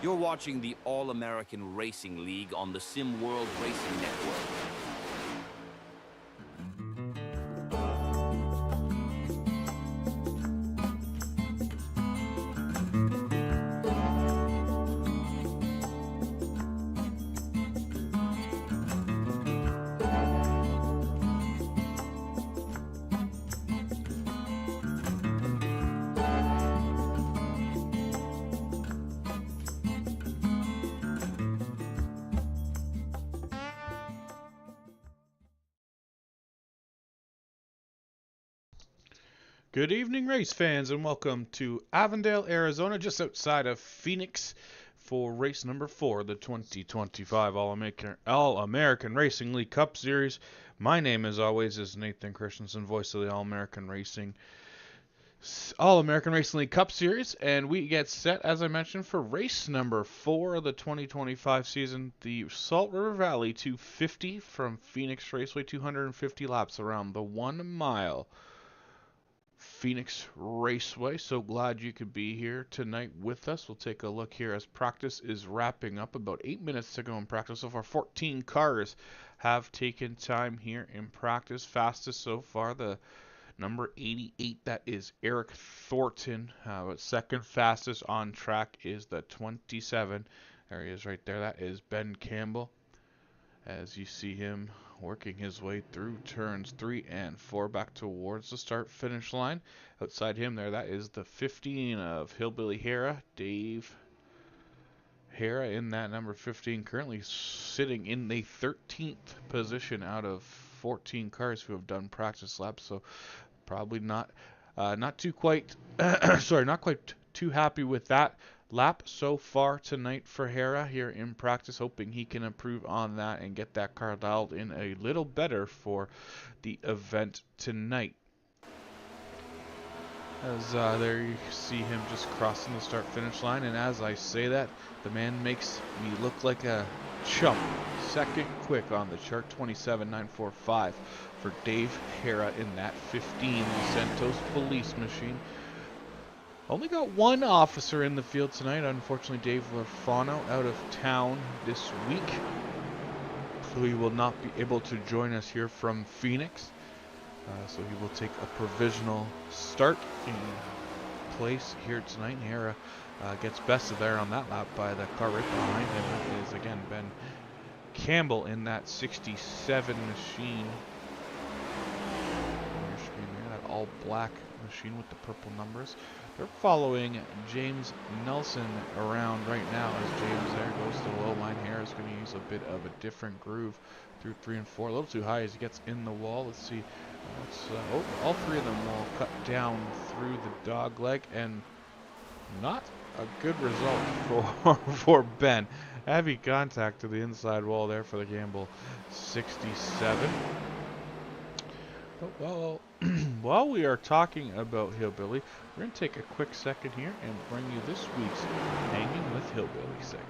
You're watching the All-American Racing League on the Sim World Racing Network. Good evening, race fans, and welcome to Avondale, Arizona, just outside of Phoenix, for race number 4 of the 2025 All-American Racing League Cup Series. My name, as always, is Nathan Christensen, voice of the All-American Racing League Cup Series, and we get set, as I mentioned, for race number 4 of the 2025 season, the Salt River Valley 250 from Phoenix Raceway, 250 laps around the 1 mile. Phoenix Raceway. So glad you could be here tonight with us. We'll take a look here as practice is wrapping up. About 8 minutes to go in practice. So far, 14 cars have taken time here in practice. Fastest so far, the number 88, that is Eric Thornton. But second fastest on track is the 27. There he is right there. That is Ben Campbell. As you see him working his way through turns 3 and 4 back towards the start finish line. Outside him there, that is the 15 of Hillbilly Hera, Dave Hera in that number 15, currently sitting in the 13th position out of 14 cars who have done practice laps, so probably not too quite not quite too happy with that lap so far tonight for Hera here in practice, hoping he can improve on that and get that car dialed in a little better for the event tonight. As there you see him just crossing the start finish line, and as I say that, the man makes me look like a chump. Second quick on the chart, 27.945 for Dave Hera in that 15 Santos Police machine. Only got one officer in the field tonight. Unfortunately, Dave Lafano out of town this week, so he will not be able to join us here from Phoenix. So he will take a provisional start in place here tonight. Hera gets bested there on that lap by the car right behind him. That is, again, Ben Campbell in that 67 machine. On your screen there, that all black machine with the purple numbers. They're following James Nelson around right now as James there goes to the low line. Hera's going to use a bit of a different groove through 3 and 4. A little too high as he gets in the wall. Let's see. All three of them will cut down through the dog leg, and not a good result for Ben. Heavy contact to the inside wall there for the Campbell 67. But while we are talking about Hillbilly, we're going to take a quick second here and bring you this week's Hanging with Hillbilly segment.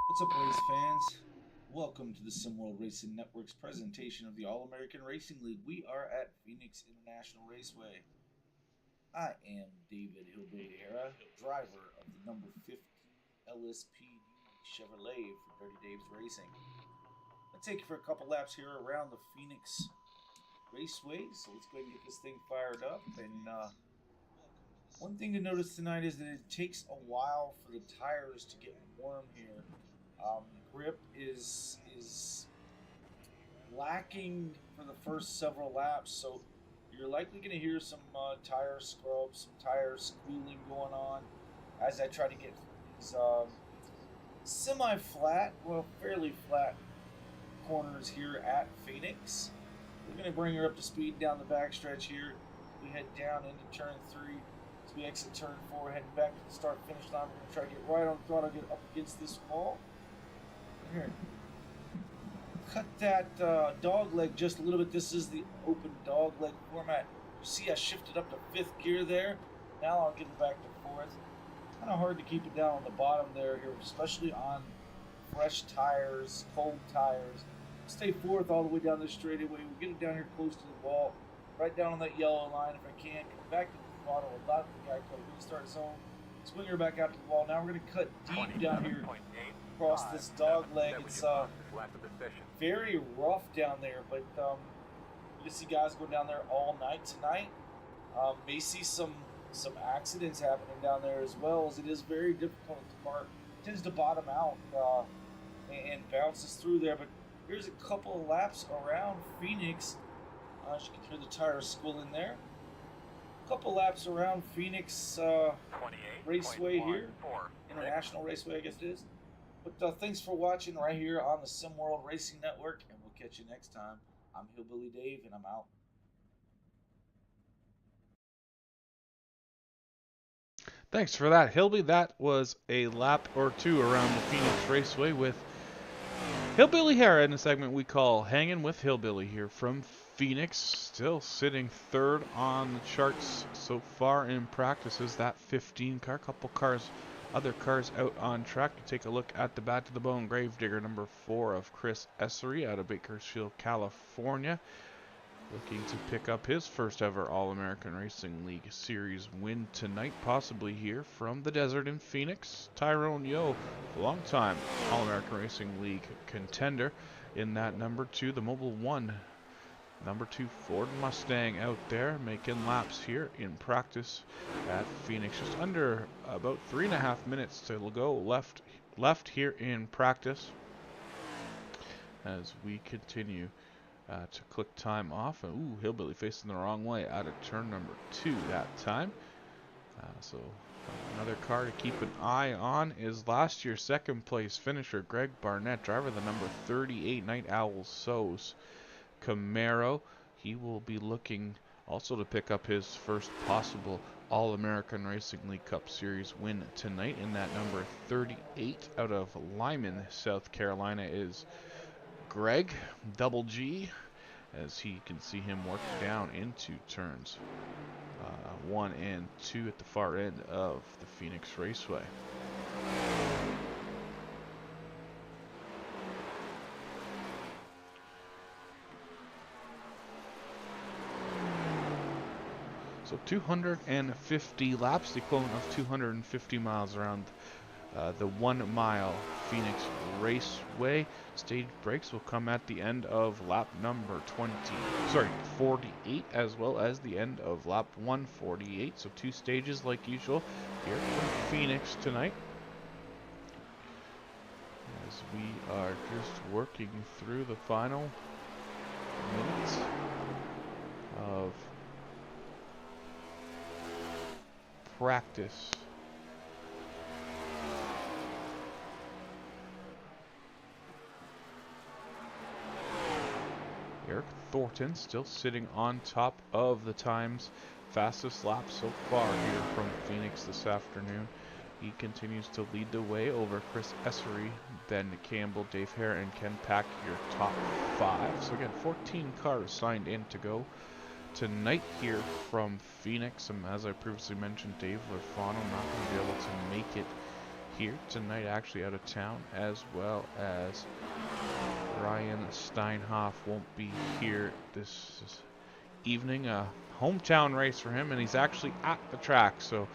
What's up, race fans? Welcome to the SimWorld Racing Network's presentation of the All-American Racing League. We are at Phoenix International Raceway. I am David Hillbilly Hera, driver of the number 15 LSPD Chevrolet for Dirty Dave's Racing. I'll take you for a couple laps here around the Phoenix Raceway, so let's go ahead and get this thing fired up. And one thing to notice tonight is that it takes a while for the tires to get warm here. Grip is lacking for the first several laps, so you're likely going to hear some tire scrubs, some tire squealing going on as I try to get these semi-flat, well, fairly flat corners here at Phoenix. We're going to bring her up to speed down the backstretch here. We head down into turn 3. As we exit turn 4, heading back to the start-finish line. We're going to try to get right on the throttle, get up against this wall. Here. Cut that dog leg just a little bit. This is the open dog leg format. You see I shifted up to 5th gear there. Now I'll get it back to 4th. Kind of hard to keep it down on the bottom there here, especially on fresh tires, cold tires. stay fourth all the way down this straightaway. We'll get it down here close to the wall, right down on that yellow line if I can. Come back to the throttle, allow the guy to restart his own. Swing her back out to the wall. Now we're going to cut deep down here across this dog leg. It's very rough down there, but you see guys go down there all night tonight. May see some accidents happening down there as well, as it is very difficult to park. It tends to bottom out and bounces through there. But here's a couple of laps around Phoenix. As you can hear the tires squealing there. A couple laps around Phoenix Raceway here, International Raceway, I guess it is. But thanks for watching right here on the SimWorld Racing Network, and we'll catch you next time. I'm Hillbilly Dave, and I'm out. Thanks for that, Hillbilly. That was a lap or two around the Phoenix Raceway with Hillbilly Hara in a segment we call Hanging with Hillbilly here from Phoenix. Still sitting third on the charts so far in practices. That 15 car, couple cars, other cars out on track. You take a look at the Bat to the Bone Gravedigger number 4 of Chris Essery out of Bakersfield, California. Looking to pick up his first ever All-American Racing League Series win tonight, possibly here from the desert in Phoenix. Tyrone Yo, longtime All-American Racing League contender in that number 2, the Mobile 1. Number 2 Ford Mustang out there making laps here in practice at Phoenix. Just under about 3.5 minutes to go left here in practice as we continue to click time off. Ooh, Hillbilly facing the wrong way out of turn number 2 that time. So another car to keep an eye on is last year's second place finisher Greg Barnett, driver of the number 38 Night Owl So's Camaro. He will be looking also to pick up his first possible All-American Racing League Cup Series win tonight in that number 38 out of Lyman, South Carolina is Greg, Double G, as he can see him work down into turns 1 and 2 at the far end of the Phoenix Raceway. So 250 laps, the equivalent of 250 miles around the 1 mile Phoenix Raceway. Stage breaks will come at the end of lap number 48, as well as the end of lap 148. So 2 stages like usual here from Phoenix tonight, as we are just working through the final minutes of practice. Eric Thornton still sitting on top of the times. Fastest lap so far here from Phoenix this afternoon. He continues to lead the way over Chris Essery, Ben Campbell, Dave Hare, and Ken Pack, your top 5. So again, 14 cars signed in to go tonight here from Phoenix. As I previously mentioned, Dave Lafano not going to be able to make it here tonight, actually out of town, as well as Ryan Steinhoff won't be here this evening. A hometown race for him, and he's actually at the track, so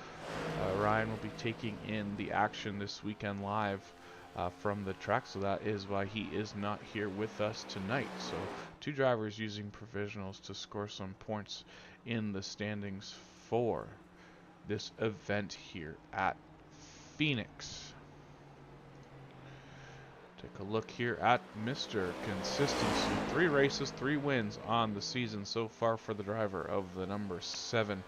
Ryan will be taking in the action this weekend live from the track, so that is why he is not here with us tonight. So 2 drivers using provisionals to score some points in the standings for this event here at Phoenix. Take a look here at Mr. Consistency. 3 races, 3 wins on the season so far for the driver of the number 7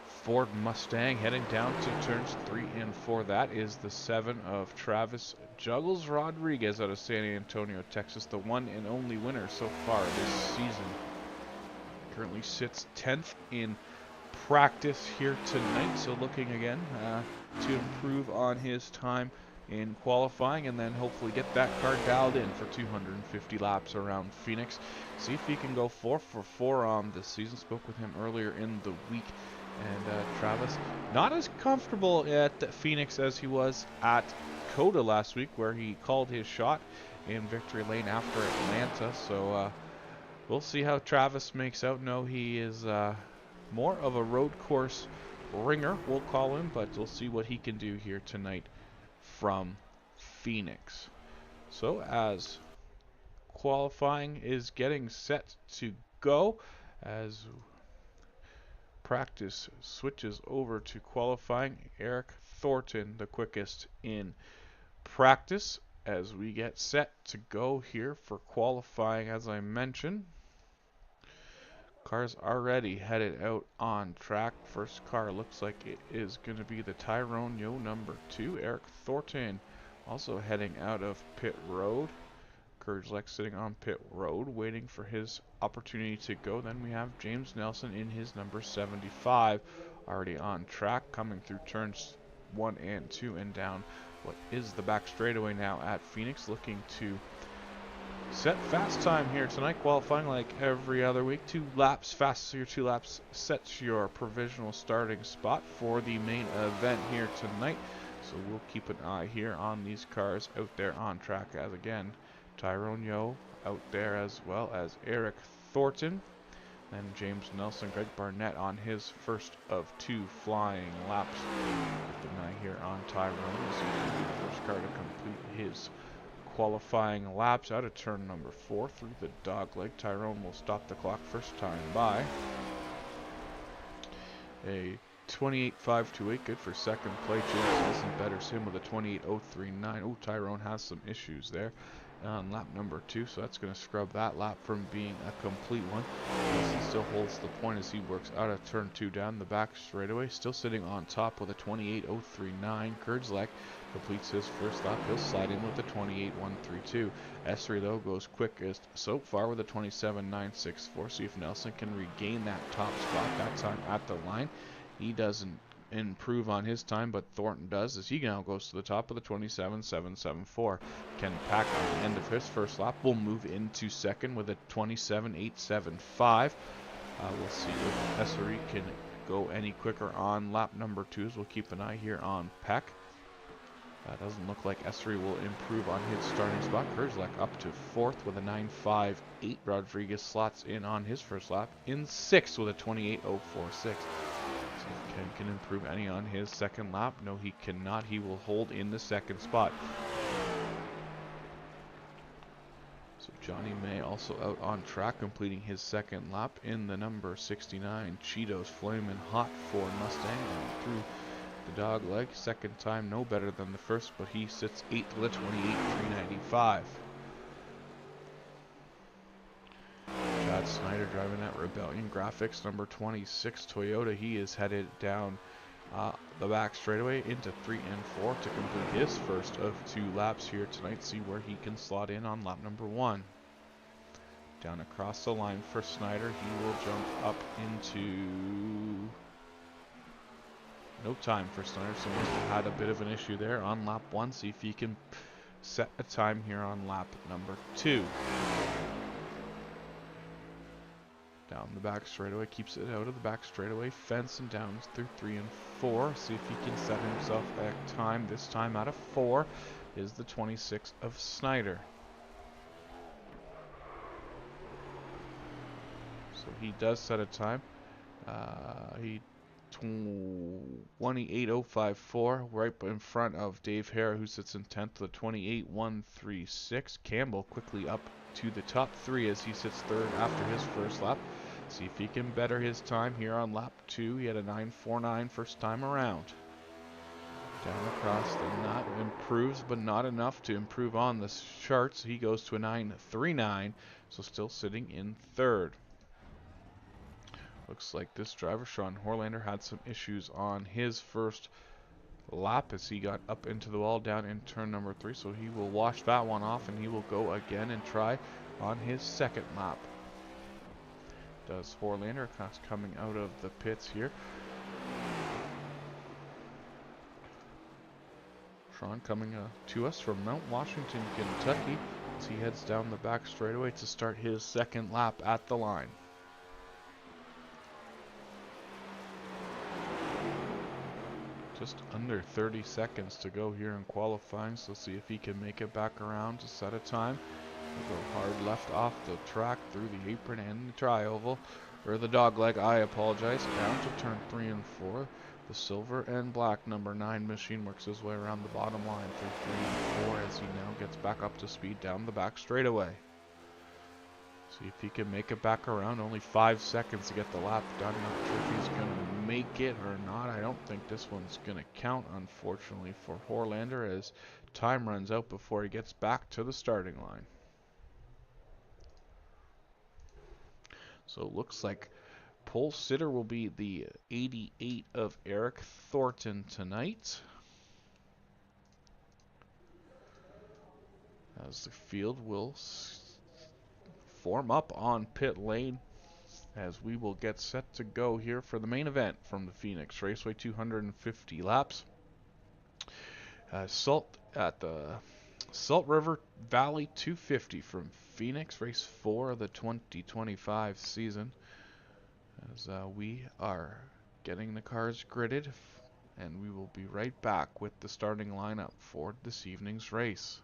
Ford Mustang, heading down to turns 3 and 4. That is the 7 of Travis Juggles Rodriguez out of San Antonio, Texas, the one and only winner so far this season. Currently sits 10th in practice here tonight, so looking again to improve on his time in qualifying, and then hopefully get that car dialed in for 250 laps around Phoenix. See if he can go 4 for 4 on this season. Spoke with him earlier in the week, and Travis not as comfortable at Phoenix as he was at Coda last week, where he called his shot in victory lane after Atlanta. So we'll see how Travis makes out. No, he is more of a road course ringer, we'll call him, but we'll see what he can do here tonight from Phoenix. So as qualifying is getting set to go, as practice switches over to qualifying, Eric Thornton the quickest in practice as we get set to go here for qualifying. As I mentioned, cars already headed out on track. First car looks like it is going to be the Tyrone Yo number 2, Eric Thornton, also heading out of pit road. Kurdzlek sitting on pit road waiting for his opportunity to go. Then we have James Nelson in his number 75 already on track, coming through turns 1 and 2 and down what is the back straightaway now at Phoenix, looking to set fast time here tonight, qualifying like every other week. 2 laps, fastest your 2 laps sets your provisional starting spot for the main event here tonight. So we'll keep an eye here on these cars out there on track, as again, Tyrone Yo out there, as well as Eric Thornton. Then James Nelson, Greg Barnett on his first of 2 flying laps. Keep an eye here on Tyrone as he can be the first car to complete his qualifying laps out of turn number 4 through the dogleg. Tyrone will stop the clock first time by. A 28.528, good for second place. James Nelson betters him with a 28.039. Oh, Tyrone has some issues there on lap number 2, so that's going to scrub that lap from being a complete one. Nelson still holds the point as he works out of turn 2 down the back straightaway, still sitting on top with a 28.039. Kurdzlek completes his first lap. He'll slide in with a 28.132. Esri, though, goes quickest so far with a 27.964. See if Nelson can regain that top spot that time at the line. He doesn't improve on his time, but Thornton does, as he now goes to the top of the 27.774. Ken Pack on the end of his first lap will move into second with a 27.875. We'll see if Esri can go any quicker on lap number 2, as we'll keep an eye here on Peck. Doesn't look like Esri will improve on his starting spot. Kurdzlek up to 4th with a 9.58. Rodriguez slots in on his first lap in 6th with a 28.046. Ken can improve any on his second lap. No, he cannot. He will hold in the second spot. So Johnny May also out on track, completing his second lap in the number 69. Cheetos flaming hot for Mustang through the dog leg. Second time, no better than the first, but he sits 8th with a 28.395. Chad Snyder driving that Rebellion Graphics number 26 Toyota. He is headed down the back straightaway into 3 and 4 to complete his first of 2 laps here tonight. See where he can slot in on lap number 1. Down across the line for Snyder. He will jump up into... No time for Snyder, so must have had a bit of an issue there on lap 1. See if he can set a time here on lap number 2. Down the back straightaway, keeps it out of the back straightaway fence and down through 3 and 4. See if he can set himself a time. This time out of 4 is the 26 of Snyder. So he does set a time. He 28.054, right in front of Dave Hare, who sits in 10th with 28.136. Campbell quickly up to the top 3 as he sits 3rd after his first lap. See if he can better his time here on lap 2. He had a 9.49 first time around. Down across the knot, improves, but not enough to improve on the charts. He goes to a 9.39, so still sitting in 3rd. Looks like this driver, Sean Horlander, had some issues on his first lap as he got up into the wall down in turn number 3, so he will wash that one off and he will go again and try on his second lap. Does Horlander, coming out of the pits here. Sean coming to us from Mount Washington, Kentucky, as he heads down the back straightaway to start his second lap at the line. Just under 30 seconds to go here in qualifying, so see if he can make it back around to set a time. He'll go hard left off the track through the apron and the tri-oval, or the dog leg, I apologize, down to turn 3 and 4. The silver and black number 9 machine works his way around the bottom line through 3 and 4 as he now gets back up to speed down the back straightaway. See if he can make it back around. Only 5 seconds to get the lap done. Not sure if he's going to make it or not. I don't think this one's going to count, unfortunately, for Horlander, as time runs out before he gets back to the starting line. So it looks like pole sitter will be the 88 of Eric Thornton tonight, as the field will form up on pit lane as we will get set to go here for the main event from the Phoenix Raceway, 250 laps. Salt at the Salt River Valley 250 from Phoenix, race 4 of the 2025 season, as we are getting the cars gridded, and we will be right back with the starting lineup for this evening's race.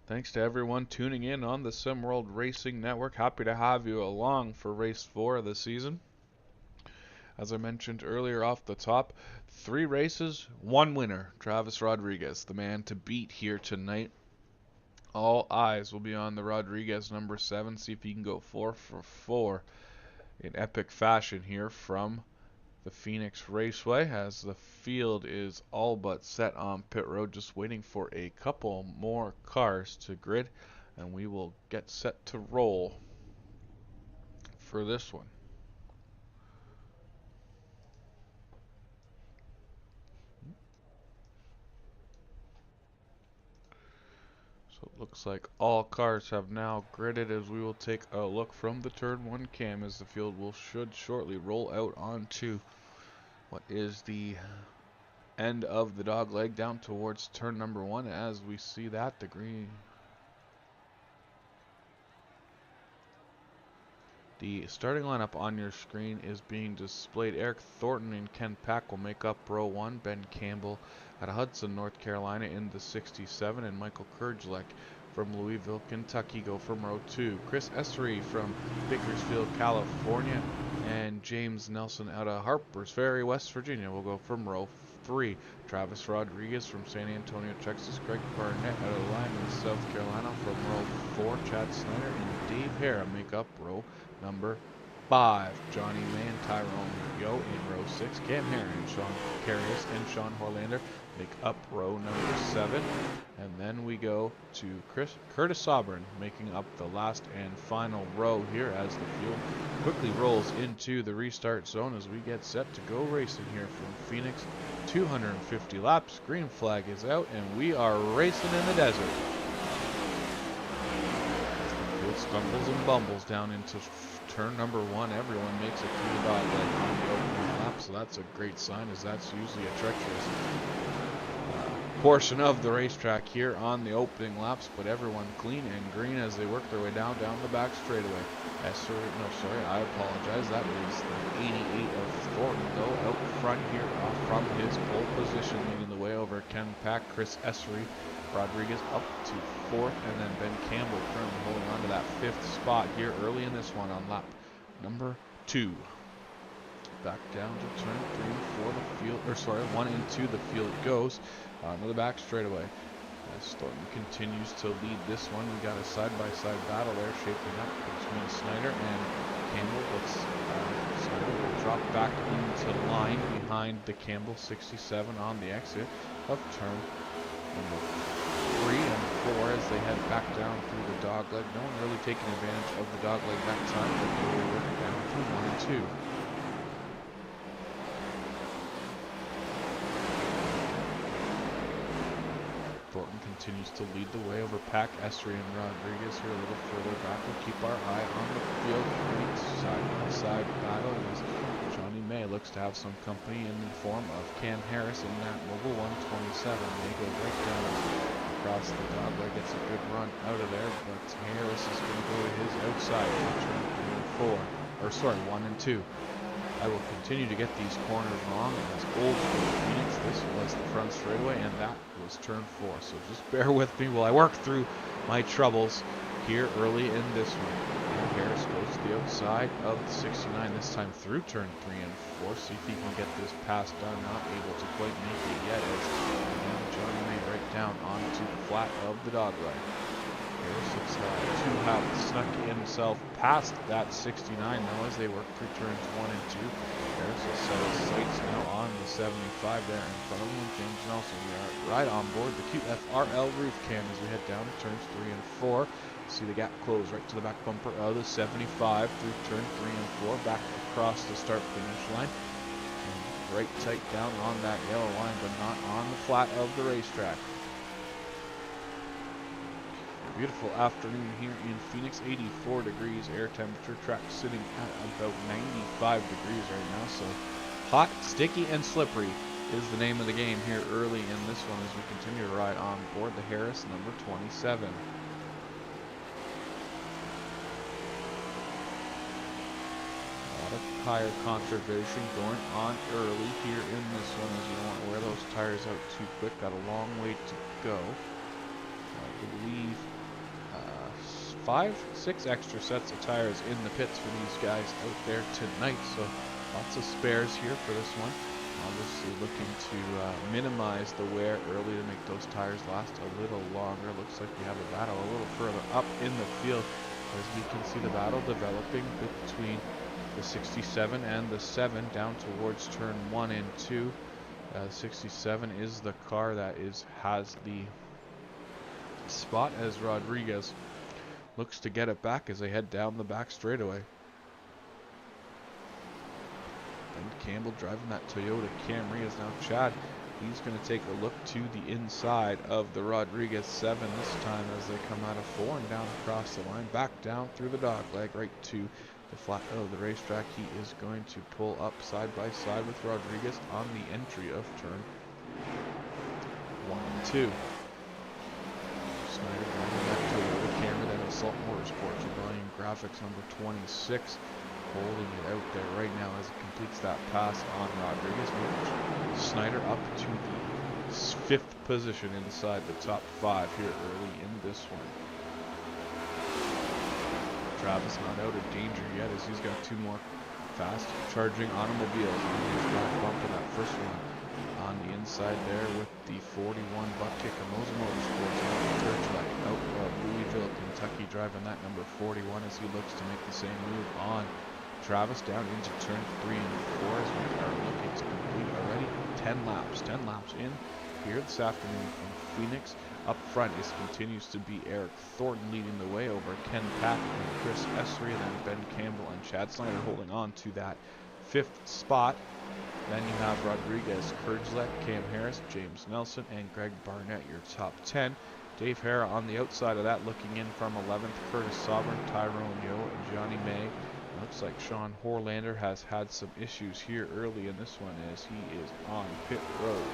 Thanks to everyone tuning in on the SimWorld Racing Network. Happy to have you along for race 4 of the season. As I mentioned earlier off the top, 3 races, 1 winner. Travis Rodriguez, the man to beat here tonight. All eyes will be on the Rodriguez number 7. See if he can go 4 for 4 in epic fashion here from the Phoenix Raceway, as the field is all but set on pit road, just waiting for a couple more cars to grid, and we will get set to roll for this one. So it looks like all cars have now gridded, as we will take a look from the turn 1 cam as the field should shortly roll out onto what is the end of the dog leg down towards turn number 1. As we see that, the green, the starting lineup on your screen is being displayed. Eric Thornton and Ken Pack will make up row 1. Ben Campbell out of Hudson, North Carolina in the 67, and Michael Kurgelek from Louisville, Kentucky go from row 2. Chris Essery from Bakersfield, California, and James Nelson out of Harpers Ferry, West Virginia will go from row 3. Travis Rodriguez from San Antonio, Texas. Greg Barnett out of Lyman, South Carolina from row 4. Chad Snyder and Dave Hara make up row number 5. Johnny May and Tyrone Yo in row 6. Cam Herron, Sean Carius, and Sean Horlander make up row number 7. And then we go to Curtis Sobran making up the last and final row here, as the field quickly rolls into the restart zone as we get set to go racing here from Phoenix. 250 laps, green flag is out, and we are racing in the desert. Field stumbles and bumbles down into turn number 1. Everyone makes it through the dog leg on the opening lap, so that's a great sign, as that's usually a treacherous portion of the racetrack here on the opening laps, but everyone clean and green as they work their way down the back straightaway. I apologize. That was the 88 of Thornton, though, out front here from his pole position, leading the way over Ken Pack, Chris Essery, Rodriguez up to 4th, and then Ben Campbell currently holding on to that 5th spot here early in this one on lap number 2. Back down to turn 3 and 4. 1 and 2 the field goes. Onto the back straightaway. As Thornton continues to lead this one, we got a side-by-side battle there shaping up between Snyder and Campbell. Snyder will drop back into line behind the Campbell 67 on the exit of turn number 3 and 4 as they head back down through the dogleg. No one really taking advantage of the dogleg that time, but they were working down through 1 and 2. Thornton continues to lead the way over Pack, Essery, and Rodriguez here a little further back. We'll keep our eye on the field. Great side-by-side battle as Johnny May looks to have some company in the form of Cam Harris in that mobile 127. They go right down across the dogleg, gets a good run out of there, but Harris is going to go to his outside for turn 3 and 4, or sorry, 1 and 2. I will continue to get these corners wrong. As old for Phoenix, this was the front straightaway, and that was turn 4. So just bear with me while I work through my troubles here early in this one. And Harris goes to the outside of the 69, this time through turn 3 and 4. See if he can get this pass done. Not able to quite make it yet, as Johnny May right down onto the flat of the dogleg. Harris looks to have snuck himself past that 69 now as they work through turns 1 and 2. Harris will set his sights now on the 75 there in front of him. James Nelson, we are right on board the QFRL roof cam as we head down to turns 3 and 4. See the gap close right to the back bumper of the 75 through turn 3 and 4, back across the start finish line. And right tight down on that yellow line, but not on the flat of the racetrack. Beautiful afternoon here in Phoenix, 84 degrees air temperature, track sitting at about 95 degrees right now, so hot, sticky, and slippery is the name of the game here early in this one as we continue to ride on board the Harris number 27. A lot of tire conservation going on early here in this one as you don't want to wear those tires out too quick, got a long way to go. I believe 5, 6 extra sets of tires in the pits for these guys out there tonight, so lots of spares here for this one. Obviously looking to minimize the wear early to make those tires last a little longer. Looks like we have a battle a little further up in the field as we can see the battle developing between the 67 and the 7 down towards turn 1 and 2. 67 is the car that has the spot as Rodriguez looks to get it back as they head down the back straightaway. Ben Campbell driving that Toyota Camry as now Chad. He's going to take a look to the inside of the Rodriguez 7 this time as they come out of 4 and down across the line, back down through the dogleg right to the flat of the racetrack. He is going to pull up side by side with Rodriguez on the entry of turn 1 and 2. Snyder driving that Toyota Camry, then Assault Motorsports Rebellion Graphics number 26, holding it out there right now as it completes that pass on Rodriguez. Snyder up to the 5th position inside the top 5 here early in this one. Travis not out of danger yet as he's got 2 more fast charging automobiles on his back bump in that first one. On the inside there with the 41 butt kick of Moser Motorsports out of Louisville, Kentucky, driving that number 41 as he looks to make the same move on Travis down into turn 3 and 4 as we are looking to complete already 10 laps in here this afternoon from Phoenix. Up front continues to be Eric Thornton leading the way over Ken Pack and Chris Essery, and then Ben Campbell and Chad Snyder holding on to that 5th spot. Then you have Rodriguez, Kurdzlek, Cam Harris, James Nelson, and Greg Barnett, your top 10. Dave Hara on the outside of that, looking in from 11th, Curtis Sovereign, Tyrone Yo, and Johnny May. It looks like Sean Horlander has had some issues here early in this one as he is on pit road.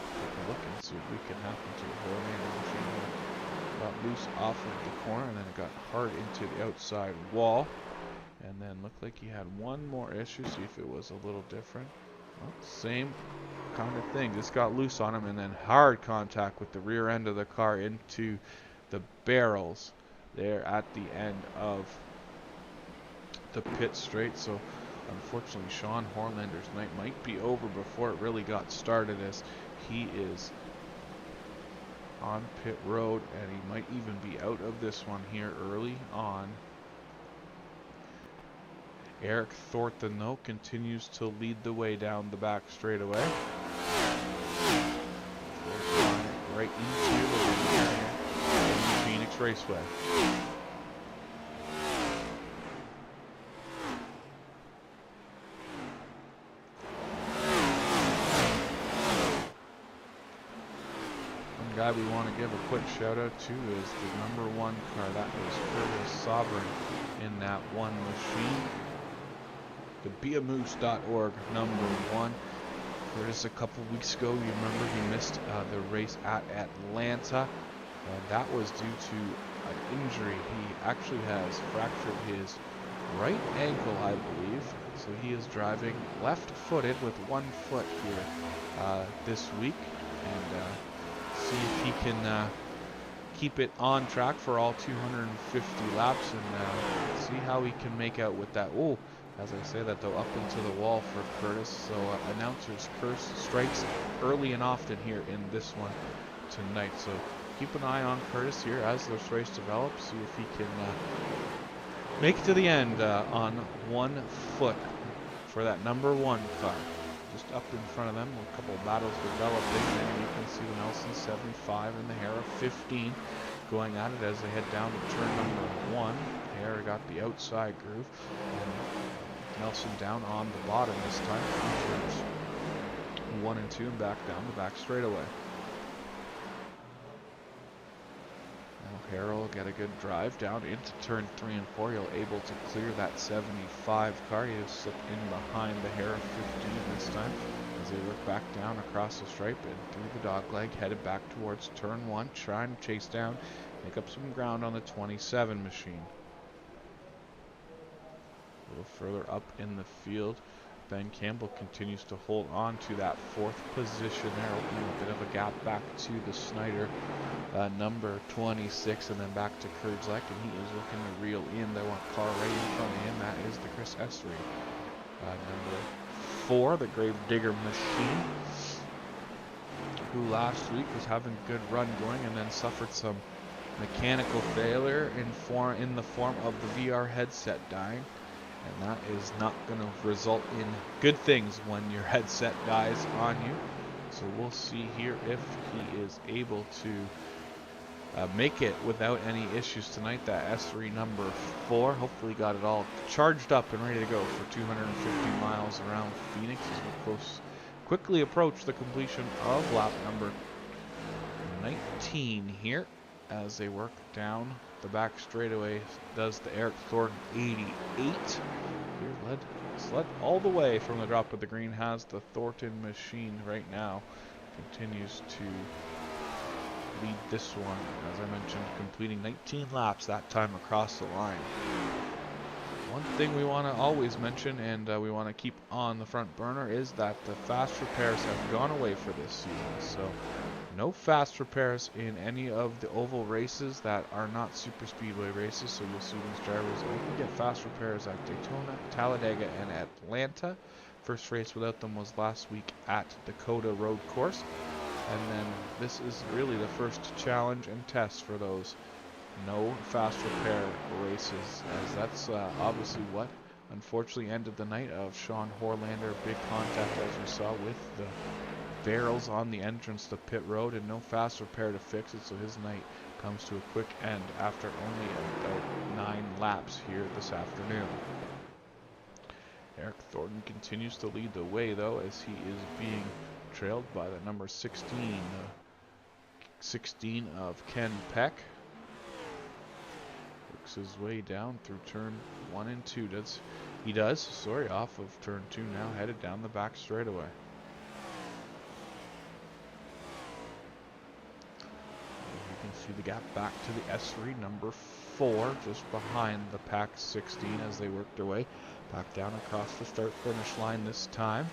Take a look and see what we can happen to Horlander. Machine got loose off of the corner and then it got hard into the outside wall. And then looked like he had one more issue, see if it was a little different. Well, same kind of thing. Just got loose on him and then hard contact with the rear end of the car into the barrels there at the end of the pit straight. So unfortunately Sean Horlander's night might be over before it really got started as he is on pit road and he might even be out of this one here early on. Eric Thornton, though, continues to lead the way down the back straightaway. Right into the Phoenix Raceway. One guy we want to give a quick shout out to is the number 1 car. That was Curtis Sovereign in that one machine. the beamoose.org number 1. Curtis, a couple weeks ago, you remember he missed the race at Atlanta, and that was due to an injury. He actually has fractured his right ankle, I believe, so he is driving left-footed with one foot here this week, and see if he can keep it on track for all 250 laps, and see how he can make out with that. Oh, as I say that though, up into the wall for Curtis, so announcer's curse strikes early and often here in this one tonight, so keep an eye on Curtis here as this race develops, see if he can make it to the end on one foot for that number 1 car. Just up in front of them, a couple of battles developing, and you can see the Nelson 75 and the Hera 15 going at it as they head down to turn number 1. Hera got the outside groove, and Nelson down on the bottom this time. Turns 1 and 2 and back down the back straightaway. Now Hera will get a good drive down into turn 3 and 4. He'll able to clear that 75 car. He has slipped in behind the Hera 15 this time as they work back down across the stripe and through the dogleg, headed back towards turn 1, trying to chase down, make up some ground on the 27 machine. A little further up in the field, Ben Campbell continues to hold on to that 4th position there, opening a bit of a gap back to the Snyder number 26, and then back to Kurdzak, and he is looking to reel in the one car right in front of him. That is the Chris Essery number 4, the Gravedigger machine, who last week was having a good run going and then suffered some mechanical failure in the form of the VR headset dying. And that is not going to result in good things when your headset dies on you. So we'll see here if he is able to make it without any issues tonight. That S3 number 4 hopefully got it all charged up and ready to go for 250 miles around Phoenix as we quickly approach the completion of lap number 19 here as they work down the back straightaway. Does the Eric Thornton 88 here, led all the way from the drop of the green, has the Thornton machine right now, continues to lead this one, as I mentioned, completing 19 laps that time across the line. One thing we want to always mention, and we want to keep on the front burner, is that the fast repairs have gone away for this season. So no fast repairs in any of the oval races that are not super speedway races. So you'll see these drivers only get fast repairs at Daytona, Talladega, and Atlanta. First race without them was last week at Dakota Road Course. And then this is really the first challenge and test for those no fast repair races, as that's obviously what unfortunately ended the night of Sean Horlander. Big contact, as we saw, with the barrels on the entrance to pit road, and no fast repair to fix it, so his night comes to a quick end after only about 9 laps here this afternoon. Eric Thornton continues to lead the way though, as he is being trailed by the number 16 of Ken Peck. Works his way down through turn 1 and 2. He does, off of turn 2 now, headed down the back straightaway. You can see the gap back to the S3 number 4, just behind the Pack 16 as they work their way back down across the start-finish line this time.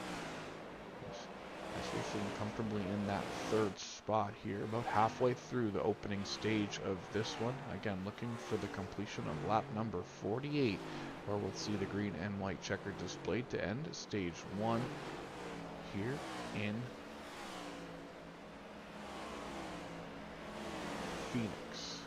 We're sitting comfortably in that 3rd spot here, about halfway through the opening stage of this one. Again, looking for the completion of lap number 48, where we'll see the green and white checker displayed to end stage 1 here in Phoenix.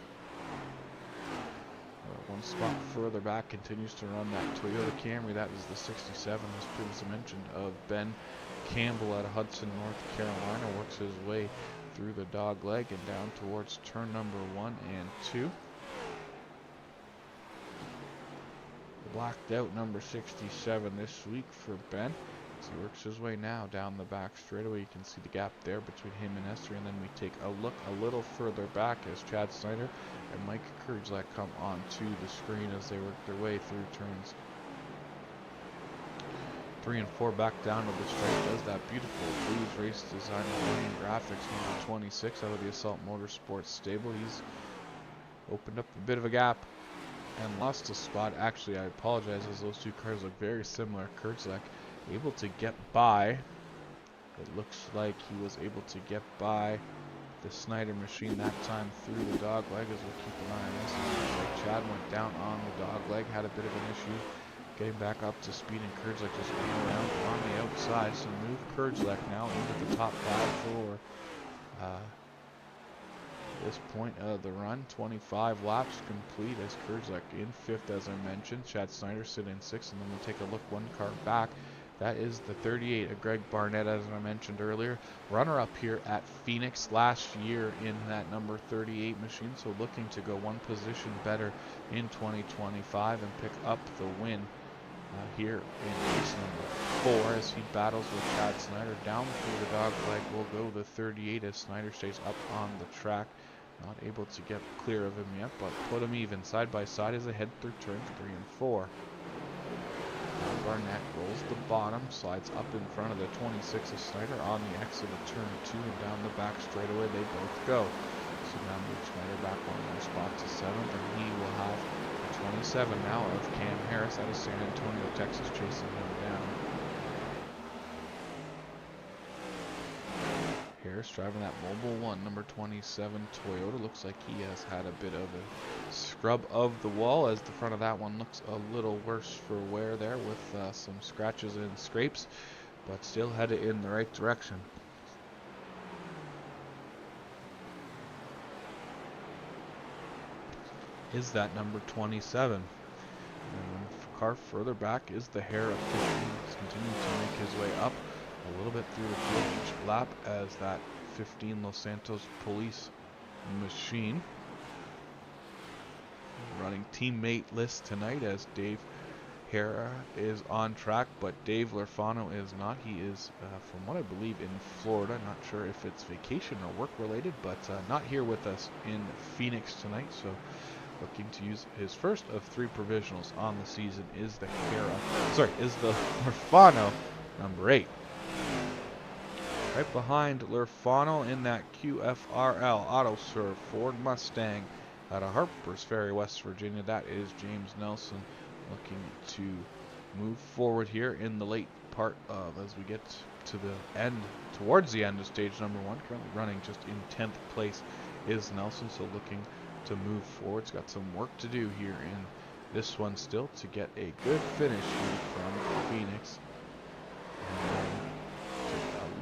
One spot further back continues to run that Toyota Camry. That is the 67, as previously mentioned, of Ben Campbell out of Hudson, North Carolina. Works his way through the dog leg and down towards turn number 1 and 2. Blacked out number 67 this week for Ben, as he works his way now down the back straightaway. You can see the gap there between him and Esther, and then we take a look a little further back as Chad Snyder and Mike Kurdzak come onto the screen as they work their way through turns 3 and 4 back down to the stripe. Does that beautiful Blues Race Design Marine Graphics number 26 out of the Assault Motorsports stable. He's opened up a bit of a gap and lost a spot. Actually, I apologize, as those two cars look very similar. Kurtzlek able to get by. It looks like he was able to get by the Snyder machine that time through the dog leg, as we'll keep an eye on this. It looks like Chad went down on the dog leg, had a bit of an issue getting back up to speed, and Kurtzlek just went around on the outside. So move Kurtzlek now into the top 5 for this point of the run. 25 laps complete as Kurtzlek in 5th, as I mentioned. Chad Snyder sitting in 6th, and then we'll take a look one car back. That is the 38 of Greg Barnett, as I mentioned earlier. Runner-up here at Phoenix last year in that number 38 machine, so looking to go one position better in 2025 and pick up the win here in race number 4 as he battles with Chad Snyder. Down through the dog leg will go the 38 as Snyder stays up on the track. Not able to get clear of him yet, but put him even side by side as they head through turns 3 and 4. Barnett rolls the bottom, slides up in front of the 26 of Snyder on the exit of turn 2, and down the back straightaway they both go. So now move Snyder back 1 more spot to 7th, and he will have the 27 now of Cam Harris out of San Antonio, Texas, chasing him down. Harris driving that Mobile 1 number 27 Toyota. Looks like he has had a bit of a scrub of the wall, as the front of that one looks a little worse for wear there with some scratches and scrapes, but still headed in the right direction. Is that number 27. And the car further back is the Hera 15. He's continuing to make his way up a little bit through the field each lap as that 15 Los Santos Police machine. Running teammate list tonight as Dave Hera is on track, but Dave Lerfano is not. He is, from what I believe, in Florida. Not sure if it's vacation or work related, but not here with us in Phoenix tonight. So looking to use his first of 3 provisionals on the season is the Lerfano number 8. Right behind Lerfano in that QFRL AutoServe Ford Mustang out of Harpers Ferry, West Virginia. That is James Nelson looking to move forward here in the late part of, as we get to the end, towards the end of stage number 1. Currently running just in 10th place is Nelson, so looking to move forward. He's got some work to do here in this one still to get a good finish here from Phoenix.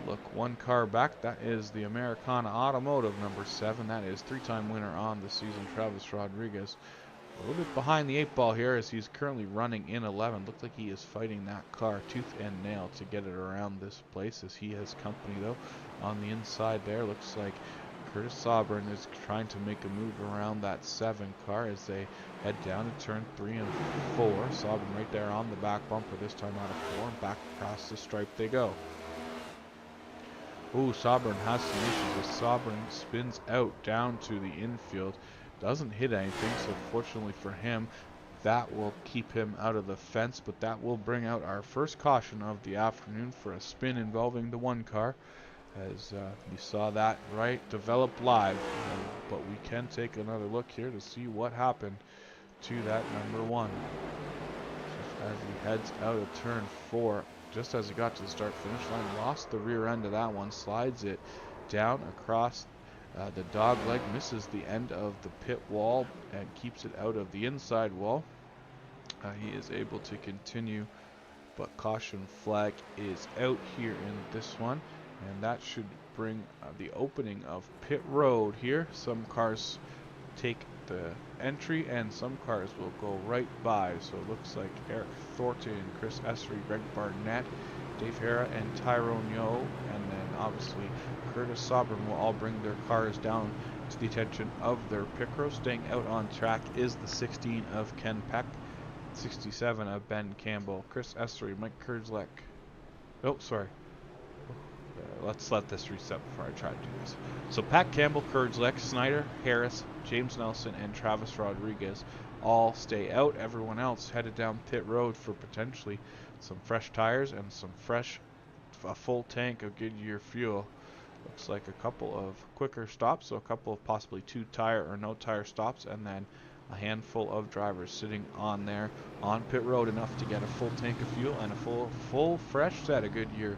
Look one car back, that is the Americana Automotive number 7. That is 3-time winner on the season, Travis Rodriguez. A little bit behind the 8 ball here as he's currently running in 11. Looks like he is fighting that car tooth and nail to get it around this place, as he has company though on the inside there. Looks like Curtis Sobran is trying to make a move around that 7 car as they head down to turn 3 and 4. Sobran right there on the back bumper, this time out of 4, and back across the stripe they go. Ooh, Sobran has some issues as Sobran spins out down to the infield. Doesn't hit anything, so fortunately for him, that will keep him out of the fence, but that will bring out our first caution of the afternoon for a spin involving the 1 car, as you saw that right develop live. But we can take another look here to see what happened to that number 1. Just as he heads out of turn 4, just as he got to the start-finish line, lost the rear end of that one, slides it down across the dog leg, misses the end of the pit wall, and keeps it out of the inside wall. He is able to continue, but caution flag is out here in this one, and that should bring the opening of pit road here. Some cars take the entry and some cars will go right by, so it looks like Eric Thornton, Chris Essery, Greg Barnett, Dave Hera, and Tyrone Yo, and then obviously Curtis Sobran will all bring their cars down to the attention of their pit crew. Staying out on track is the 16 of Ken Peck, 67 of Ben Campbell, Chris Essery, Mike Kurtzlek. Oh, sorry. Let's let this reset before I try to do this. So Pat Campbell, Kurtzlek, Snyder, Harris, James Nelson, and Travis Rodriguez all stay out. Everyone else headed down pit road for potentially some fresh tires and a full tank of Goodyear fuel. Looks like a couple of quicker stops, so a couple of possibly 2 tire or no tire stops, and then a handful of drivers sitting on there on pit road, enough to get a full tank of fuel and a full fresh set of Goodyear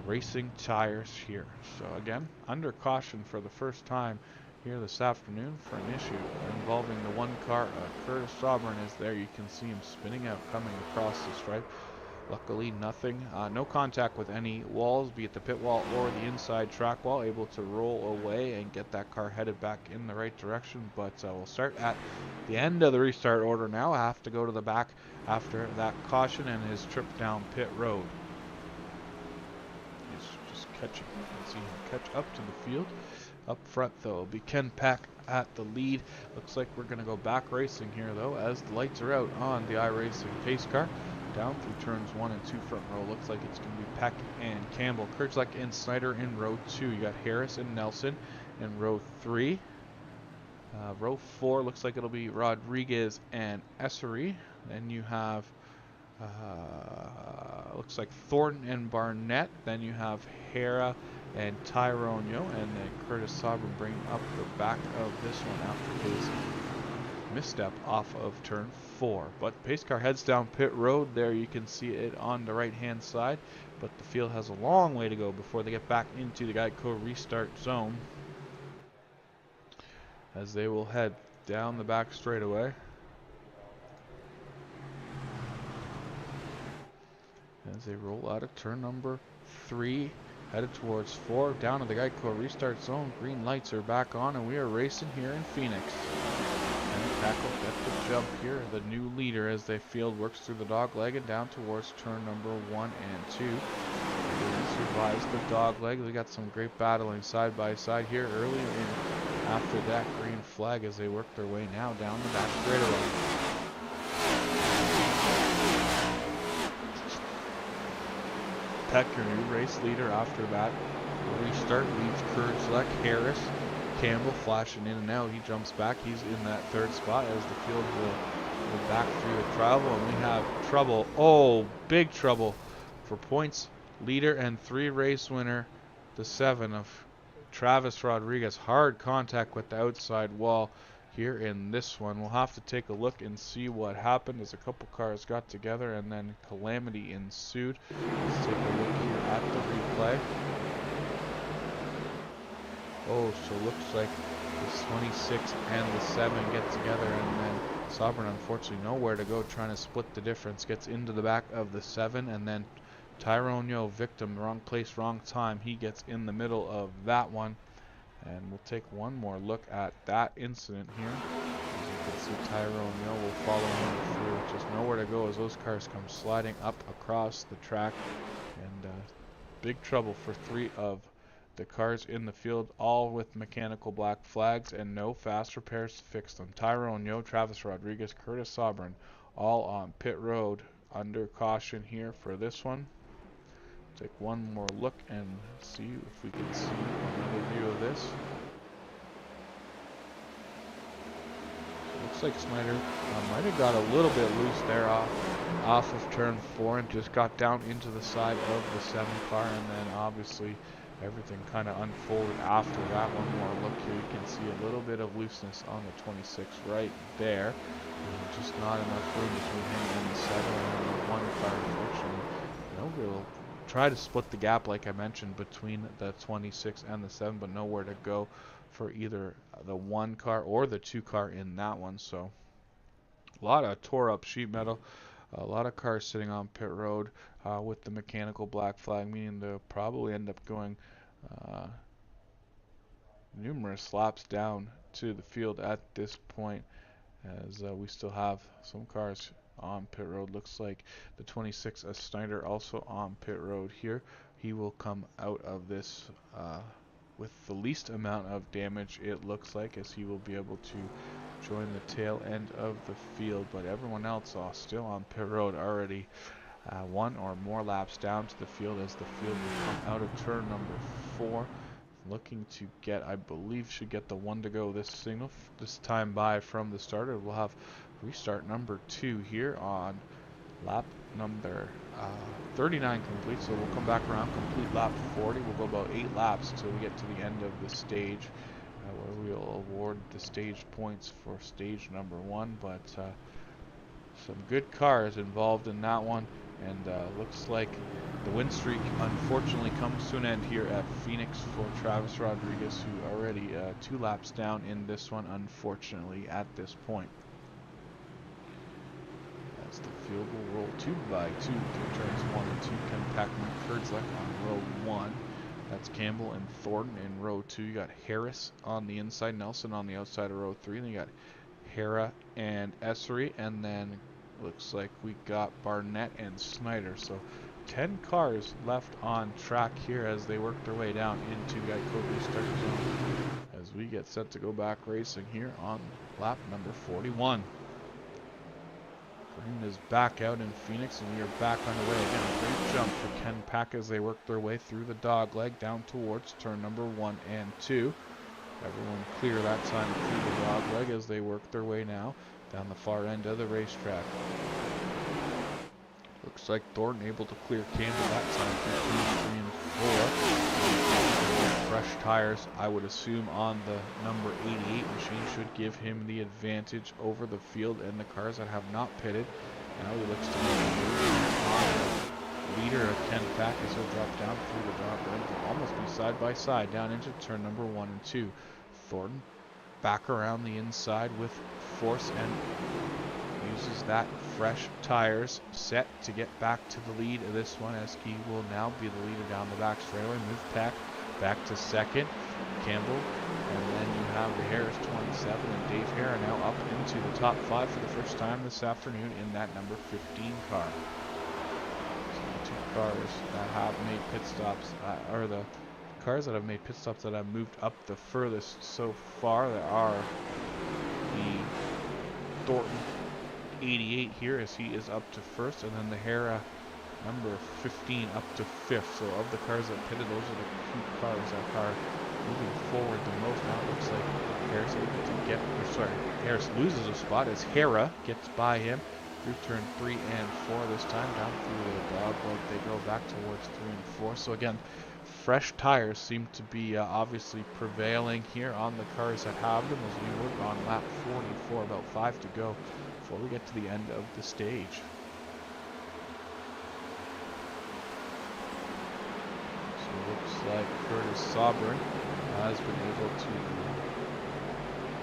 racing tires here. So again, under caution for the first time here this afternoon for an issue involving the one car. Curtis Sovereign is there. You can see him spinning out, coming across the stripe. Luckily, nothing, no contact with any walls, be it the pit wall or the inside track wall, able to roll away and get that car headed back in the right direction. But we'll start at the end of the restart order now. I have to go to the back after that caution and his trip down pit road. He's just catching, you can see him catch up to the field. Up front, though, will be Ken Pack at the lead. Looks like we're going to go back racing here, though, as the lights are out on the iRacing pace car. Down through turns 1 and 2 front row. Looks like it's going to be Peck and Campbell. Kerslake and Snyder in row 2. You got Harris and Nelson in row 3. Row 4 looks like it'll be Rodriguez and Essery. Then you have looks like Thornton and Barnett. Then you have Hera and Tyrone Yo, and then Curtis Sovereign bringing up the back of this one after his misstep off of turn 4. But the pace car heads down pit road. There you can see it on the right hand side, but the field has a long way to go before they get back into the Geico restart zone, as they will head down the back straightaway. As they roll out of turn number 3, headed towards 4, down to the Geico restart zone. Green lights are back on, and we are racing here in Phoenix. Pack will get the jump here, the new leader, as the field works through the dog leg and down towards turn number 1 and 2. Survives the dog leg. We got some great battling side by side here early in after that green flag as they work their way now down the back straightaway. Peck, your new race leader after that restart, leads Kerslake. Harris, Campbell flashing in and out. He jumps back. He's in that 3rd spot as the field will go back through the travel, and we have trouble. Oh, big trouble for points leader and 3 race winner, the 7 of Travis Rodriguez. Hard contact with the outside wall here in this one. We'll have to take a look and see what happened as a couple cars got together and then calamity ensued. Let's take a look here at the replay. Oh, so it looks like the 26 and the 7 get together, and then Sovereign, unfortunately, nowhere to go, trying to split the difference. Gets into the back of the 7, and then Tyrone Yo, victim, wrong place, wrong time. He gets in the middle of that one, and we'll take one more look at that incident here. As you can see, Tyrone Yo will follow him through, just nowhere to go as those cars come sliding up across the track, and big trouble for 3 of the cars in the field, all with mechanical black flags and no fast repairs to fix them. Tyrone Yo, Travis Rodriguez, Curtis Sovereign, all on pit road under caution here for this one. Take one more look and see if we can see another view of this. Looks like Snyder might have got a little bit loose there off of turn 4 and just got down into the side of the 7 car, and then obviously everything kind of unfolded after that. One more look here, you can see a little bit of looseness on the 26 right there. Just not enough room between him and the 7 and the 1 car, unfortunately. We'll try to split the gap, like I mentioned, between the 26 and the 7, but nowhere to go for either the 1 car or the 2 car in that one. So a lot of tore up sheet metal. A lot of cars sitting on pit road with the mechanical black flag, meaning they'll probably end up going numerous laps down to the field at this point, as we still have some cars on pit road. Looks like the 26 Snyder also on pit road here. He will come out of this with the least amount of damage, it looks like, as he will be able to join the tail end of the field, but everyone else still on pit road, already 1 or more laps down to the field, as the field will come out of turn number 4, looking to get, I believe, should get the 1 to go this time by from the starter. We'll have restart number 2 here on lap number 39 complete. So we'll come back around, complete lap 40. We'll go about 8 laps till we get to the end of the stage, where we'll award the stage points for stage number 1. But some good cars involved in that one, and looks like the win streak unfortunately comes to an end here at Phoenix for Travis Rodriguez, who already 2 laps down in this one, unfortunately, at this point. As the field will roll 2 by 2 through turns 1 and 2. Ken Packman, Kurdzlek on row 1. That's Campbell and Thornton in row 2. You got Harris on the inside, Nelson on the outside of row 3. Then you got Hera and Essery, and then looks like we got Barnett and Snyder. So 10 cars left on track here as they work their way down into Geico start zone as we get set to go back racing here on lap number 41. Green is back out in Phoenix, and we are back underway again. A great jump for Ken Pack as they work their way through the dog leg down towards turn number 1 and 2. Everyone clear that time through the dog leg as they work their way now down the far end of the racetrack. Looks like Thornton able to clear Campbell that time through 2, 3, and 4. Fresh tires, I would assume, on the number 88 machine should give him the advantage over the field and the cars that have not pitted. Now he looks to make a move on the leader of Ken Pack as he'll drop down through the dog leg. They'll almost be side by side down into turn number 1 and 2. Thornton back around the inside with force and uses that fresh tires set to get back to the lead of this one, as he will now be the leader down the back straightaway. Move Pack back to second, Campbell, and then you have the Harris 27 and Dave Hera now up into the top 5 for the first time this afternoon in that number 15 car. So the 2 cars that have made pit stops, or the cars that have made pit stops that have moved up the furthest so far, there are the Thornton 88 here as he is up to first, and then the Hera number 15 up to 5th. So of the cars that pitted, those are the 2 cars that are moving forward the most. Now it looks like Harris able to get, Harris loses a spot as Hera gets by him through turn 3 and 4 this time, down through the dog leg. They go back towards 3 and 4. So again, fresh tires seem to be obviously prevailing here on the cars that have them as we work on lap 44, about 5 to go before we get to the end of the stage. So it looks like Curtis Sobrin has been able to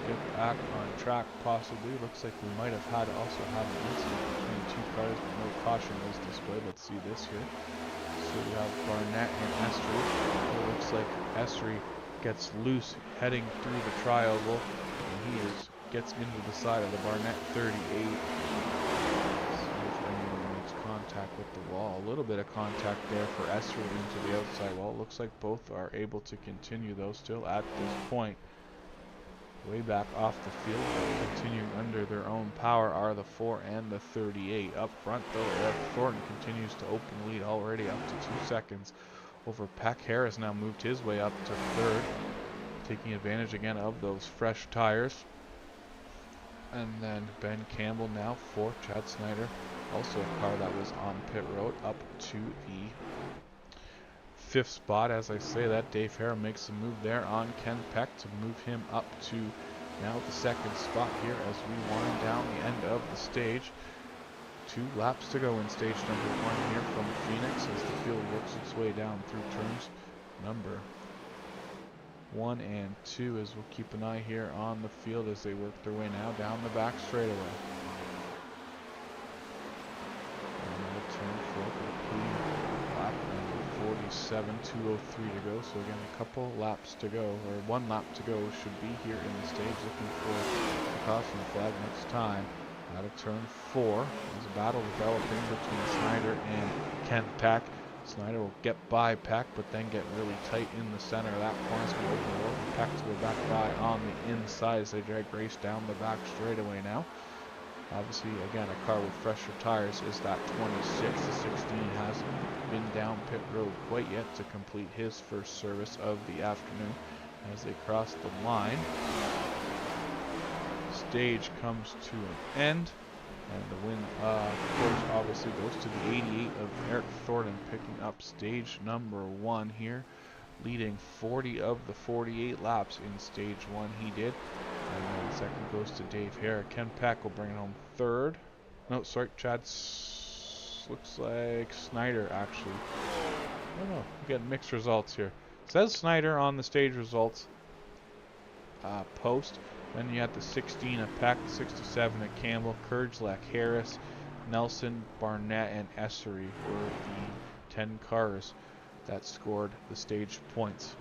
get back on track possibly. Looks like we might have also had an incident between 2 cars, but no caution was displayed. Let's see this here. So we have Barnett and Essery. It looks like Essery gets loose heading through the tri-oval, and he gets into the side of the Barnett 38. See if anyone makes contact with the wall. A little bit of contact there for Essery into the outside wall. Looks like both are able to continue though still at this point. Way back off the field, continuing under their own power are the 4 and the 38. Up front though, Eric Thornton continues to open the lead, already up to 2 seconds over Peck. Harris now moved his way up to 3rd, taking advantage again of those fresh tires. And then Ben Campbell now 4th, Chad Snyder, also a car that was on pit road, up to the 5th spot. As I say that, Dave Hera makes a move there on Ken Peck to move him up to now the 2nd spot here as we wind down the end of the stage. 2 laps to go in stage number 1 here from Phoenix as the field works its way down through turns number 1 and 2, as we'll keep an eye here on the field as they work their way now down the back straightaway. And turn 4 complete. Lap number 47, 2:03 to go. So again, a couple laps to go, or 1 lap to go should be here in the stage. Looking for the caution flag next time. Out of turn 4, there's a battle developing between Snyder and Ken Pack. Snyder will get by Peck, but then get really tight in the center of that corner. It's going to open the road for Peck to go back by on the inside as they drag race down the back straightaway now. Obviously, again, a car with fresher tires is that 26. The 16 hasn't been down pit road quite yet to complete his first service of the afternoon as they cross the line. stage comes to an end. And the win, of course, obviously goes to the 88 of Eric Thornton, picking up stage number 1 here, leading 40 of the 48 laps in stage 1 he did. And then second goes to Dave Hare. Ken Peck will bring it home third. No, sorry, looks like Snyder, actually. I don't know, we get mixed results here. It says Snyder on the stage results post. Then you have the 16 at Peck, 67 at Campbell, Kurgelek, Harris, Nelson, Barnett, and Essery were the 10 cars that scored the stage points.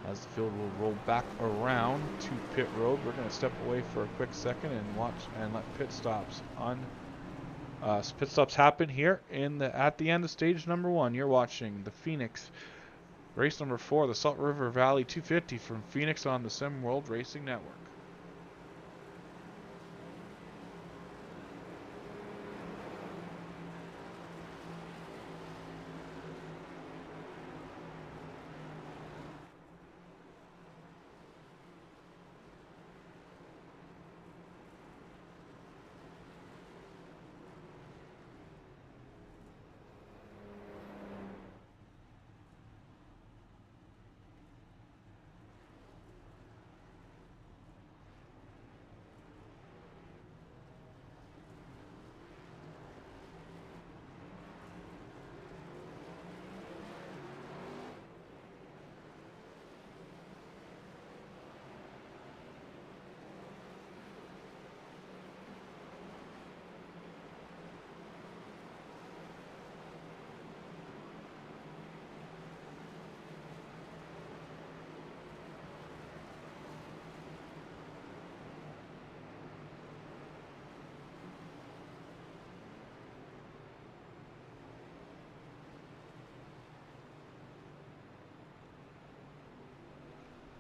As the field will roll back around to pit road, we're going to step away for a quick second and watch and let pit stops happen here at the end of stage number 1. You're watching the Phoenix race number 4, the Salt River Valley 250 from Phoenix on the Sim World Racing Network.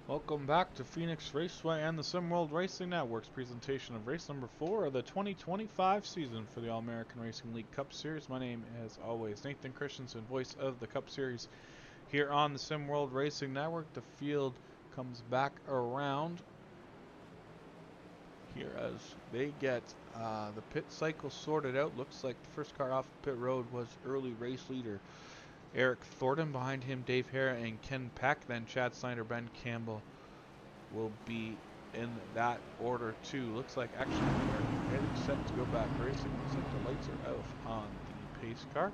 Welcome back to Phoenix Raceway and the Sim World Racing Network's presentation of race number 4 of the 2025 season for the All-American Racing League Cup Series. My name, as always, Nathan Christensen, voice of the Cup Series here on the Sim World Racing Network. The field comes back around here as they get the pit cycle sorted out. Looks like the first car off pit road was early race leader Eric Thornton. Behind him, Dave Hare and Ken Peck. Then Chad Snyder, Ben Campbell will be in that order too. Looks like actually we're getting set to go back racing. Looks like the lights are out on the pace car.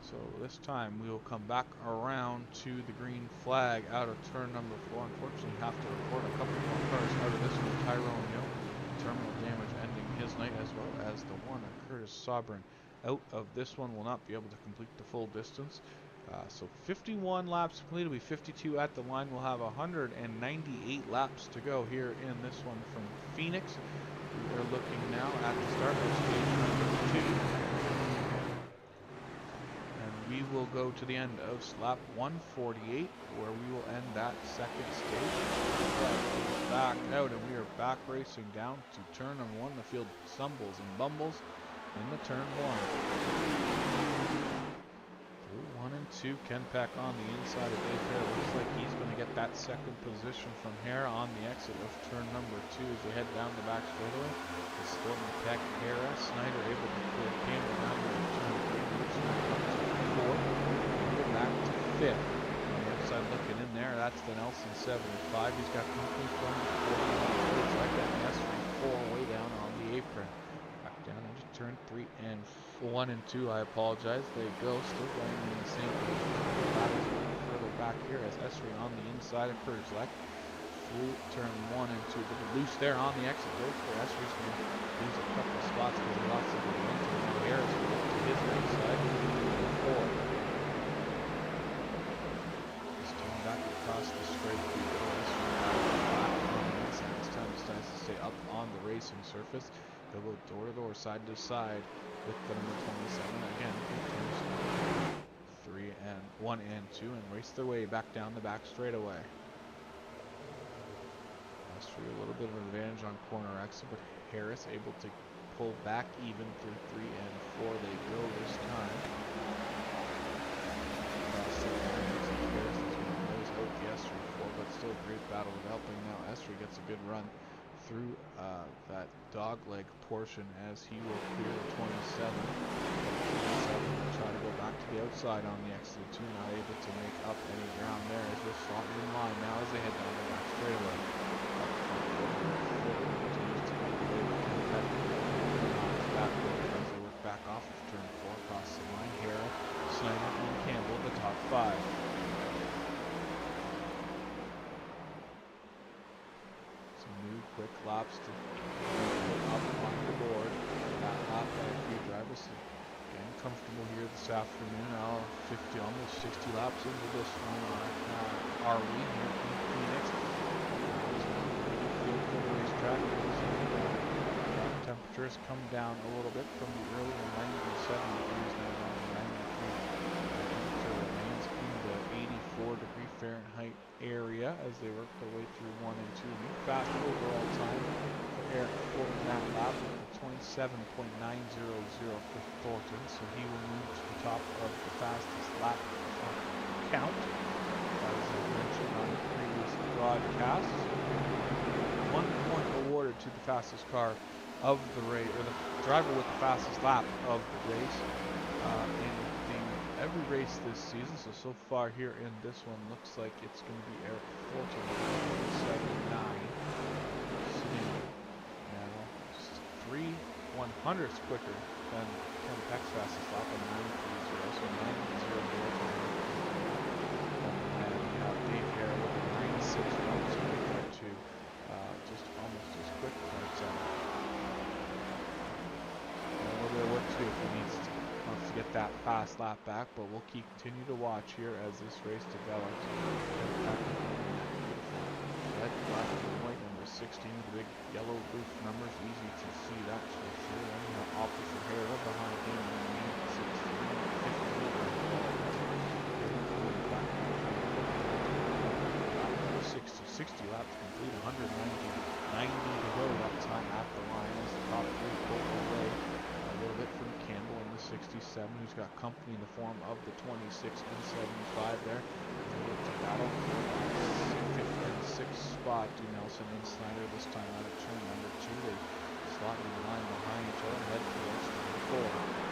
So this time we will come back around to the green flag out of turn number 4. Unfortunately, have to report a couple more cars out of this one. Tyrone Hill, terminal damage ending his night, as well as the one of Curtis Sobrin out of this one, will not be able to complete the full distance. So 51 laps completed. Will be 52 at the line. We'll have 198 laps to go here in this one from Phoenix. We are looking now at the start of stage number 2. And we will go to the end of lap 148, where we will end that second stage. Back out, and we are back racing down to turn number 1. The field stumbles and bumbles in the turn 1. 1 and 2, Ken Peck on the inside of Dave Hare. Looks like he's going to get that second position from Hare on the exit of turn number 2 as they head down the back straightaway. It's Thornton, Peck, Hare, Snyder able to clear Campbell down to turn 3, up to 4. Go back to 5th. On the outside looking in there, that's the Nelson 75. He's got company from the 4. Looks like that S4 way down on the apron. Back down into turn 3 and 1 and 2, I apologize. They go, still going in the same position. Further back here as Esri on the inside of Kurgelek. Through turn 1 and 2. A little loose there on the exit. Go for Esri's going to lose a couple of spots because he lost some momentum. Now Harris will look to his right side. 4. Just coming back across the straight. This time decides to stay up on the racing surface. They'll go door to door, side to side with the number 27 again. 3 and 1 and 2, and race their way back down the back straightaway. Astri a little bit of an advantage on corner exit, but Harris able to pull back even through 3 and 4. They go this time. Harris is going to nose out the Estri 4, but still great battle developing now. Estri gets a good run through that dog leg portion as he will clear the 27. Try to go back to the outside on the exit 2, not able to make up any ground there as they're slotted in line now as they head down the back straightaway. As they work back off of turn 4 across the line. Harrell, Snyder, and Campbell, the top 5. Quick laps to put up on the board. That lap by a few drivers. Getting comfortable here this afternoon. Now 50, almost 60 laps into this one. Are we here in Phoenix? Feel for the racetrack. Temperatures come down a little bit from the earlier 97 degrees now down to 93. Temperature remains in the 84-degree Fahrenheit area as they work their way through 1 and 2. Fast overall time for Eric Thornton that lap, 27.900 for Thornton, so he will move to the top of the fastest lap count. As I mentioned on the previous broadcast, 1 point awarded to the fastest car of the race, or the driver with the fastest lap of the race in every race this season. So far here in this one, looks like it's going to be Eric Thornton at 79. Sitting now just 3/100ths quicker than Ken Peck's fastest lap on 9:30. So 9:00. And we have Dave Harrell with a 9:06 quicker to just almost as quick parts out. A little bit of work to do if he wants to get that fast lap back, but we'll continue to watch here as this race develops. Red, black, and white, number 16 with the big yellow roof numbers, easy to see that for sure. And we have Officer Harrell behind him in 60 laps complete, 190 to go that time at the line as the top 3 pull away a little bit from Campbell in the 67, who's got company in the form of the 26 and 75 there. They look to battle for that 5th and 6th spot. Do Nelson and Snyder this time out of turn number 2. They slot in line behind each other and head towards turn 4.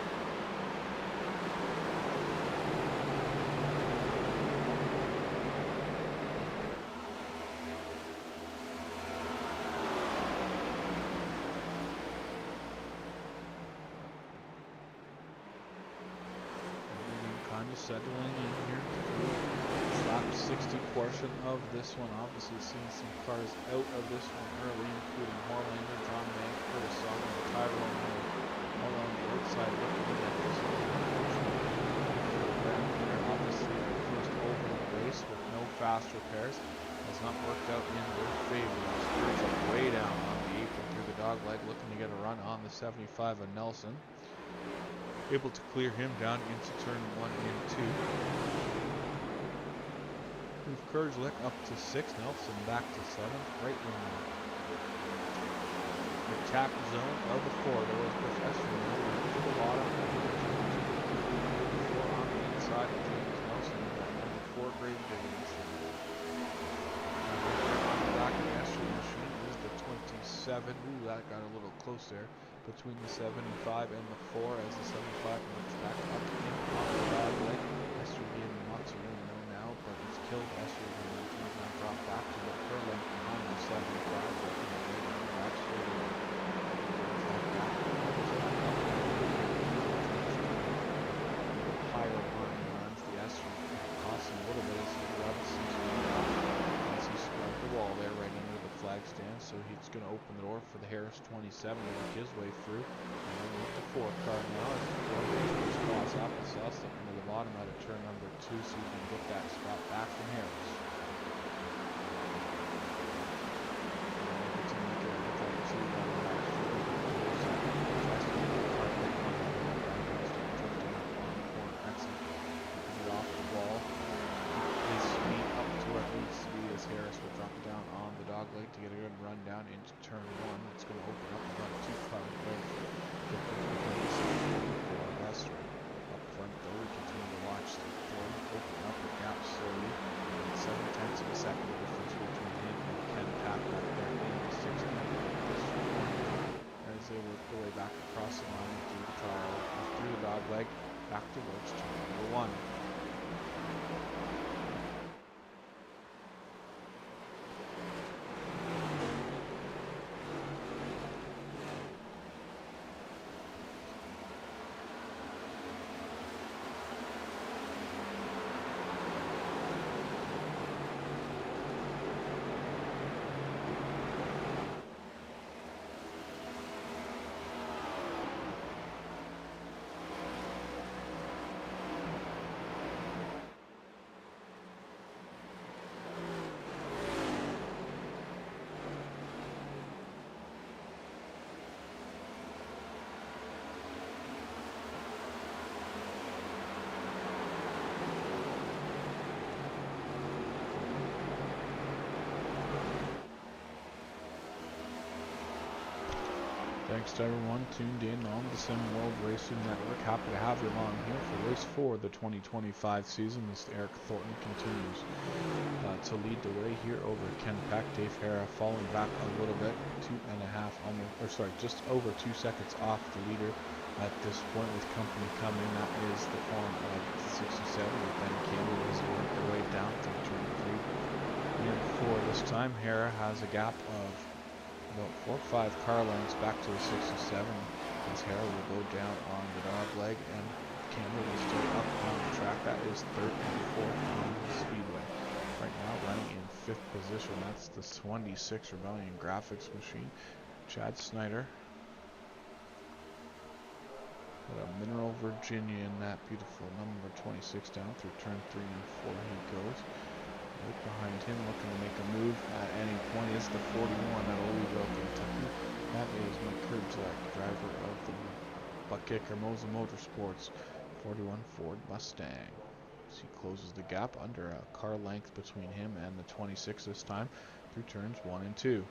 Settling in here this lap 60 portion of this one. Obviously seeing some cars out of this one early, including Horlander, John Mank, Curtis Sauber, and Tyrone all on the outside looking at this one. Obviously their first oval race with no fast repairs has not worked out in their favor. Spirits are way down on the apron through the dog leg, looking to get a run on the 75 of Nelson. Able to clear him down into turn 1 and 2. Move Kurglik up to 6th, Nelson back to 7th, right in the attack zone of the 4. There was Professor to the bottom. 4 on the inside of James Nelson, number 4 Grave Diggins. On the back of the Esther machine is the 27. Ooh, that got a little close there. Between the 75 and the 4 as the 75 moves back up in on the bad leg. Esther being Mozzarella now, but it's killed Esther and he's now dropped back to what her length behind the 75. Higher line runs the Esther, costs him a little bit as he spread the wall there right under the flag stand, so he's going to open the door for the Harris 27 to work his way through. And then with the 4 car now, as the 4 goes cross applesauce slipping to the bottom out of turn number 2, so he can get that spot back from Harris. Harris will drop down on the dog leg to get a good run down into turn 1. It's going to open up about 2 car length. Up front though, we continue to watch the Ford open up the gap slowly. 17 leg back towards turn number 1. Thanks to everyone tuned in on the Sim World Racing Network. Happy to have you along here for race 4 of the 2025 season as Eric Thornton continues to lead the way here over Ken Peck. Dave Hara falling back a little bit, just over 2 seconds off the leader at this point with company coming. That is the form of 67 with Ben Campbell as they work their way down to turn 3. And for this time, Hara has a gap of about 4 or 5 car lengths back to the 67 as Hara will go down on the dog leg and Campbell is still up on the track. That is 3rd and 4th on the speedway. Right now running in 5th position. That's the 26 Rebellion graphics machine. Chad Snyder. Got a Mineral Virginia in that beautiful number 26 down through turn 3 and 4 he goes. Right behind him, looking to make a move at any point, is the 41 at Louisville, Kentucky. That is Mike Kurzak, driver of the butt kicker Moza Motorsports 41 Ford Mustang. As he closes the gap under a car length between him and the 26 this time through turns 1 and 2.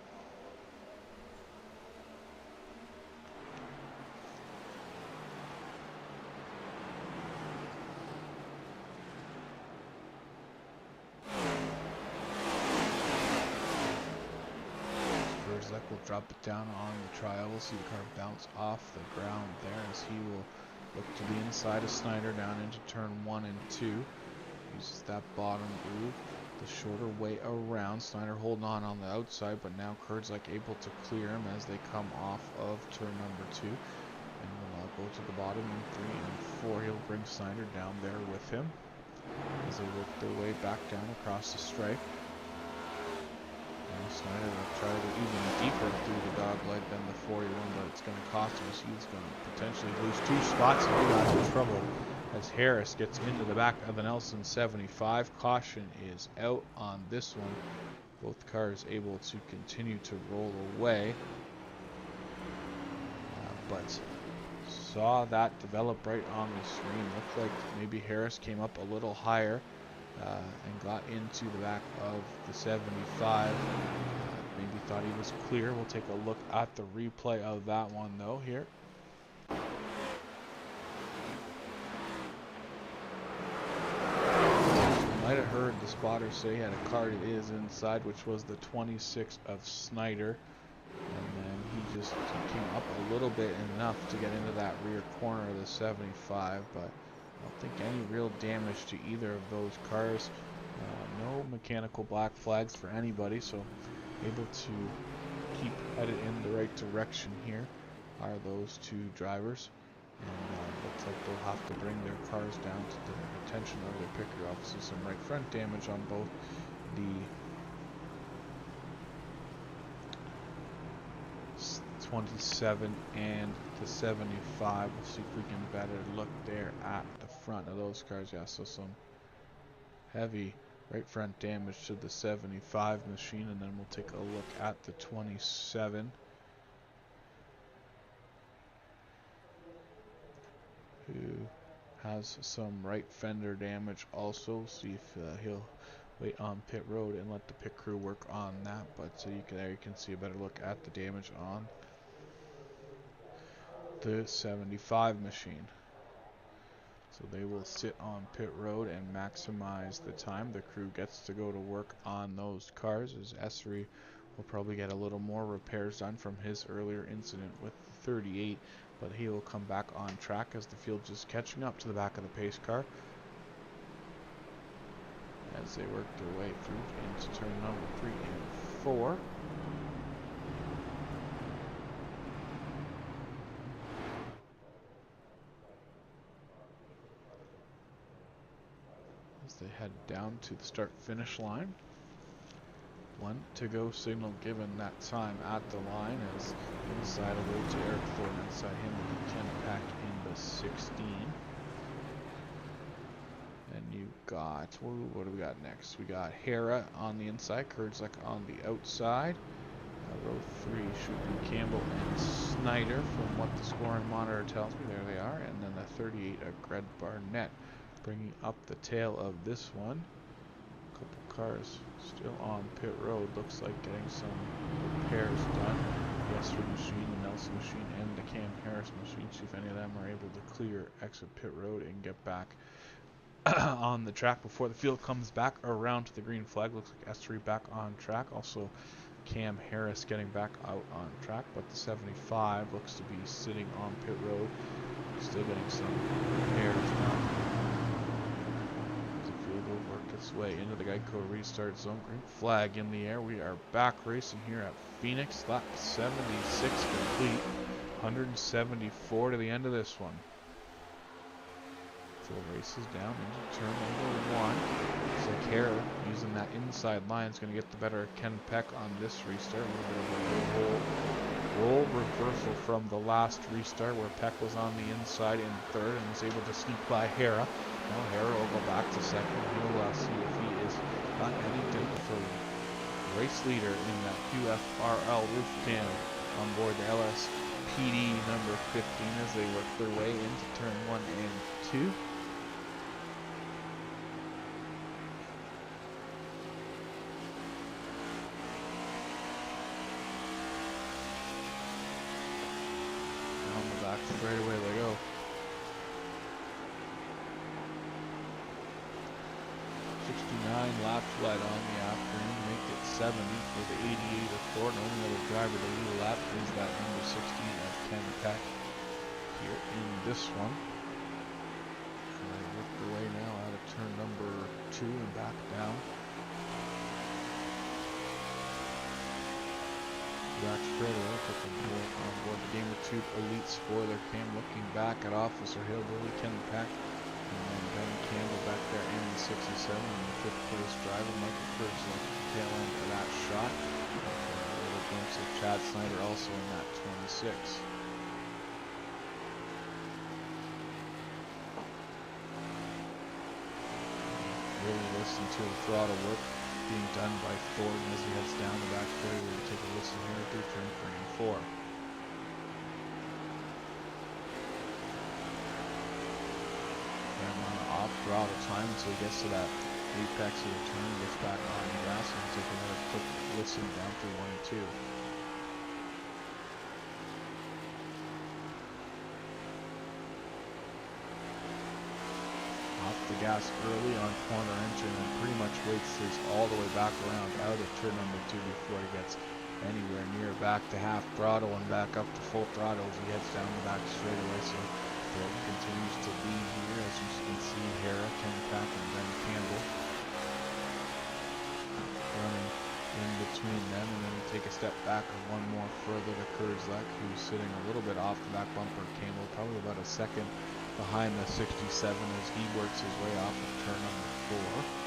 Will drop it down on the trial. We'll see the car bounce off the ground there as he will look to be inside of Snyder down into turn 1 and 2. Uses that bottom groove, the shorter way around. Snyder holding on the outside, but now Kurzak able to clear him as they come off of turn number 2. And will go to the bottom in 3 and 4. He'll bring Snyder down there with him as they work their way back down across the stripe. Snyder will try to even deeper through the dog leg than the 41, but it's going to cost him. He's going to potentially lose 2 spots and get out of trouble as Harris gets into the back of the Nelson 75. Caution is out on this one. Both cars able to continue to roll away, but saw that develop right on the screen. Looked like maybe Harris came up a little higher and got into the back of the 75. Maybe thought he was clear. We'll take a look at the replay of that one though here. Might have heard the spotter say he had a car that is inside, which was the 26 of Snyder. And then he just came up a little bit enough to get into that rear corner of the 75, but I don't think any real damage to either of those cars. No mechanical black flags for anybody, so able to keep headed in the right direction here are those 2 drivers. And looks like they'll have to bring their cars down to the attention of their picker. Obviously some right front damage on both the 27 and the 75. We'll see if we can better look there at the front of those cars. Yeah, so some heavy right front damage to the 75 machine, and then we'll take a look at the 27, who has some right fender damage also. See if he'll wait on pit road and let the pit crew work on that. But so there you can see a better look at the damage on the 75 machine. So they will sit on pit road and maximize the time. The crew gets to go to work on those cars as Essery will probably get a little more repairs done from his earlier incident with the 38. but he will come back on track as the field just catching up to the back of the pace car as they work their way through into turn number 3 and 4. As they head down to the start-finish line. 1 to go signal given that time at the line as inside away to Eric Thornton. Inside him will be Ken Pack in the 16. And you got, what do we got next? We got Hera on the inside, Kurdzak on the outside. Row 3 should be Campbell and Snyder from what the scoring monitor tells me. There they are. And then the 38 of Gred Barnett bringing up the tail of this one. A couple cars still on pit road. Looks like getting some repairs done. The Esther machine, the Nelson machine, and the Cam Harris machine. See if any of them are able to clear exit pit road and get back on the track before the field comes back around to the green flag. Looks like Esther back on track. Also Cam Harris getting back out on track, but the 75 looks to be sitting on pit road. Still getting some repairs done. The field will work its way into the Geico restart zone. Green flag in the air. We are back racing here at Phoenix. Lap 76 complete. 174 to the end of this one. So races down into turn number 1. So Hera using that inside line is going to get the better of Ken Peck on this restart. A little bit of a role reversal from the last restart where Peck was on the inside in third and was able to sneak by Hera. Now Hera will go back to second. We'll see if he is got anything for race leader in that UFRL roof cam on board the LSPD number 15 as they work their way into turn 1 and 2. Back straight away they go. 69 laps led on the afternoon, make it 70 for the 88 of Thornton. Only other driver to lead a lap is that number 16 of Ken Peck here in this one. So they work their way now out of turn number 2 and back down. Back straight away, put them on board the Gamer Tube Elite spoiler cam, looking back at Officer Hillbilly, Ken Peck, and then Ben Campbell back there in the 67, and the 5th place driver, Michael Kurdzak, at the tail end of that shot. A little glimpse of Chad Snyder also in that 26. Really listen to the throttle work being done by Thornton as he heads down the back straightaway. We'll take a listen here through turn 3 and 4. And on off throttle time until he gets to that apex of the turn, gets back on the gas, and we'll take another quick listen down through 1 and 2. Off the gas early on corner entry and pretty much waits his all the way back around out of turn number 2 before he gets anywhere near back to half throttle and back up to full throttle as he heads down the back straightaway. So Thornton continues to lead here, as you can see Hera, Ken Peck, and Ben Campbell running in between them, and then we take a step back and one more further to Kurdzak, who's sitting a little bit off the back bumper of Campbell, probably about a second behind the 67 as he works his way off of turn number 4.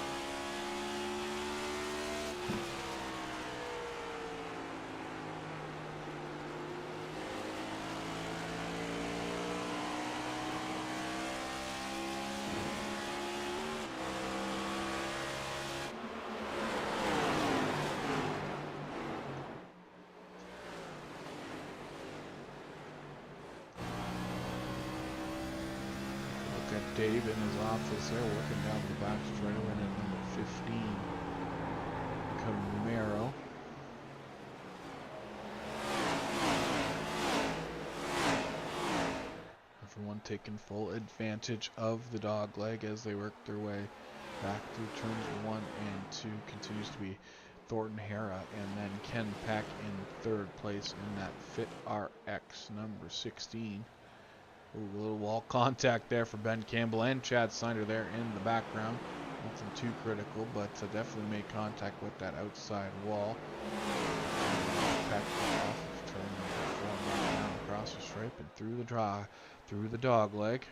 Dave in his office there working down the back straightaway at number 15, Camaro. Everyone taking full advantage of the dog leg as they work their way back through turns 1 and 2. Continues to be Thornton, Hera, and then Ken Peck in 3rd place in that Fit RX number 16. Ooh, a little wall contact there for Ben Campbell and Chad Snyder there in the background. Nothing too critical, but definitely made contact with that outside wall. Peck off, turn number 4 down across the stripe and through the dog leg.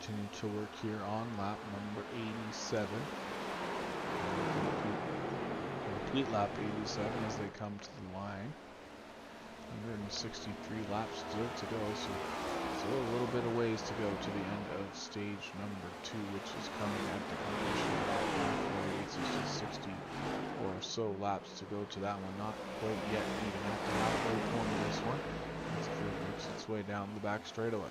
Continue to work here on lap number 87. Complete lap 87 as they come to the line. 163 laps still to go, so still a little bit of ways to go to the end of stage number 2, which is coming at the completion of lap 60 or so laps to go to that one. Not quite yet even at the halfway point of this one. As the field works its way down the back straightaway.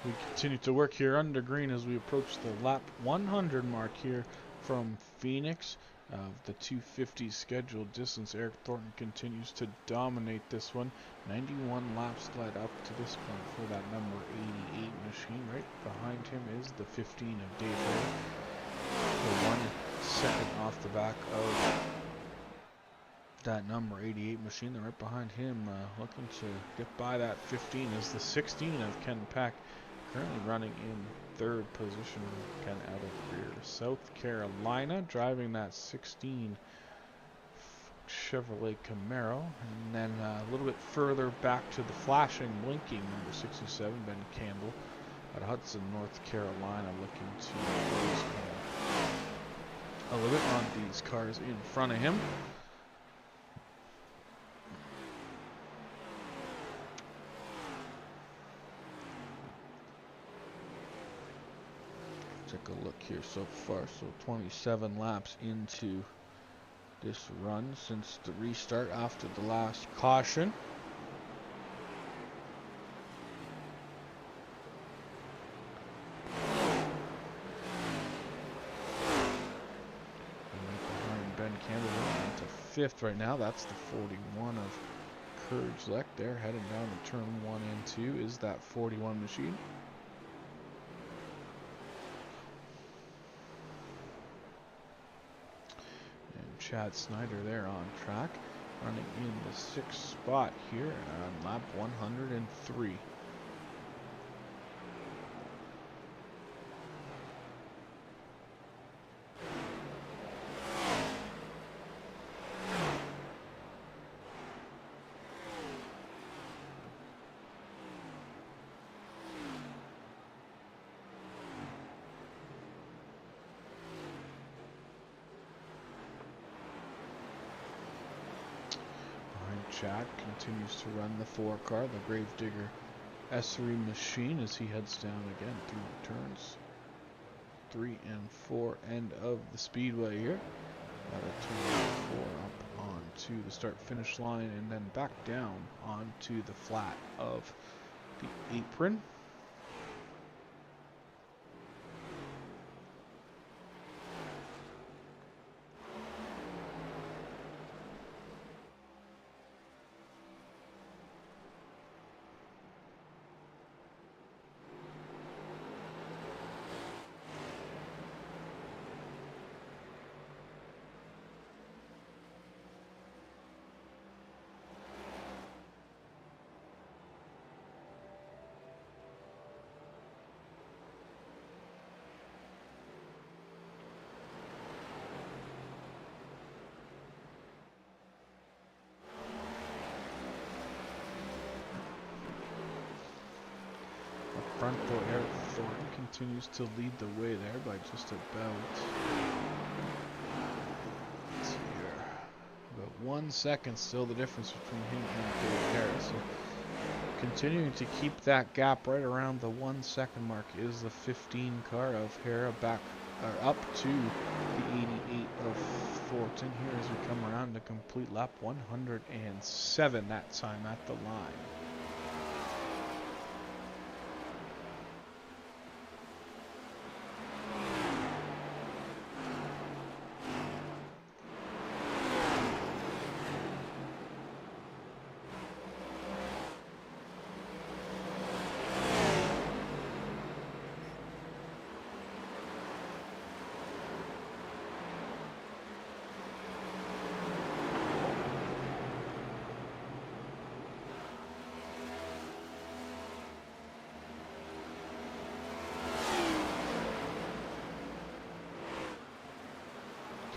We continue to work here under green as we approach the lap 100 mark here from Phoenix. The 250 scheduled distance, Eric Thornton continues to dominate this one. 91 laps led up to this point for that number 88 machine. Right behind him is the 15 of Dave Hare. The 1 second off the back of that number 88 machine. Then right behind him, looking to get by that 15 is the 16 of Ken Peck. Currently running in third position, Ken out of rear. South Carolina driving that 16 Chevrolet Camaro. And then a little bit further back to the flashing, blinking number 67, Ben Campbell at Hudson, North Carolina, looking to close a little bit on these cars in front of him. Take a look here so far. So 27 laps into this run since the restart after the last caution. And right behind Ben Campbell into 5th right now. That's the 41 of Kurdzlek there, heading down to turn 1 and 2 is that 41 machine. Chad Snyder there on track, running in the 6th spot here on lap 103. Chad continues to run the 4 car, the Gravedigger Essery machine, as he heads down again through turns 3 and 4 end of the speedway here. Out of turn 4 up onto the start finish line and then back down onto the flat of the apron. Front though, Eric Thornton continues to lead the way there by just about, let's see here, about 1 second still the difference between him and Dave Harris. So continuing to keep that gap right around the 1 second mark is the 15 car of Hera back up to the 88 of Thornton here as we come around to complete lap 107 that time at the line.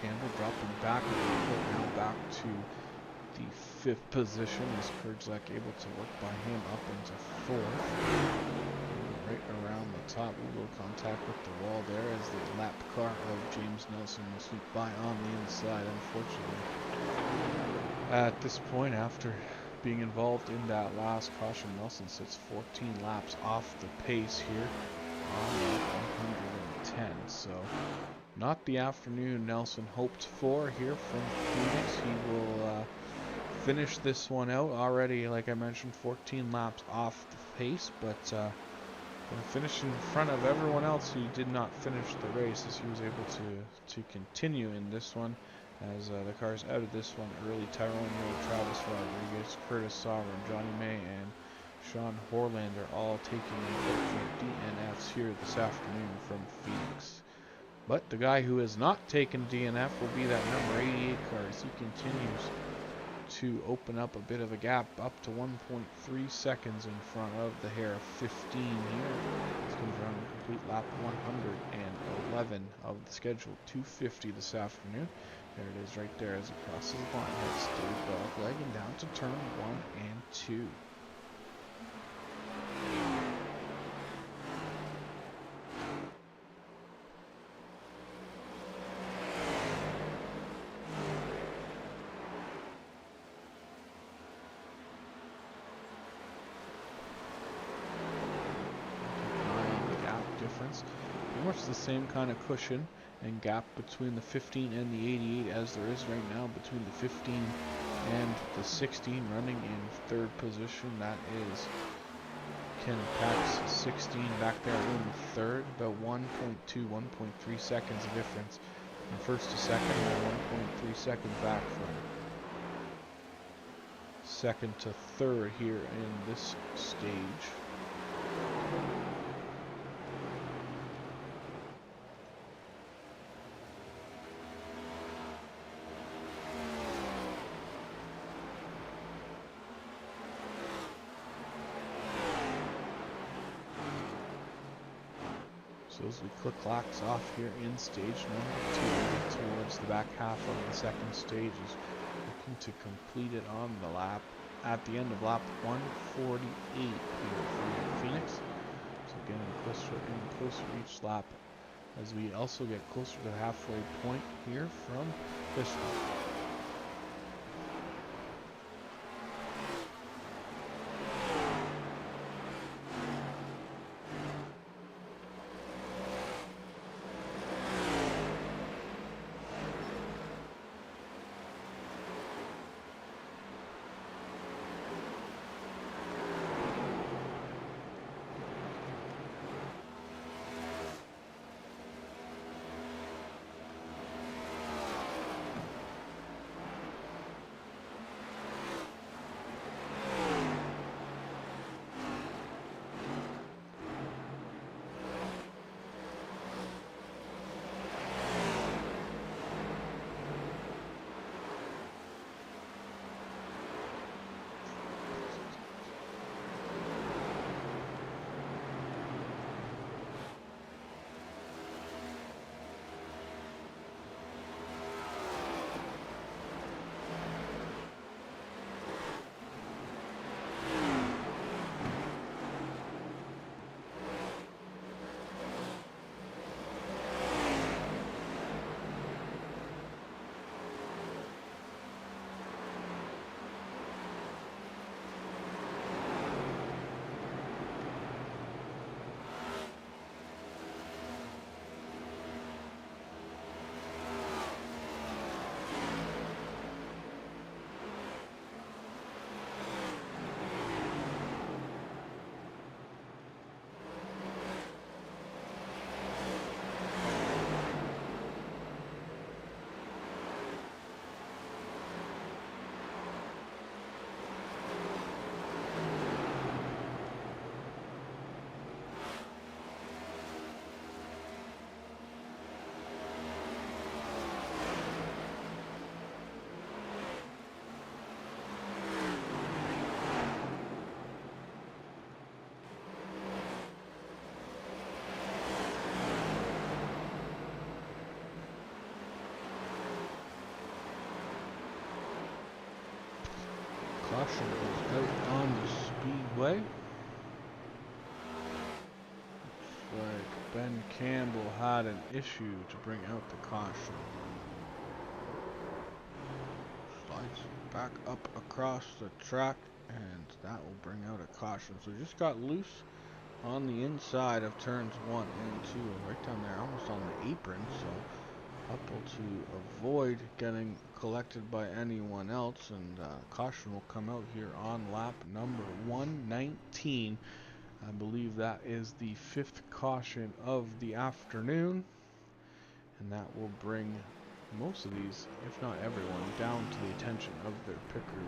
Campbell dropping back a little bit now back to the 5th position as Kurdzlek able to work by him up into 4th. Right around the top, a little contact with the wall there as the lap car of James Nelson will sweep by on the inside, unfortunately. At this point, after being involved in that last caution, Nelson sits 14 laps off the pace here on lap 110. So not the afternoon Nelson hoped for here from Phoenix. He will finish this one out already, like I mentioned, 14 laps off the pace, but Gonna finish in front of everyone else who did not finish the race, as he was able to continue in this one. As the cars out of this one early: Tyrone Rowe, Travis Rodriguez, Curtis Sovereign, Johnny May, and Sean Horland are all taking unfortunate DNFs here this afternoon from Phoenix. But the guy who has not taken DNF will be that number 88 car, as he continues to open up a bit of a gap, up to 1.3 seconds in front of the hair of 15 here. He's going to run a complete lap 111 of the scheduled 250 this afternoon. There it is right there as he crosses the line. Heads Dave Dog legging down to turn 1 and 2. Pretty much the same kind of cushion and gap between the 15 and the 88 as there is right now between the 15 and the 16. Running in third position, that is Ken Pack's 16 back there in third, about 1.3 seconds of difference from first to second, and 1.3 seconds back from second to third here in this stage. So as we click clocks off here in stage number 2, towards the back half of the second stage, is looking to complete it on the lap at the end of lap 148 here for Phoenix. So getting closer and closer each lap as we also get closer to the halfway point here from this one. Caution goes out on the speedway. Looks like Ben Campbell had an issue to bring out the caution. Slides back up across the track, and that will bring out a caution. So just got loose on the inside of turns 1 and 2, right down there, almost on the apron. So Upple to avoid getting collected by anyone else, and caution will come out here on lap number 119 I believe that is the 5th caution of the afternoon, and that will bring most of these, if not everyone, down to the attention of their pit crew.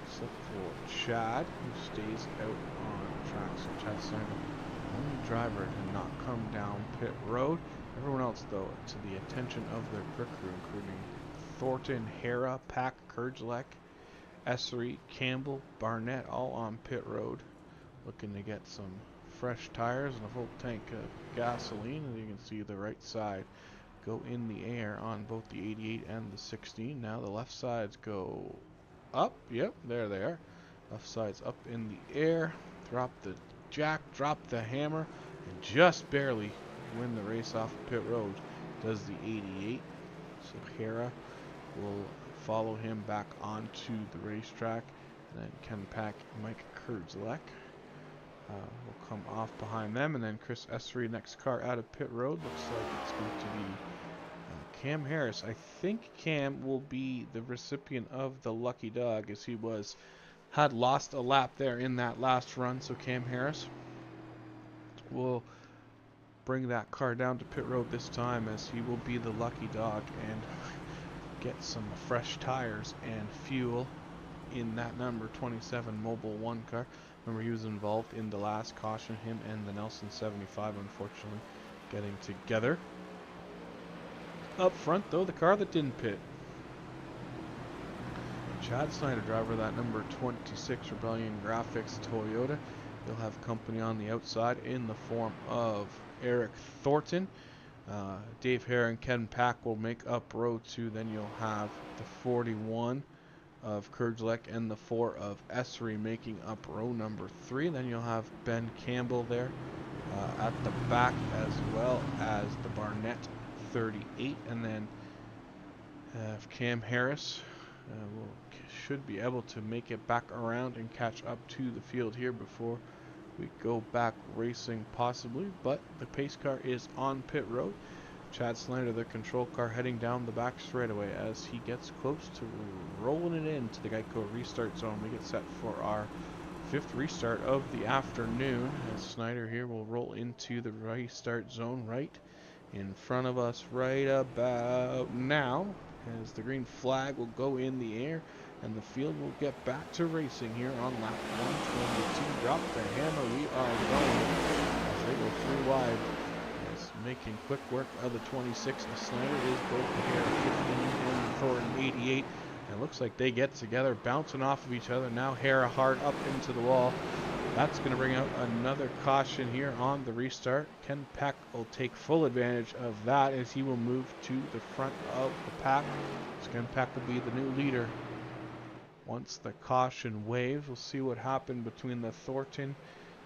Except for Chad, who stays out on track. So Chad Snyder, only driver to not come down pit road. Everyone else, though, to the attention of their pit crew, including Thornton, Hera, Pack, Kurgelek, Essery, Campbell, Barnett, all on pit road, looking to get some fresh tires and a full tank of gasoline. And you can see the right side go in the air on both the 88 and the 16. Now the left sides go up. Yep, there they are. Left side's up in the air. Drop the jack, drop the hammer, and just barely win the race off pit road does the 88. So Hera will follow him back onto the racetrack. And then Ken Pack, Mike Kurzelek will come off behind them. And then Chris Essery, next car out of pit road. Looks like it's going to be Cam Harris. I think Cam will be the recipient of the lucky dog, as he had lost a lap there in that last run. So Cam Harris will bring that car down to pit road this time, as he will be the lucky dog and get some fresh tires and fuel in that number 27 Mobile 1 car. Remember, he was involved in the last caution, him and the Nelson 75, unfortunately, getting together. Up front, though, the car that didn't pit. Chad Snyder, driver of that number 26 Rebellion Graphics Toyota. He'll have company on the outside in the form of Eric Thornton. Dave Hare and Ken Pack will make up row 2. Then you'll have the 41 of Kurgelek and the 4 of Essery making up row number 3. Then you'll have Ben Campbell there at the back, as well as the Barnett 38. And then Cam Harris should be able to make it back around and catch up to the field here before we go back racing, possibly. But the pace car is on pit road. Chad Snyder, the control car, heading down the back straightaway as he gets close to rolling it into the Geico restart zone. We get set for our 5th restart of the afternoon, as Snyder here will roll into the restart zone right in front of us right about now, as the green flag will go in the air and the field will get back to racing here on lap 122. Drop the hammer, we are going as they go 3 wide. Making quick work of the 26. The Snyder is both here, 15 and Thornton 88. And it looks like they get together, bouncing off of each other. Now Hera hard up into the wall. That's going to bring out another caution here on the restart. Ken Peck will take full advantage of that, as he will move to the front of the pack. So Ken Peck will be the new leader. Once the caution waves, we'll see what happened between the Thornton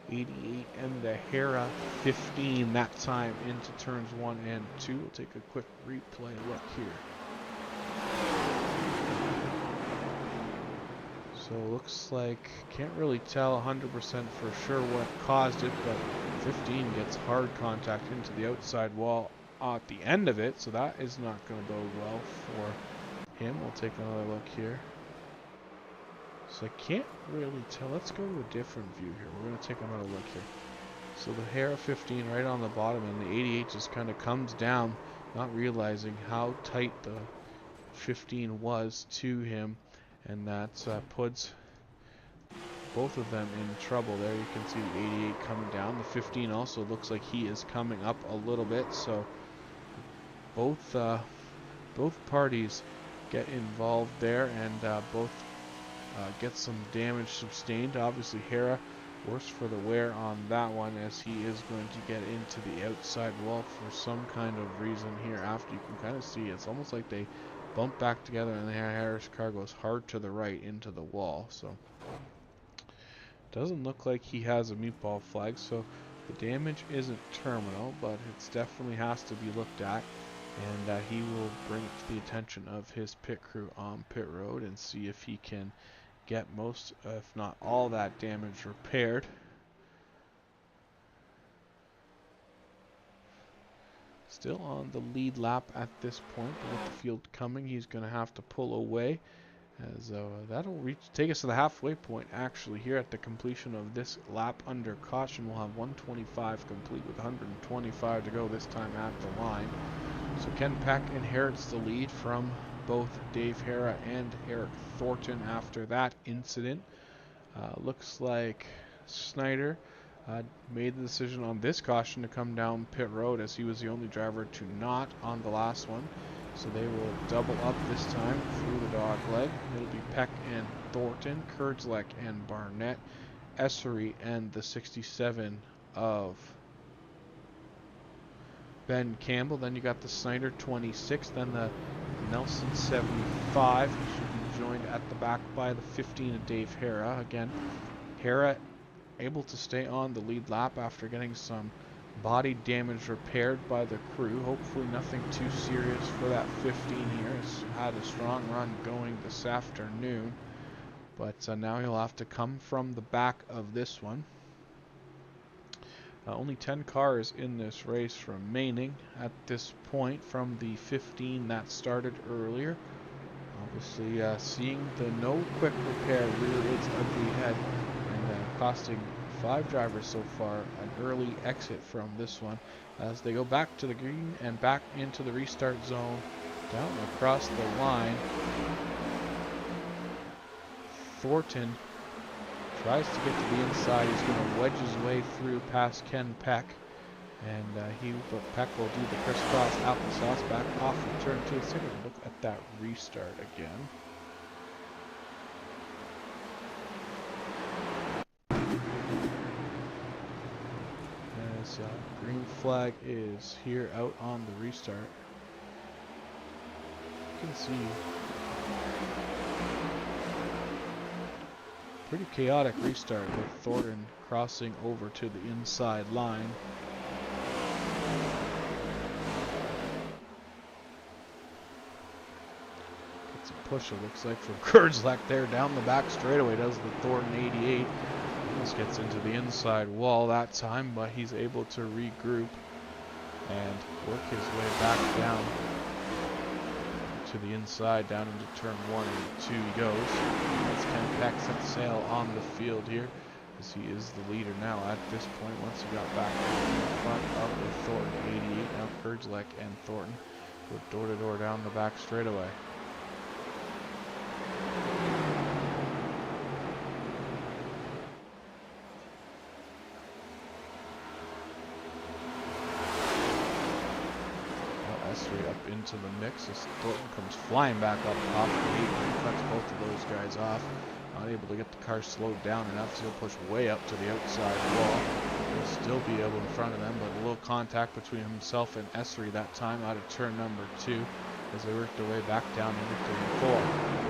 88 and the Hera 15 that time into turns 1 and 2. We'll take a quick replay look here. So it looks like, can't really tell 100% for sure what caused it, but 15 gets hard contact into the outside wall at the end of it, so that is not going to bode well for him. We'll take another look here. So I can't really tell. Let's go to a different view here. We're going to take another look here. So the Hera 15 right on the bottom, and the 88 just kind of comes down, not realizing how tight the 15 was to him, and that puts both of them in trouble there. You can see the 88 coming down. The 15 also looks like he is coming up a little bit, so both parties get involved there, and both get some damage sustained. Obviously Hera worse for the wear on that one, as he is going to get into the outside wall for some kind of reason here. After, you can kind of see it's almost like they bump back together, and the Harris car goes hard to the right into the wall. So doesn't look like he has a meatball flag, so the damage isn't terminal, but it definitely has to be looked at. And he will bring it to the attention of his pit crew on pit road and see if he can get most, if not all, that damage repaired. Still on the lead lap at this point, but with the field coming, he's going to have to pull away As that'll take us to the halfway point, actually, here at the completion of this lap under caution. We'll have 125 complete with 125 to go this time at the line. So Ken Peck inherits the lead from both Dave Hara and Eric Thornton after that incident. Looks like Snyder made the decision on this caution to come down pit road, as he was the only driver to not on the last one. So they will double up this time through the dog leg. It'll be Peck and Thornton, Kurdzlek and Barnett, Essery and the 67 of Ben Campbell. Then you got the Snyder 26, then the Nelson 75. He should be joined at the back by the 15 of Dave Hara. Again, Hara able to stay on the lead lap after getting some body damage repaired by the crew. Hopefully nothing too serious for that 15 here. He's had a strong run going this afternoon, but now he'll have to come from the back of this one. Only 10 cars in this race remaining at this point from the 15 that started earlier. Obviously seeing the no quick repair rear its ugly head and costing 5 drivers so far an early exit from this one, as they go back to the green and back into the restart zone, down across the line. Thornton tries to get to the inside. He's going to wedge his way through past Ken Peck, and Peck will do the crisscross applesauce back off of turn 2. Let's take a look at that restart again. As green flag is here out on the restart. You can see pretty chaotic restart with Thornton crossing over to the inside line. Gets a push, it looks like, from Kurdzlek there down the back straightaway. Does the Thornton 88. Almost gets into the inside wall that time, but he's able to regroup and work his way back down to the inside, down into turn 1 and 2 he goes. As Ken Peck sets sail on the field here, as he is the leader now at this point. Once he got back in front of the Thornton 88, now Kurdzlek and Thornton go door to door down the back straightaway. Straight up into the mix as Thornton comes flying back up off the 8 and cuts both of those guys off. Not able to get the car slowed down enough, so he'll push way up to the outside wall. He'll still be able in front of them, but a little contact between himself and Essery that time out of turn number 2 as they work their way back down into turn 4.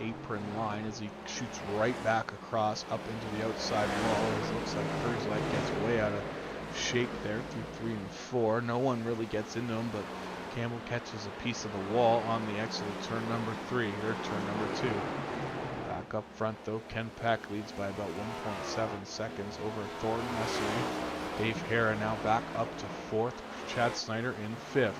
Apron line as he shoots right back across up into the outside wall. It looks like Kurdzlek gets way out of shape there through 3 and 4. No one really gets into him, but Campbell catches a piece of the wall on the exit of turn number 3 or turn number 2. Back up front though, Ken Peck leads by about 1.7 seconds over Thornton Essery. Dave Hara now back up to 4th. Chad Snyder in 5th.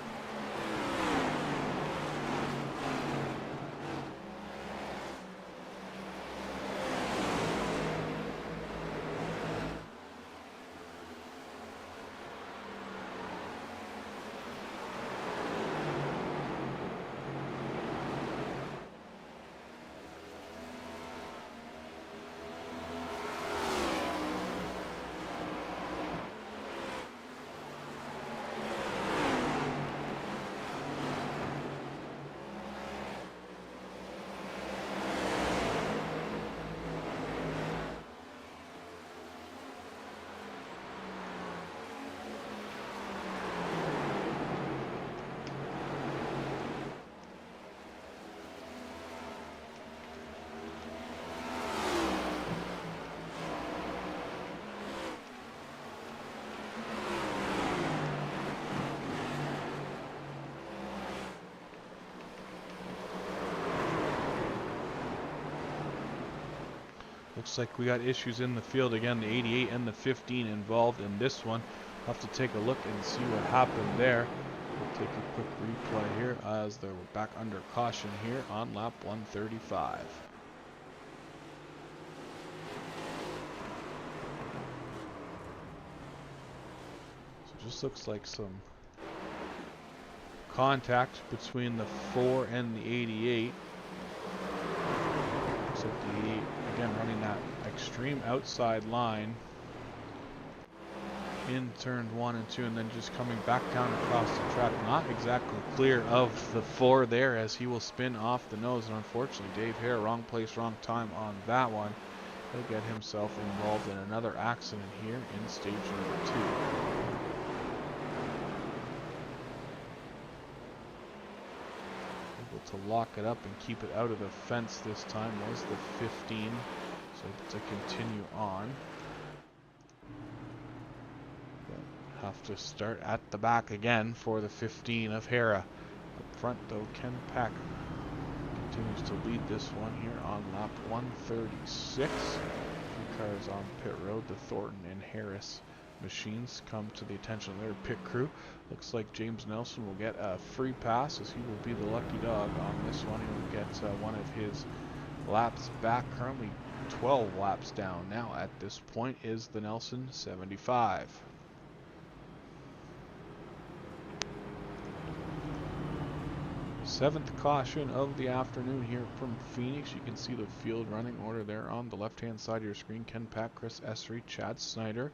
Looks like we got issues in the field again. The 88 and the 15 involved in this one. We'll have to take a look and see what happened there. We'll take a quick replay here as they're back under caution here on lap 135. So it just looks like some contact between the 4 and the 88. Looks like the 88 again running that extreme outside line in turn 1 and 2, and then just coming back down across the track. Not exactly clear of the 4 there, as he will spin off the nose, and unfortunately Dave Hare, wrong place, wrong time on that one. He'll get himself involved in another accident here in stage number 2. Able to lock it up and keep it out of the fence this time was the 15, so to continue on. Have to start at the back again for the 15 of Hera. Up front though, Ken Peck continues to lead this one here on lap 136. 2 cars on pit road. The Thornton and Harris machines come to the attention of their pit crew. Looks like James Nelson will get a free pass, as he will be the lucky dog on this one. He will get one of his laps back. Currently 12 laps down now at this point is the Nelson 75. Seventh caution of the afternoon here from Phoenix. You can see the field running order there on the left-hand side of your screen. Ken Pack, Chris Essery, Chad Snyder,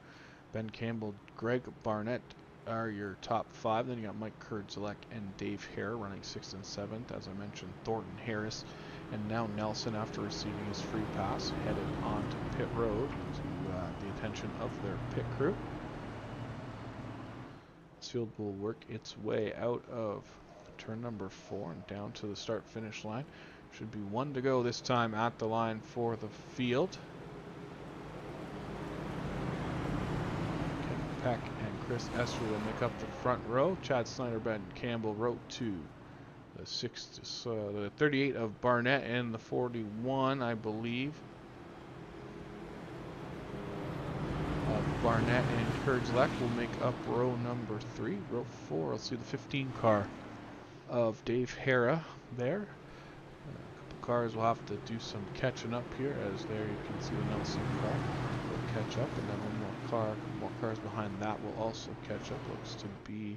Ben Campbell, Greg Barnett are your top 5. Then you got Mike Kurdzilek and Dave Hare running 6th and 7th. As I mentioned, Thornton, Harris, and now Nelson, after receiving his free pass, headed onto pit road to the attention of their pit crew. This field will work its way out of turn number 4 and down to the start-finish line. Should be 1 to go this time at the line for the field. Ken Peck and Chris Essery will make up the front row. Chad Snyder, Ben Campbell, row 2. The 38 of Barnett and the 41, I believe, of Barnett and Kurdzilek will make up row number 3. Row 4, let's see the 15 car of Dave Hara there. A couple cars will have to do some catching up here, as there you can see the Nelson car will catch up, and then one more car, a couple more cars behind that will also catch up. Looks to be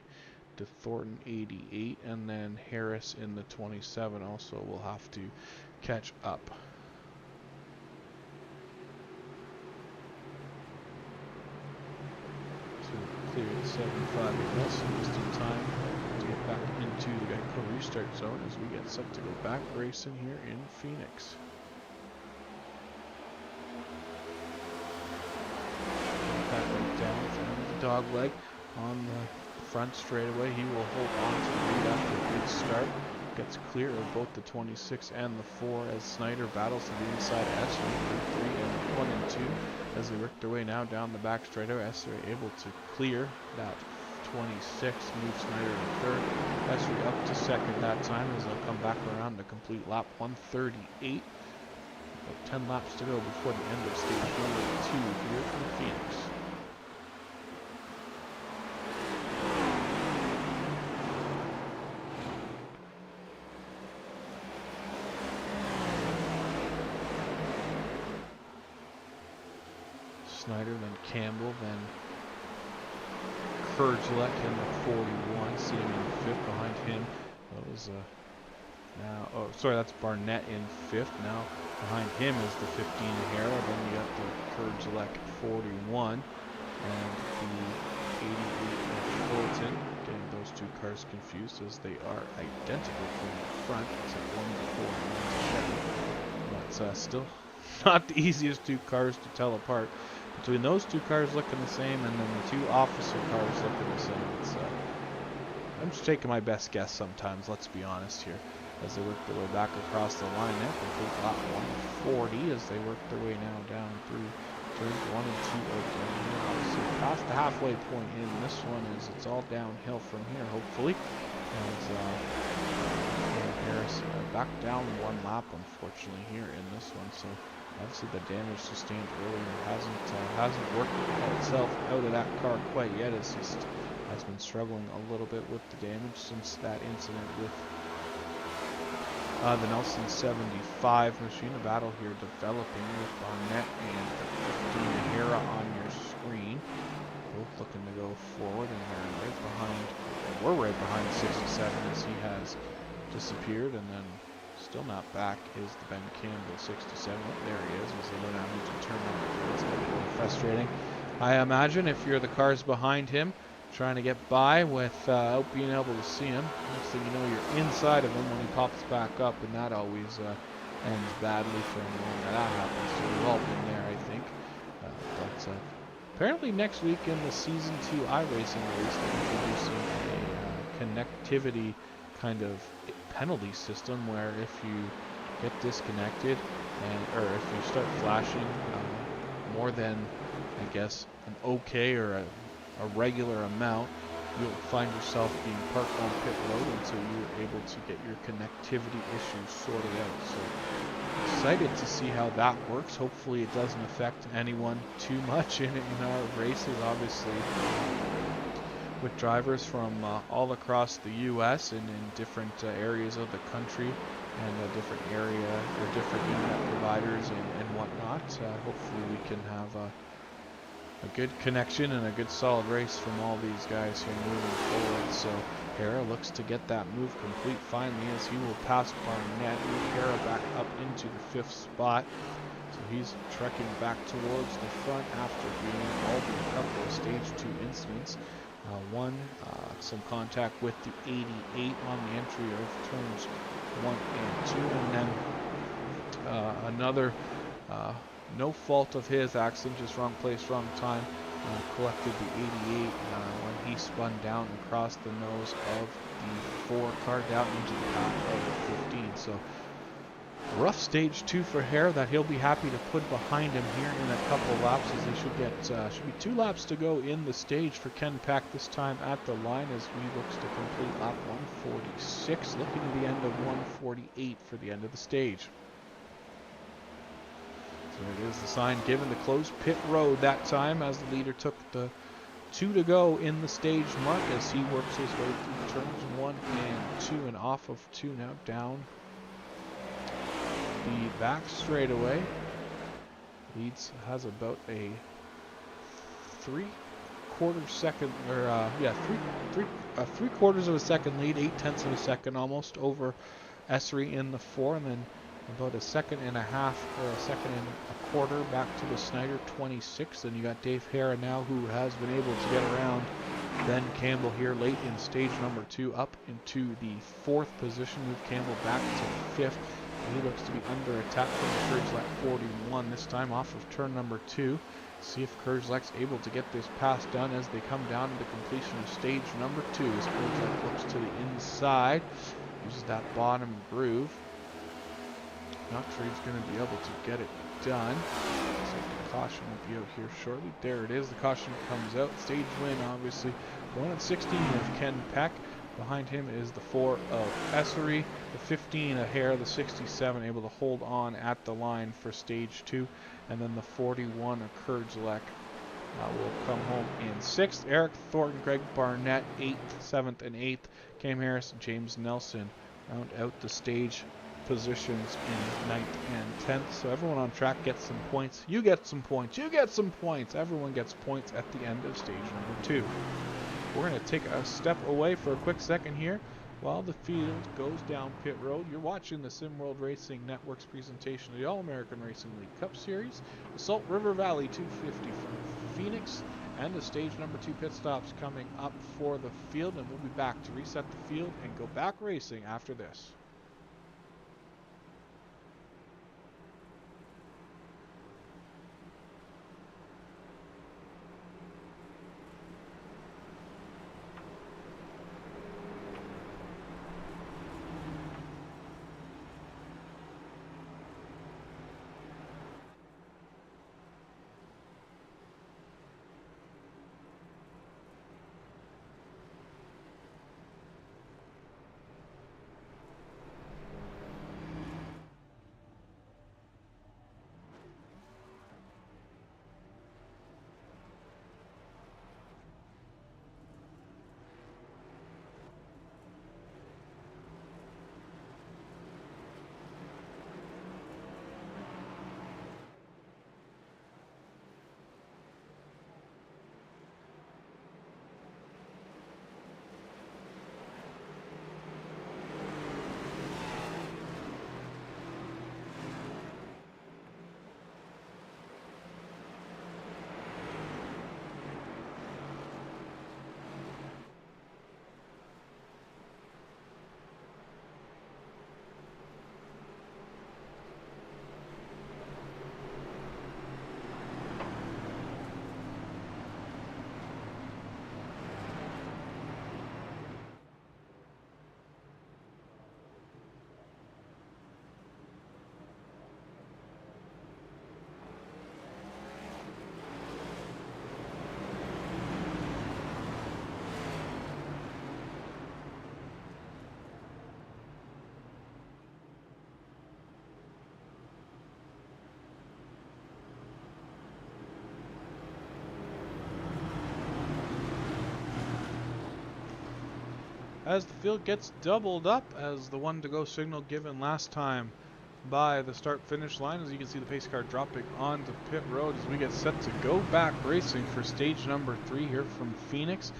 the Thornton 88, and then Harris in the 27 also will have to catch up. So clear the 75 of Nelson just in time to get back into the Geico restart zone as we get set to go back racing here in Phoenix. Back right down from the dog leg on the front straightaway. He will hold on to the lead after a good start. Gets clear of both the 26 and the 4 as Snyder battles to the inside S for 3 and 1 and 2 as they work their way now down the back straightaway. Essery able to clear that 26, move Snyder to third. Essery up to second that time as they'll come back around to complete lap 138. About 10 laps to go before the end of stage number 2 here from Phoenix. Snyder, then Campbell, then Kurdzilek in the 41, sitting in 5th behind him. That was now, oh sorry, that's Barnett in 5th. Now behind him is the 15 Hara. Then you got the Kurdzilek 41 and the 88 of Fulton. Getting those two cars confused as they are identical from the front, except one before and one's Chevy. But still not the easiest two cars to tell apart. Between those two cars looking the same and then the two officer cars looking the same, it's, I'm just taking my best guess sometimes, let's be honest here, as they work their way back across the line. Now complete lap 140 as they work their way now down through turns 1 and 2 again. Obviously past the halfway point in this one, as it's all downhill from here, hopefully. As Harris back down 1 lap, unfortunately, here in this one. So Obviously, the damage sustained earlier hasn't worked itself out of that car quite yet. It's just has been struggling a little bit with the damage since that incident with the Nelson 75 machine. The battle here developing with Barnett and the 15 Hera on your screen. Both looking to go forward, and they're right behind, or we're right behind the 67 as he has disappeared, and then still not back is the Ben Campbell 67. Oh, there he is. Was a little damage and turned on. It's a little frustrating. I imagine if you're the cars behind him, trying to get by without being able to see him. Next thing you know, you're inside of him when he pops back up, and that always ends badly for anyone that happens. So we've all been there, I think. But apparently next week in the Season 2 iRacing race, they're introducing a connectivity kind of penalty system where if you get disconnected or if you start flashing more than, I guess, an okay or a regular amount, you'll find yourself being parked on pit road until you're able to get your connectivity issues sorted out. So excited to see how that works. Hopefully it doesn't affect anyone too much in our races. Obviously, with drivers from all across the U.S. and in different areas of the country and different area or different internet providers and whatnot. Hopefully we can have a good connection and a good solid race from all these guys here moving forward. So Hera looks to get that move complete finally as he will pass Barnett, move Hera back up into the 5th spot. So he's trekking back towards the front after being involved in a couple of stage 2 incidents. Some contact with the 88 on the entry of turns 1 and 2, and then another no fault of his accident, just wrong place, wrong time. Collected the 88 when he spun down and crossed the nose of the 4 car down into the path of the 15. So rough stage 2 for Hare that he'll be happy to put behind him here in a couple laps, as they should be 2 laps to go in the stage for Ken Pack this time at the line as he looks to complete lap 146, looking at the end of 148 for the end of the stage. So it is the sign given to close pit road that time as the leader took the 2 to go in the stage mark as he works his way through turns 1 and 2 and off of 2 now down the back straightaway. Has about a 3/4 second, or three quarters of a second lead, 0.8 of a second almost over Esri in the 4, and then about a second and a half or a second and a quarter back to the Snyder 26. And you got Dave Hara now, who has been able to get around Ben Campbell here late in stage number 2 up into the 4th position, move Campbell back to 5th. He looks to be under attack from the Kurzelek 41 this time off of turn number 2. See if Kurzelek's able to get this pass done as they come down to the completion of stage number 2. As Kurzelek looks to the inside, uses that bottom groove. Not sure he's going to be able to get it done. So the caution will be out here shortly. There it is. The caution comes out. Stage win, obviously. 1 and 16 of Ken Peck. Behind him is the 4 of Essery, the 15 of Hare, the 67 able to hold on at the line for stage 2, and then the 41 of Kurzelek will come home in 6th. Eric Thornton, Greg Barnett, 8th, 7th, and 8th. Cam Harris and James Nelson round out the stage positions in 9th and 10th. So everyone on track gets some points. You get some points. You get some points. Everyone gets points at the end of stage number 2. We're going to take a step away for a quick second here while the field goes down pit road. You're watching the SimWorld Racing Network's presentation of the All-American Racing League Cup Series. The Salt River Valley 250 from Phoenix, and the stage number 2 pit stops coming up for the field, and we'll be back to reset the field and go back racing after this. as the field gets doubled up as the 1-to-go signal given last time by the start-finish line. As you can see, the pace car dropping onto pit road as we get set to go back racing for stage number 3 here from Phoenix.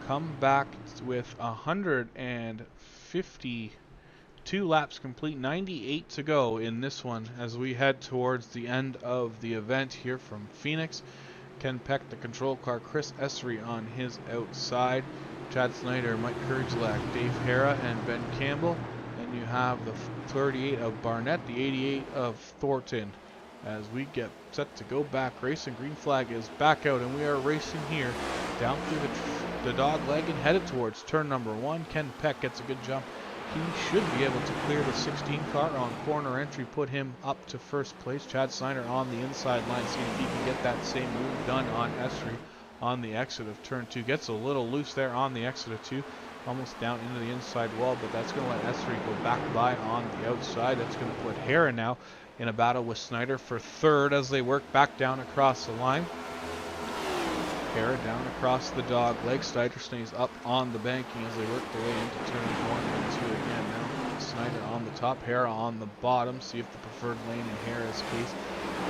Come back with 152 laps complete, 98 to go in this one as we head towards the end of the event here from Phoenix. Ken Peck, the control car, Chris Essery on his outside, Chad Snyder, Mike Kurgelak, Dave Hara, and Ben Campbell. Then you have the 38 of Barnett, the 88 of Thornton. As we get set to go back racing, green flag is back out, and we are racing here down through the dog leg and headed towards turn number 1. Ken Peck gets a good jump. He should be able to clear the 16 car on corner entry, put him up to first place. Chad Snyder on the inside line, seeing if he can get that same move done on Essery on the exit of turn 2. Gets a little loose there on the exit of 2, almost down into the inside wall, but that's going to let Essery go back by on the outside. That's going to put Hara now in a battle with Snyder for third as they work back down across the line. Hara down across the dog leg. Snyder stays up on the banking as they work their way into turn 1 and 2 again. Now Snyder on the top, Hara on the bottom. See if the preferred lane in Hara's case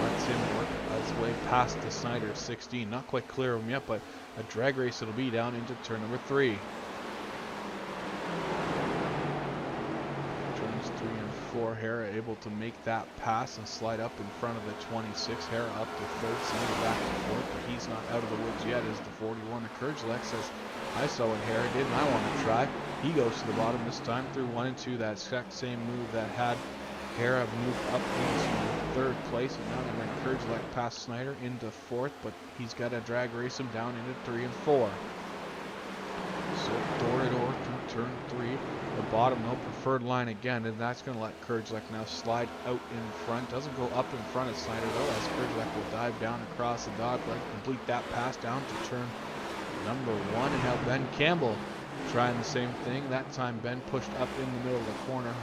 lets him work his way past the Snyder 16. Not quite clear of him yet, but a drag race it'll be down into turn number 3. Turns 3 and 4, Hara able to make that pass and slide up in front of the 26. Hara up to third, Snyder back to fourth, but he's not out of the woods yet as the 41 of Kurgelak says, I saw what Hara did and I want to try. He goes to the bottom this time through 1 and 2, that exact same move that had Hara move up into third place, and now they're going to Kurgelak past Snyder into fourth, but he's got to drag race him down into 3 and 4. So door to door through turn 3. The bottom, no preferred line again, and that's going to let Kurgelak now slide out in front. Doesn't go up in front of Snyder though, as Kurgelak will dive down across the dog leg, complete that pass down to turn number 1, and now Ben Campbell trying the same thing. That time Ben pushed up in the middle of the corner,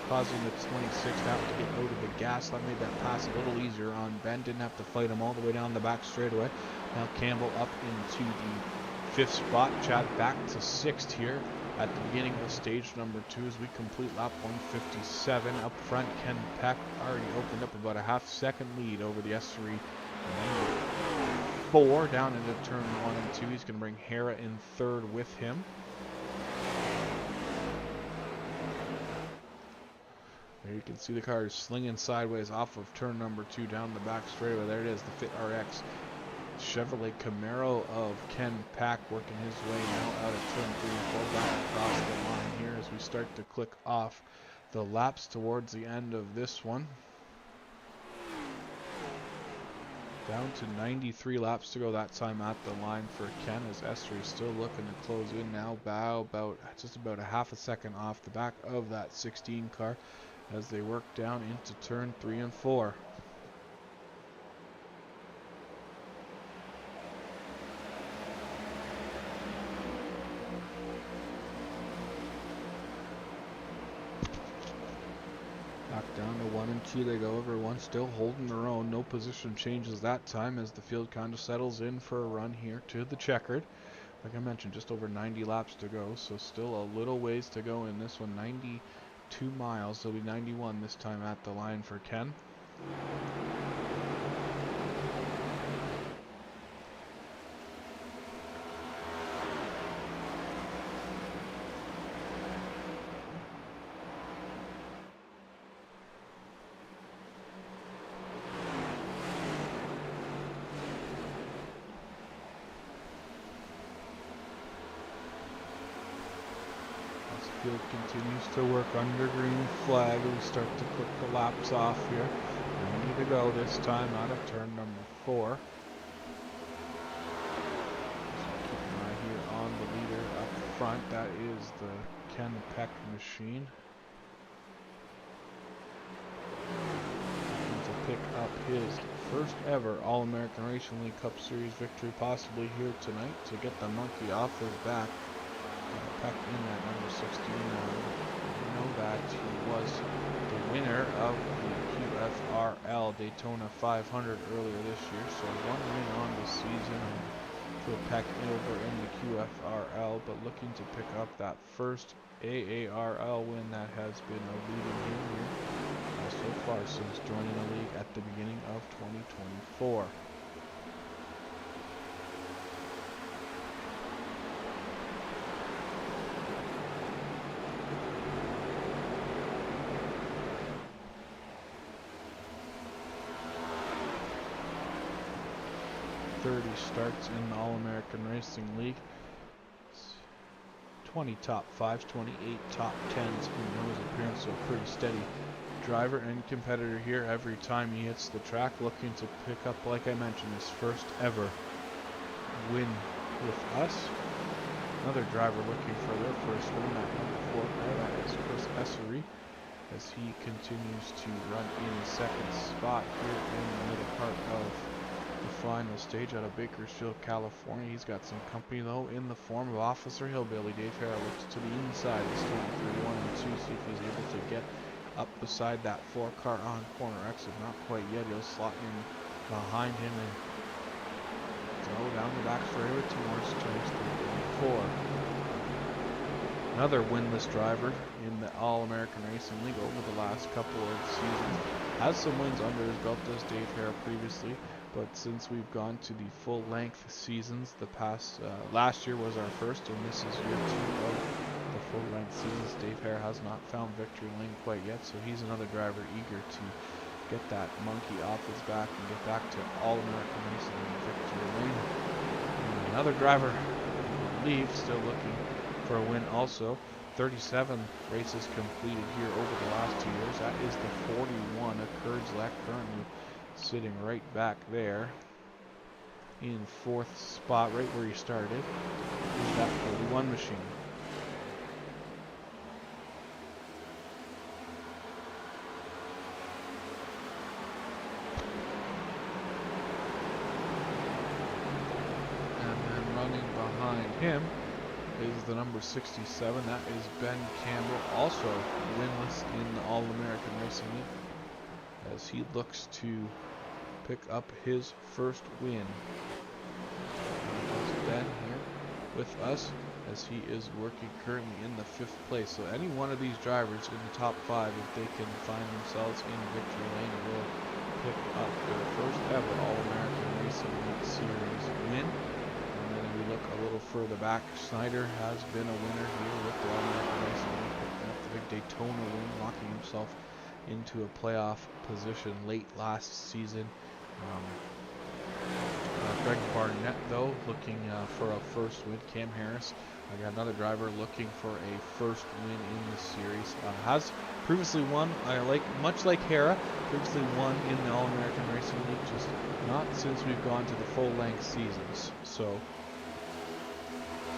causing the 26 to have to get out of the gas. That made that pass a little easier on Ben. Didn't have to fight him all the way down the back straightaway. Now Campbell up into the 5th spot. Chad back to 6th here at the beginning of stage number 2 as we complete lap 157. Up front, Ken Peck already opened up about a half-second lead over the S3 4 down into turn 1 and 2. He's going to bring Hara in third with him. There you can see the car slinging sideways off of turn number 2 down the back straightaway. There it is, the Fit RX Chevrolet Camaro of Ken Peck working his way now out of turn 3 and 4 back across the line here as we start to click off the laps towards the end of this one. Down to 93 laps to go that time at the line for Ken, as Essery still looking to close in now, just about a half a second off the back of that 16 car as they work down into turn 3 and 4. Back down to 1 and 2 they go, everyone still holding their own. No position changes that time as the field kind of settles in for a run here to the checkered. Like I mentioned, just over 90 laps to go, so still a little ways to go in this one. 92 miles, there'll be 91 this time at the line for Ken. Field continues to work under green flag. We start to click the laps off here. 90 to go this time out of turn number 4. So keep an eye here on the leader up front. That is the Ken Peck machine. Looking to pick up his first ever All-American Racing League Cup Series victory, possibly here tonight, to get the monkey off his back. Peck in at number 16. We know that he was the winner of the QFRL Daytona 500 earlier this year, so 1 win on the season. to Peck over in the QFRL, but looking to pick up that first AARL win that has been eluding him here so far since joining the league at the beginning of 2024. Starts in the All-American Racing League. 20 top 5s, 28 top 10s in those appearances, so pretty steady driver and competitor here every time he hits the track, looking to pick up, like I mentioned, his first ever win with us. Another driver looking for their first win, that number 4 car, that is Chris Essery, as he continues to run in second spot here in the middle part of the final stage out of Bakersfield, California. He's got some company though in the form of Officer Hillbilly. Dave Harrell looks to the inside this time through 1 and 2, see if he's able to get up beside that 4 car on corner exit. Not quite yet. He'll slot in behind him and go down the back straightaway towards turns 3 and 4. Another winless driver in the All-American Racing League over the last couple of seasons. Has some wins under his belt, does Dave Harrell previously. But since we've gone to the full-length seasons, last year was our first, and this is year 2 of the full-length seasons. Dave Hare has not found victory lane quite yet, so he's another driver eager to get that monkey off his back and get back to All-American Racing League victory lane. And another driver, I believe, still looking for a win also. 37 races completed here over the last 2 years. That is the 41 of Kurdzlak, currently sitting right back there in 4th spot, right where he started. Here's that 41 machine. And then running behind him is the number 67. That is Ben Campbell, also winless in the All-American Racing League, as he looks to pick up his first win. Ben here with us, as he is working currently in the 5th place. So any one of these drivers in the top 5, if they can find themselves in victory lane, will pick up their first ever All-American Racing League Series win. And then if we look a little further back, Snyder has been a winner here with the All-American Racing League, picking up the big Daytona win, locking himself into a playoff position late last season. Greg Barnett, though, looking for a first win. Cam Harris, I got another driver looking for a first win in the series. Has previously won, much like Hera, previously won in the All-American Racing League, just not since we've gone to the full-length seasons. So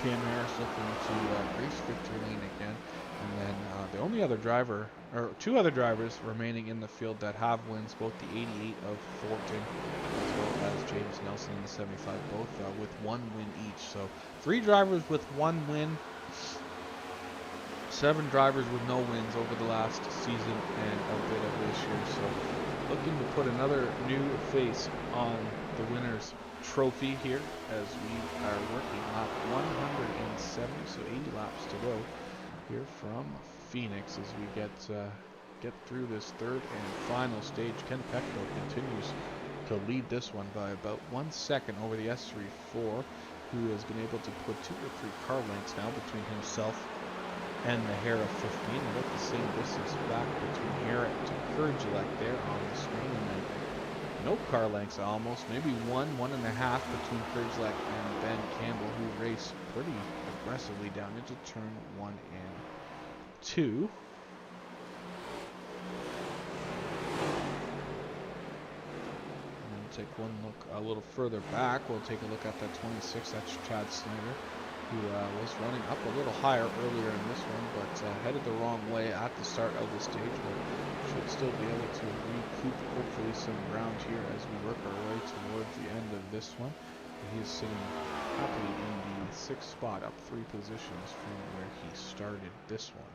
Cam Harris looking to race victory lane again. And then the only other driver, or 2 other drivers remaining in the field that have wins, both the 88 of Thornton as well as James Nelson in the 75, both with 1 win each. So 3 drivers with 1 win, 7 drivers with no wins over the last season and a bit of this year. So looking to put another new face on the winner's trophy here, as we are working lap 170, so 80 laps to go here from Phoenix as we get through this 3rd and final stage. Ken Peckville continues to lead this one by about 1 second over the S34, who has been able to put 2 or 3 car lengths now between himself and the Hera 15. About the same distance back between Hera to Kurdzlak there on the screen, and then no car lengths almost, maybe 1.5 between Kurdzlak and Ben Campbell, who race pretty aggressively down into turn 1 and 2. And then take one look a little further back. We'll take a look at that 26. That's Chad Snyder, who was running up a little higher earlier in this one, but headed the wrong way at the start of the stage, but should still be able to recoup hopefully some ground here as we work our way towards the end of this one. He is sitting happily in the 6th spot, up 3 positions from where he started this one.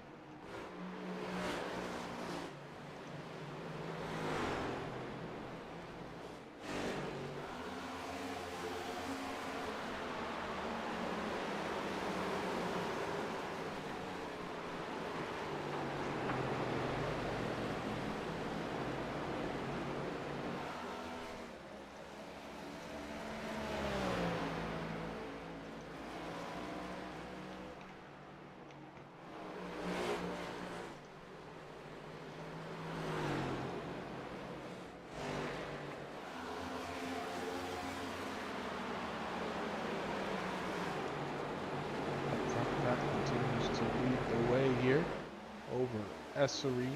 Essery,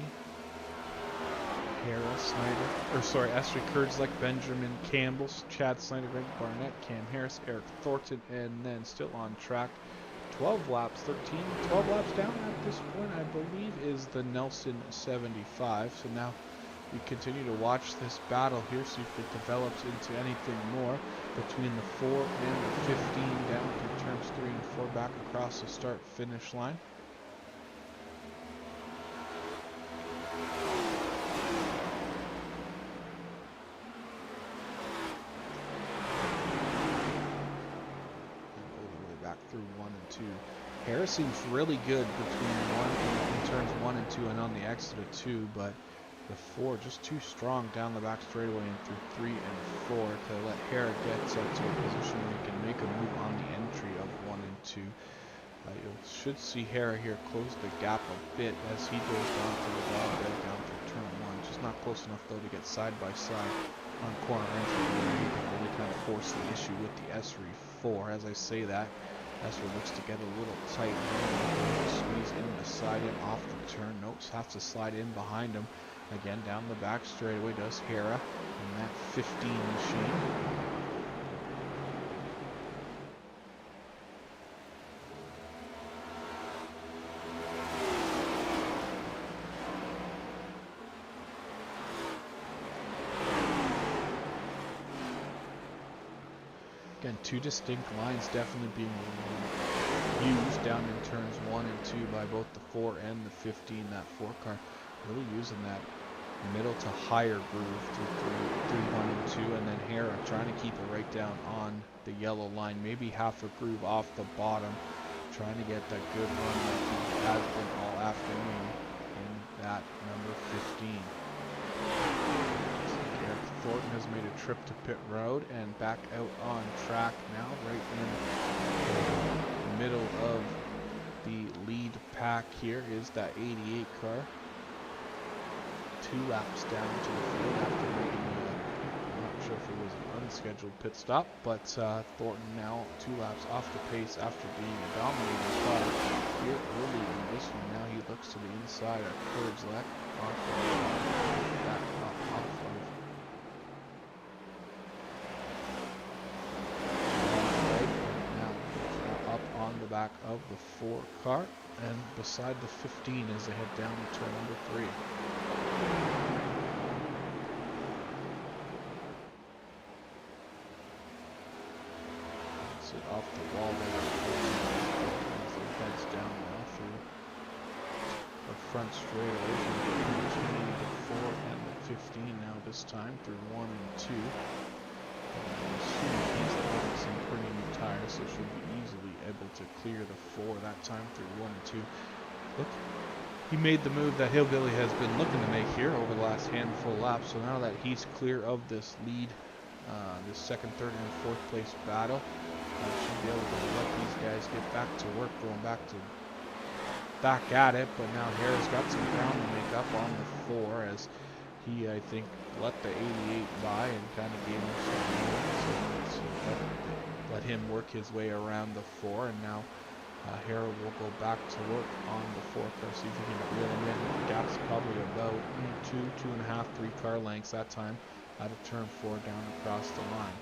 Hera, Snyder, Essery, Kurdzlek, Benjamin, Campbell, Chad Snyder, Greg Barnett, Cam Harris, Eric Thornton, and then still on track. 12 laps down at this point, I believe, is the Nelson 75. So now we continue to watch this battle here, see if it develops into anything more between the 4 and the 15 down through turns 3 and 4 back across the start-finish line. Through 1 and 2. Harris seems really good between in turns 1 and 2 and on the exit of 2, but the 4 just too strong down the back straightaway and through 3 and 4 to let Hera get to a position where he can make a move on the entry of 1 and 2. You should see Hera here close the gap a bit as he goes down to the dog leg down through turn 1. Just not close enough though to get side by side on corner entry where he can really kind of force the issue with the Essery 4. As I say that, Essery looks to get a little tight. Squeeze in beside him off the turn. Notes has to slide in behind him. Again, down the back straightaway does Hera in that 15 machine. Again, two distinct lines definitely being used down in turns 1 and 2 by both the 4 and the 15. That 4 car really using that middle to higher groove through 1 and 2, and then Hera trying to keep it right down on the yellow line, maybe half a groove off the bottom, trying to get that good run that he has been all afternoon in that number 15. Thornton has made a trip to pit road and back out on track now, right in the middle of the lead pack. Here is that 88 car. 2 laps down to the field after making I'm not sure if it was an unscheduled pit stop, but Thornton now 2 laps off the pace after being a dominating car here early in this one. Now he looks to the inside of Kurdzlek off of back off of the back of the 4 car and beside the 15 as they head down to turn number 3. Sit off the wall there as it heads down now through the front straightaway. The 4 and the 15 now this time through 1 and 2. He's got some pretty new tires, so should be easily able to clear the 4 that time through 1 and 2. Look, he made the move that Hillbilly has been looking to make here over the last handful of laps. So now that he's clear of this lead, this 2nd, 3rd, and 4th place battle, should be able to let these guys get back to work, going back at it. But now Hera's got some ground to make up on the 4 as he, I think, let the 88 by and kind of gave him some let him work his way around the 4, and now Hera will go back to work on the 4 car, see if he can reel him in. The gap's probably about 2.5, 3 car lengths that time out of turn 4 down across the line.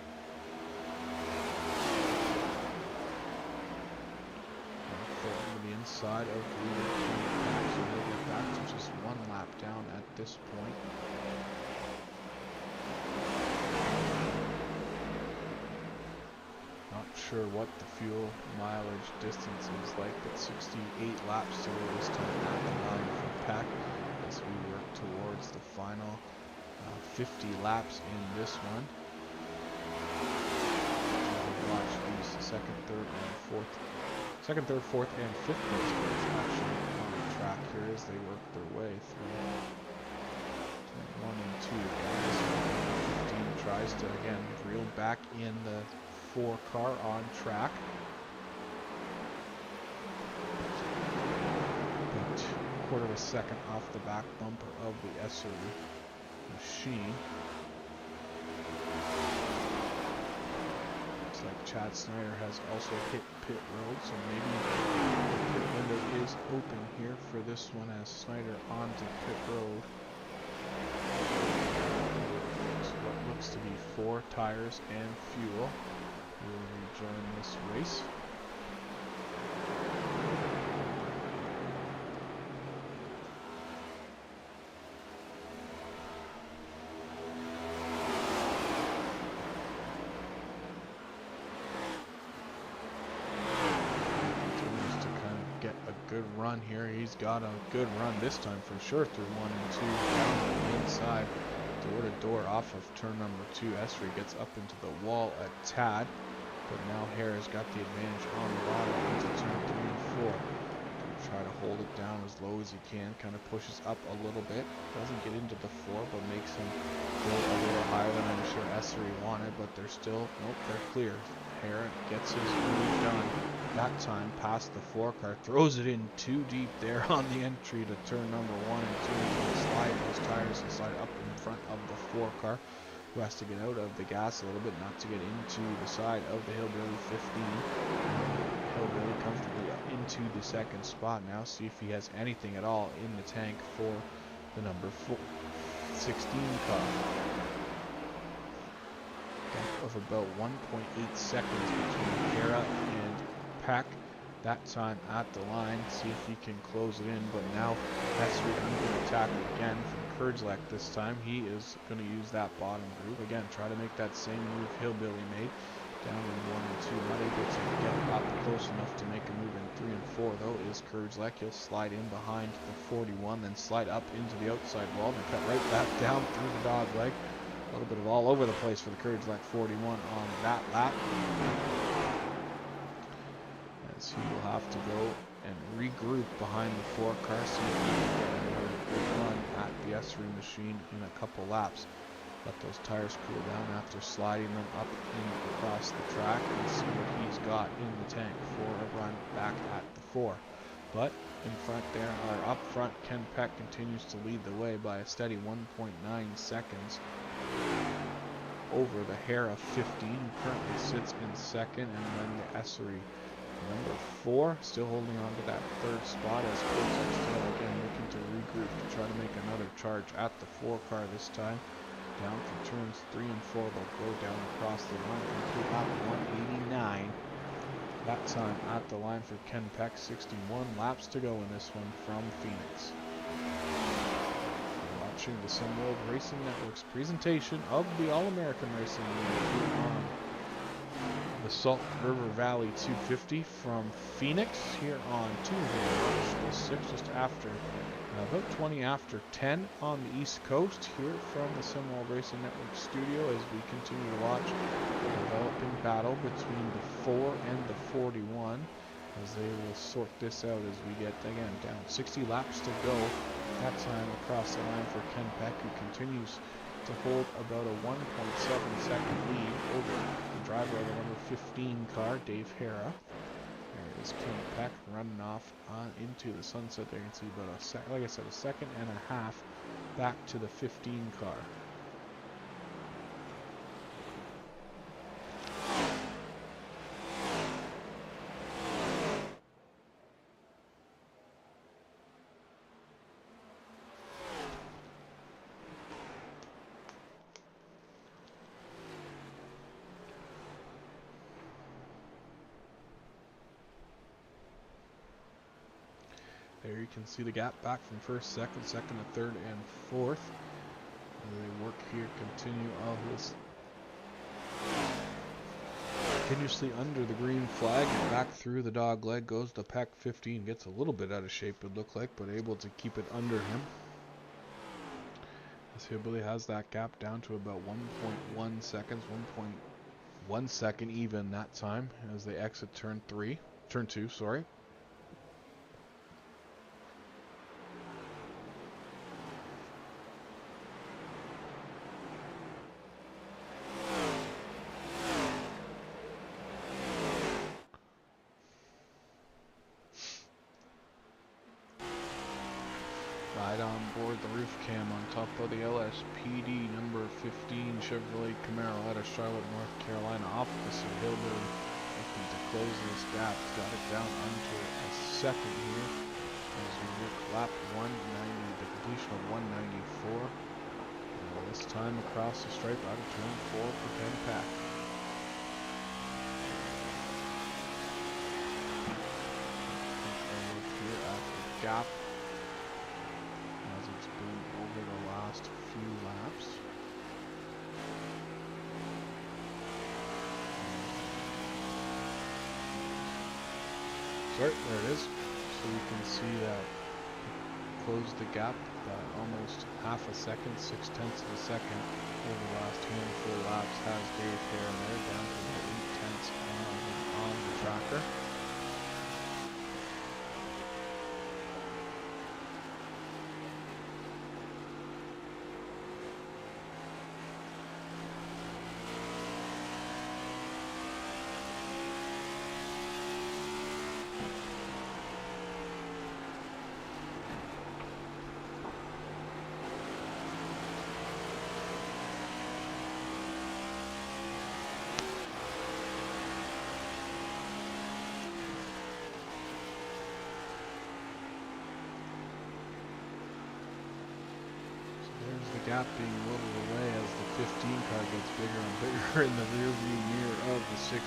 To the inside of the pack, so we'll get back to just 1 lap down at this point. Not sure what the fuel mileage distance is like, but 68 laps to go this time at the line for pack as we work towards the final 50 laps in this one. We'll watch these 2nd, 3rd, and 4th. 2nd, 3rd, 4th, and 5th place cars actually on the track here as they work their way through 1 and 2. Guys, 15 tries to again reel back in the 4 car on track. About 1/4 of a second off the back bumper of the Essery machine. Looks like Chad Snyder has also hit pit road, so maybe the pit window is open here for this one as Snyder onto pit road. So what looks to be 4 tires and fuel. Will rejoin this race. Good run here. He's got a good run this time for sure through 1 and 2 down the inside, door to door off of turn number 2. Esri gets up into the wall at Tad, but now Hara's got the advantage on the bottom into turn 3 and 4. Gonna try to hold it down as low as he can. Kind of pushes up a little bit. Doesn't get into the 4, but makes him go a little higher than I'm sure Esri wanted. But they're still, nope, they're clear. Hara gets his move done. That time past the 4 car, throws it in too deep there on the entry to turn number 1 and 2. He's going to slide those tires and slide up in front of the 4 car, who has to get out of the gas a little bit, not to get into the side of the Hillbilly 15. Hillbilly comfortably into the 2nd spot now. See if he has anything at all in the tank for the number 16 car. Gap of about 1.8 seconds between Hara and Peck. That time at the line, see if he can close it in, but now Esri under attack again from Kurdzlak this time. He is going to use that bottom group again, try to make that same move Hillbilly made. Down in 1 and 2, not able to get up close enough to make a move in 3 and 4 though is Kurdzlak. He'll slide in behind the 41, then slide up into the outside wall and cut right back down through the dog leg. A little bit of all over the place for the Kurdzlak 41 on that lap. As he will have to go and regroup behind the 4 car, see if he can get another good run at the Esri machine in a couple laps. Let those tires cool down after sliding them up and across the track and see what he's got in the tank for a run back at the 4. But in front there, or up front, Ken Peck continues to lead the way by a steady 1.9 seconds over the Hara 15, who currently sits in 2nd, and then the Esri number 4 still holding on to that 3rd spot as Kurdzlak still again looking to regroup to try to make another charge at the 4 car this time. Down from turns 3 and 4, they'll go down across the line, complete lap 189. That time at the line for Ken Peck, 61 laps to go in this one from Phoenix. You're watching the SimWorld Racing Network's presentation of the All-American Racing League on the Salt River Valley 250 from Phoenix here on Tuesday, March 6th, just after about 20 after 10 on the East Coast here from the SimWorld Racing Network studio as we continue to watch the developing battle between the 4 and the 41 as they will sort this out as we get, again, down 60 laps to go. That time across the line for Ken Peck, who continues to hold about a 1.7 second lead over the driver of the number 15 car, Dave Hara. There is Ken Peck running off into the sunset. There you can see about like I said, a second and a half back to the 15 car. There you can see the gap back from first, second to third, and fourth. As they work here, continuously under the green flag and back through the dog leg goes the Peck 15. Gets a little bit out of shape, it looked like, but able to keep it under him. As Hillbilly has that gap down to about 1.1 seconds, 1.1 second even that time as they exit turn 2, sorry. Right on board the roof cam on top of the LSPD number 15 Chevrolet Camaro out of Charlotte, North Carolina, Officer Hillbilly, looking to close this gap. Got it down under a second here as we work lap 190, the completion of 194. This time across the stripe out of turn 4 for Ken Pack. Look here at the gap as it's been over the last few laps. Sorry, there it is. So you can see that closed the gap by almost half a second, 0.6 of a second over the last handful of laps. Has Dave Hare there down to about 0.8 on the tracker. The gap being whittled away as the 15 car gets bigger and bigger in the rear view mirror of the 16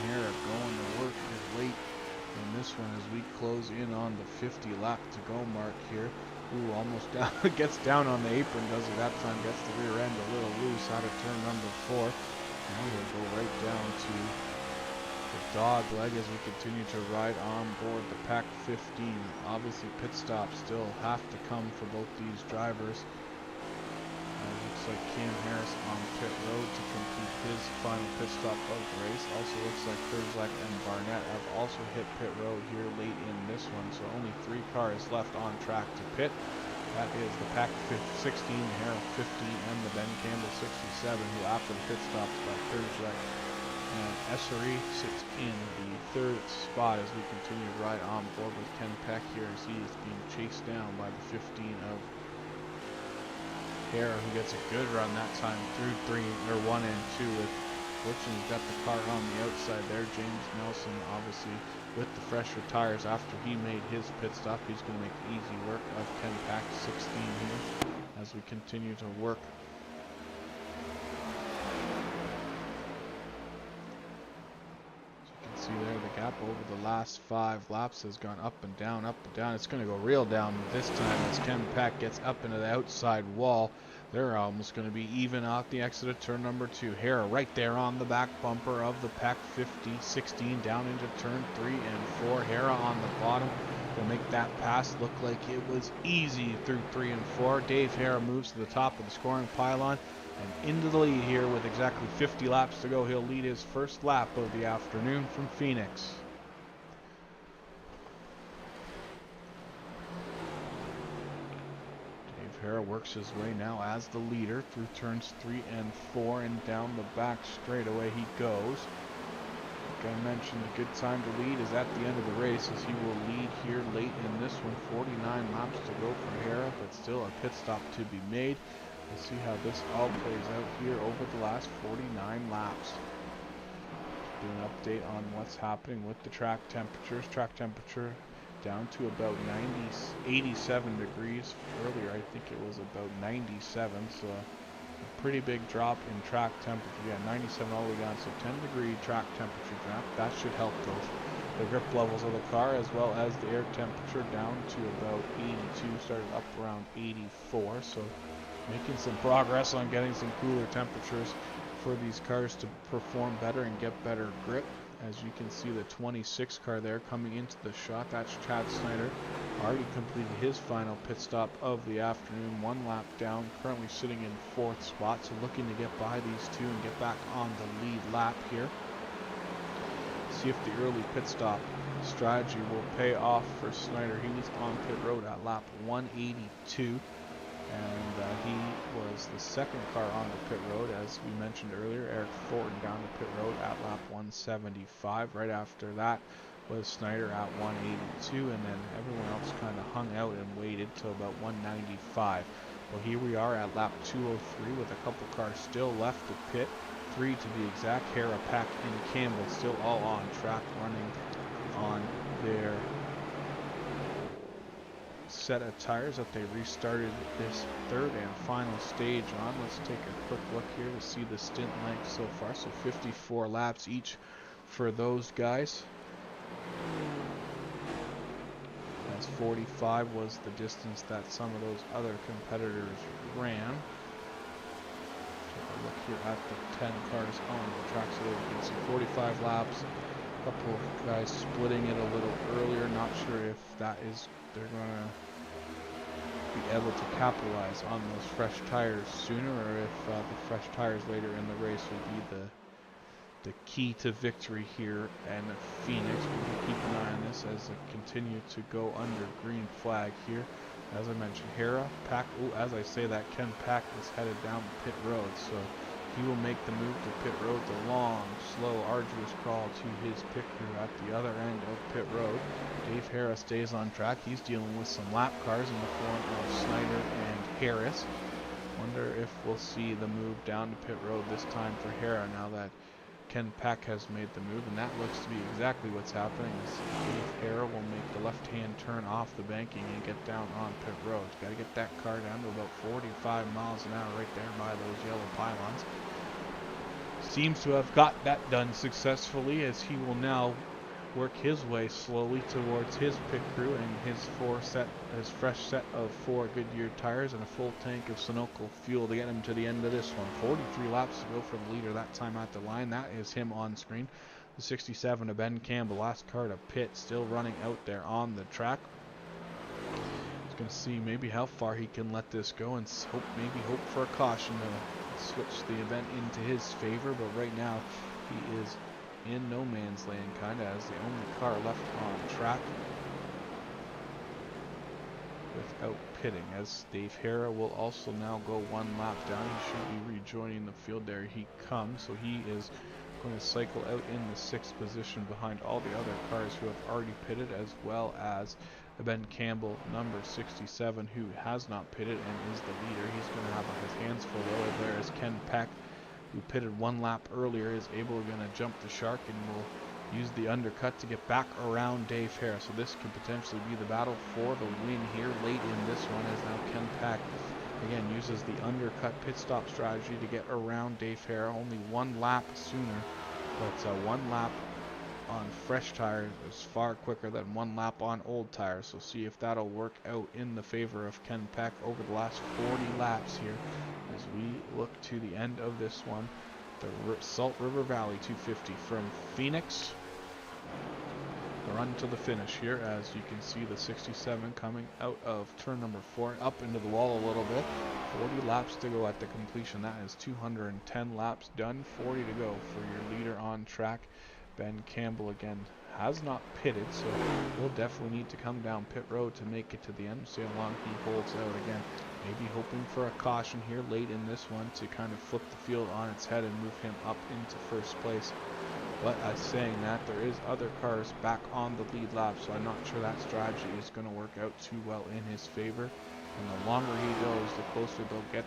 Hare, going to work his weight in this one as we close in on the 50 lap to go mark here. Ooh, almost down, gets down on the apron, does it that time, gets the rear end a little loose out of turn number 4. Now we'll go right down to the dog leg as we continue to ride on board the Pack 15. Obviously pit stops still have to come for both these drivers. Looks like Cam Harris on pit road to complete his final pit stop of the race. Also looks like Kurzak and Barnett have also hit pit road here late in this one, so only 3 cars left on track to pit. That is the Pack 16, the Hare 50, and the Ben Campbell 67, who after the pit stops by Kurzak and Essery sits in the 3rd spot as we continue to ride on board with Ken Peck here as he is being chased down by the 15 of Hare, who gets a good run that time through 1 and 2. Fortunately, got the car on the outside there. James Nelson, obviously, with the fresher tires after he made his pit stop, he's going to make easy work of Ken Pack 16 here as we continue to work. See there, the gap over the last 5 laps has gone up and down, up and down. It's going to go real down this time as Ken Pack gets up into the outside wall. They're almost going to be even off the exit of turn number 2. Hare right there on the back bumper of the Pack 16 down into turn 3 and 4. Hare on the bottom to make that pass look like it was easy through 3 and 4. Dave Hare moves to the top of the scoring pylon and into the lead here with exactly 50 laps to go. He'll lead his first lap of the afternoon from Phoenix. Dave Hare works his way now as the leader through turns 3 and 4 and down the back straightaway he goes. Like I mentioned, a good time to lead is at the end of the race as he will lead here late in this one. 49 laps to go for Hare, but still a pit stop to be made. We'll see how this all plays out here over the last 49 laps. Do an update on what's happening with the track temperatures. Track temperature down to about 87 degrees. Earlier I think it was about 97, so a pretty big drop in track temperature. Yeah, 97 all the way down, so 10-degree track temperature drop. That should help the grip levels of the car, as well as the air temperature down to about 82, started up around 84, so making some progress on getting some cooler temperatures for these cars to perform better and get better grip. As you can see, the 26 car there coming into the shot, that's Chad Snyder, already completed his final pit stop of the afternoon, 1 lap down, currently sitting in 4th spot, so looking to get by these two and get back on the lead lap here. See if the early pit stop strategy will pay off for Snyder. He was on pit road at lap 182. And he was the 2nd car on the pit road, as we mentioned earlier. Eric Thornton down the pit road at lap 175. Right after that was Snyder at 182, and then everyone else kind of hung out and waited till about 195. Well, here we are at lap 203 with a couple cars still left to pit. 3 to be exact. Hera, Pack, and Campbell still all on track, running on their set of tires that they restarted this third and final stage on. Let's take a quick look here to see the stint length so far. So 54 laps each for those guys. As 45 was the distance that some of those other competitors ran. Take a look here at the 10 cars on the track, so you can see 45 laps. A couple of guys splitting it a little earlier. Not sure if that is they're gonna be able to capitalize on those fresh tires sooner, or if the fresh tires later in the race will be the key to victory here. And Phoenix, we'll keep an eye on this as they continue to go under green flag here. As I mentioned, Hera, Pack, as I say that, Ken Pack is headed down pit road, so he will make the move to pit road, the long, slow, arduous crawl to his pit crew at the other end of pit road. Dave Hera stays on track. He's dealing with some lap cars in the form of Snyder and Harris. Wonder if we'll see the move down to pit road this time for Hera now that Ken Pack has made the move, and that looks to be exactly what's happening. As Dave Hera will make the left-hand turn off the banking and get down on pit road. Got to get that car down to about 45 miles an hour right there by those yellow pylons. Seems to have got that done successfully, as he will now work his way slowly towards his pit crew and his fresh set of 4 Goodyear tires and a full tank of Sunoco fuel to get him to the end of this one. 43 laps to go for the leader that time at the line. That is him on screen. The 67 of Ben Campbell, last car to pit, still running out there on the track. He's going to see maybe how far he can let this go and hope for a caution to switch the event into his favor, but right now he is in no man's land, kind of as the only car left on track without pitting, as Dave Hera will also now go 1 lap down. He should be rejoining the field. There he comes, so he is going to cycle out in the 6th position behind all the other cars who have already pitted, as well as Ben Campbell, number 67, who has not pitted and is the leader. He's going to have his hands full over there, as Ken Peck, who pitted 1 lap earlier, is able to jump the shark and will use the undercut to get back around Dave Hera. So this could potentially be the battle for the win here late in this one, as now Ken Peck again uses the undercut pit stop strategy to get around Dave Hera. Only 1 lap sooner, but 1 lap on fresh tires is far quicker than 1 lap on old tires. So see if that'll work out in the favor of Ken Peck over the last 40 laps here as we look to the end of this one. The Salt River Valley 250 from Phoenix. The run to the finish here, as you can see the 67 coming out of turn number 4 up into the wall a little bit. 40 laps to go at the completion. That is 210 laps done. 40 to go for your leader on track. Ben Campbell again has not pitted, so he'll definitely need to come down pit road to make it to the end. See how long he holds out again. Maybe hoping for a caution here late in this one to kind of flip the field on its head and move him up into first place. But as saying that, there is other cars back on the lead lap, so I'm not sure that strategy is going to work out too well in his favor. And the longer he goes, the closer they'll get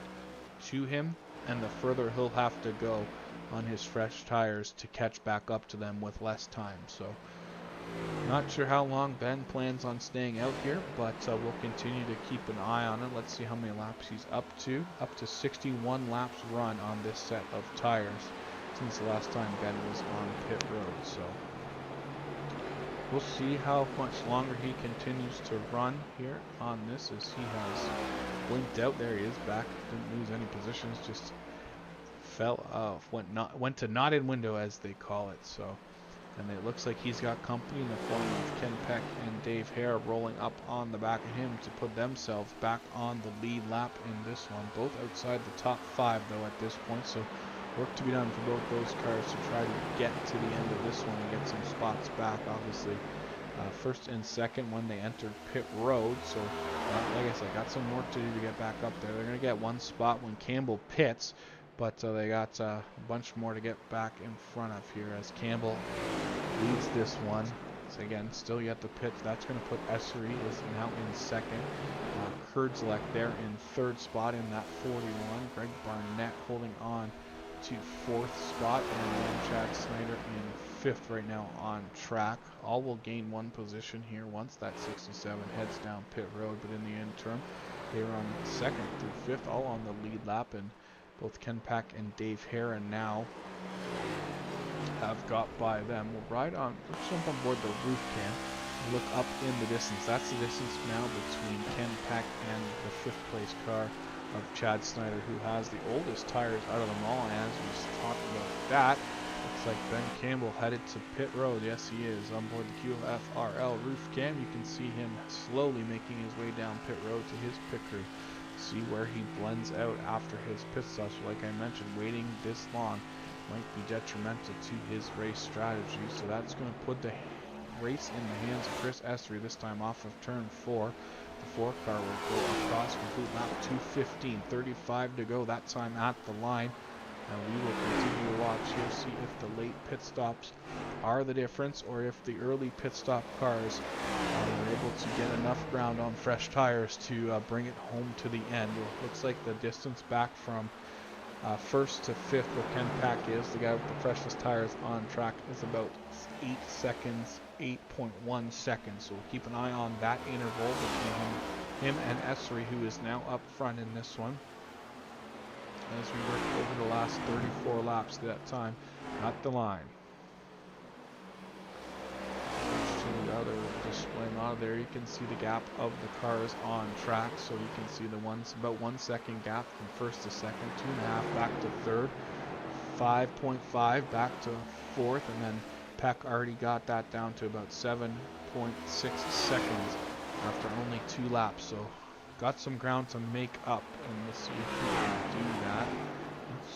to him, and the further he'll have to go on his fresh tires to catch back up to them with less time. So not sure how long Ben plans on staying out here, but we'll continue to keep an eye on it. Let's see how many laps he's up to. Up to 61 laps run on this set of tires since the last time Ben was on pit road. So we'll see how much longer he continues to run here on this, as he has blinked out. There he is back. Didn't lose any positions, just fell off, went to not in window, as they call it. So, and it looks like he's got company in the form of Ken Peck and Dave Hare rolling up on the back of him to put themselves back on the lead lap in this one. Both outside the top 5 though at this point, so work to be done for both those cars to try to get to the end of this one and get some spots back. Obviously first and second when they entered pit road, so like I said, got some work to do to get back up there. They're going to get 1 spot when Campbell pits, but they got a bunch more to get back in front of here, as Campbell leads this one So again, still yet the pit. That's going to put Essery is now in second. Kurdzlek there in third spot in that 41. Greg Barnett holding on to fourth spot, and then Chad Snyder in fifth right now on track. All will gain one position here once that 67 heads down pit road, but in the interim, they run second through fifth, all on the lead lap, and both Ken Pack and Dave Heron now have got by them. We'll ride on, let's jump on board the roof cam, look up in the distance. That's the distance now between Ken Pack and the fifth place car of Chad Snyder, who has the oldest tires out of them all. And as we talked about that, looks like Ben Campbell headed to pit road. Yes, he is on board the QFRL roof cam. You can see him slowly making his way down pit road to his pit crew. See where he blends out after his pit stops. Like I mentioned, waiting this long might be detrimental to his race strategy. So that's going to put the race in the hands of Chris Essery, this time off of turn 4. The 4 car will go across complete lap 2:15, 35 to go that time at the line. And we will continue to watch here, see if the late pit stops are the difference, or if the early pit stop cars are able to get enough ground on fresh tires to bring it home to the end. It looks like the distance back from first to fifth, where Ken Pack is, the guy with the freshest tires on track, is about 8 seconds, 8.1 seconds. So we'll keep an eye on that interval between him and Essery, who is now up front in this one, as we work over the last 34 laps to that time at the line. To the other display model there, you can see the gap of the cars on track. So you can see the about 1 second gap from first to second, 2.5 back to third, 5.5 back to fourth, and then Peck already got that down to about 7.6 seconds after only 2 laps. So got some ground to make up, and we'll see if we can do that.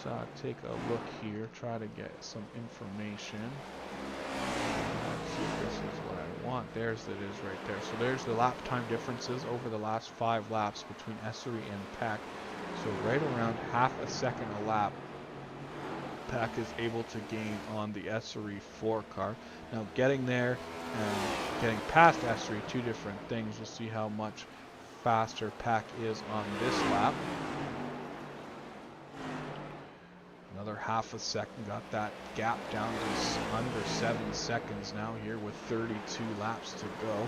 Let's take a look here, try to get some information. Let's see if this is what I want. There's it is right there. So there's the lap time differences over the last 5 laps between Essery and Pack. So right around half a second a lap, Pack is able to gain on the Essery 4 car. Now getting there and getting past Essery, 2 different things. We'll see how much faster Pack is on this lap. Another half a second, got that gap down to under 7 seconds now here with 32 laps to go.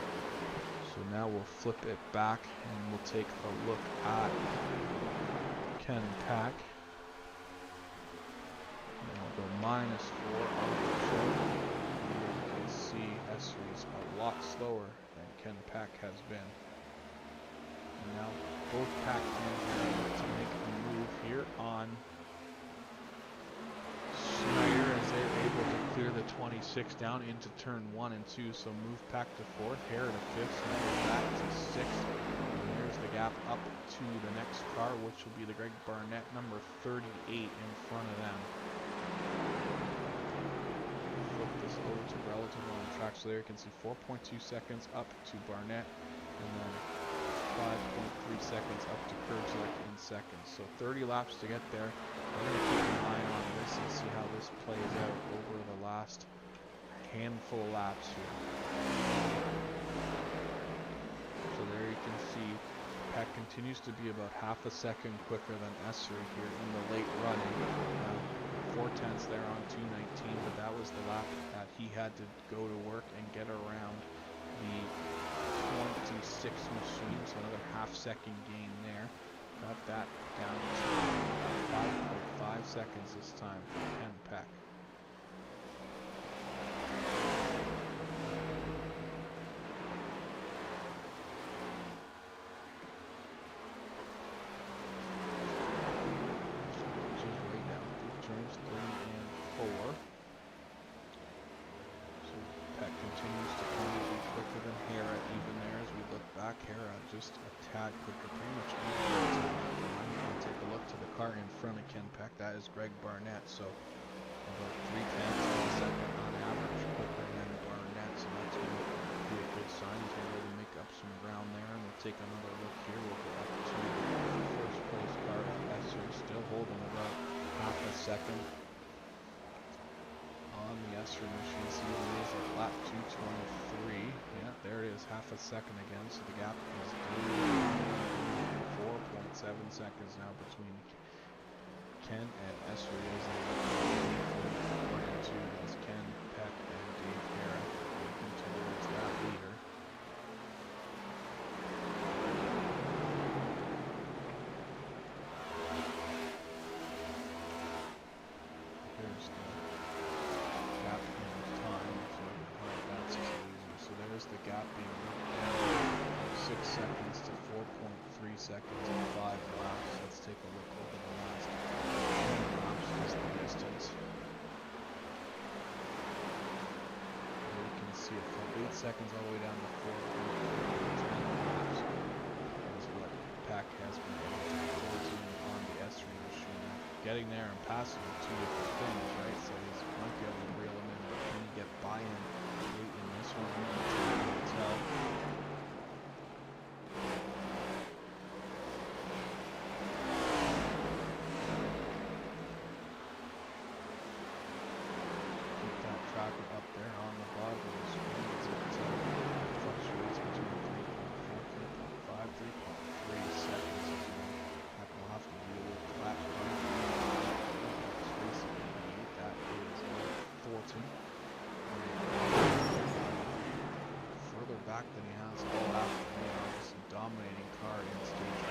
So now we'll flip it back and we'll take a look at Ken Pack. And we'll go -4 on the show. And you can see Essery's a lot slower than Ken Pack has been. And now both Pack and to make a move here on Snyder, as they're able to clear the 26 down into turn 1 and 2. So move Pack to 4th, Hare to 5th, Snyder back to 6th. And there's the gap up to the next car, which will be the Greg Barnett number 38 in front of them. Flip this over to relative on track. So there you can see 4.2 seconds up to Barnett, and then 5.3 seconds up to Kurdzlek in second. So 30 laps to get there. We're going to keep an eye on this and see how this plays out over the last handful of laps here. So there you can see Peck continues to be about half a second quicker than Essery here in the late running. 4/10 there on 2:19, but that was the lap that he had to go to work and get around the 26 machine, so another half-second gain there. Got that down to 5.5 seconds this time for Ken Peck. Which is right down through turns 3 and 4. So Peck continues to kind of be quicker than Hera even there as we look back. Hera just a tad quicker, pretty much equal. I'll take a look to the car in front of Ken Peck. That is Greg Barnett, so about 3/10 of a second on average quicker than Barnett, so that's going to be a good sign. He's going to really make up some ground there, and we'll take another look here. We'll go up to the first place car of Essery, still holding about half a second on the Essery machine. See what it is at lap 2:23. half a second again, so the gap is 4.7 seconds now between Ken and Esri as they one and two as Ken, Peck, and Dave Hara working towards that leader. Here's the gap in time, so that's easy. So there's the gap being worked down 6 seconds to 4.3 seconds in 5 laps. Let's take a look over the last 10 laps, just the distance. Here you can see it from 8 seconds all the way down to 4.3 laps. That's what Pack has been able to close in on the S3 machine. Getting there and passing are two different things, right? So he's might be able to reel him in, but can he get buy-in late in this one? We can tell. Keep that tracker up there on the bottom of the screen as it fluctuates between 3.4, 3.5, 3.3 seconds as well. That will have to deal with flat that is Thornton. Further back than he has all afternoon. Just a dominating car in stage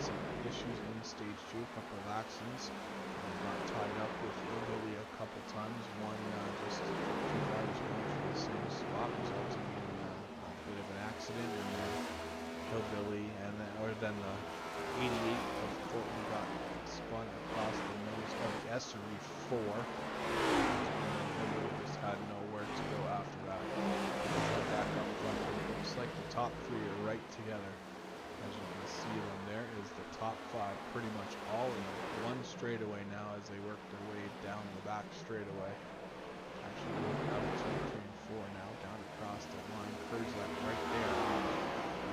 1. Some issues in stage 2, a couple of accidents. Got tied up with Hillbilly a couple times. One just two drivers going for the same spot, resulting in a bit of an accident, and then Hillbilly, and then the 88 of Thornton got spun across the nose of Essery 4. Hillbilly just had nowhere to go after that. Back up front, it looks like the top 3 are right together. As you can see them, there is the top 5 pretty much all in one straightaway now as they work their way down the back straightaway. Actually, looking up 2, 3, and 4 now, down across the line. Kurzak right there,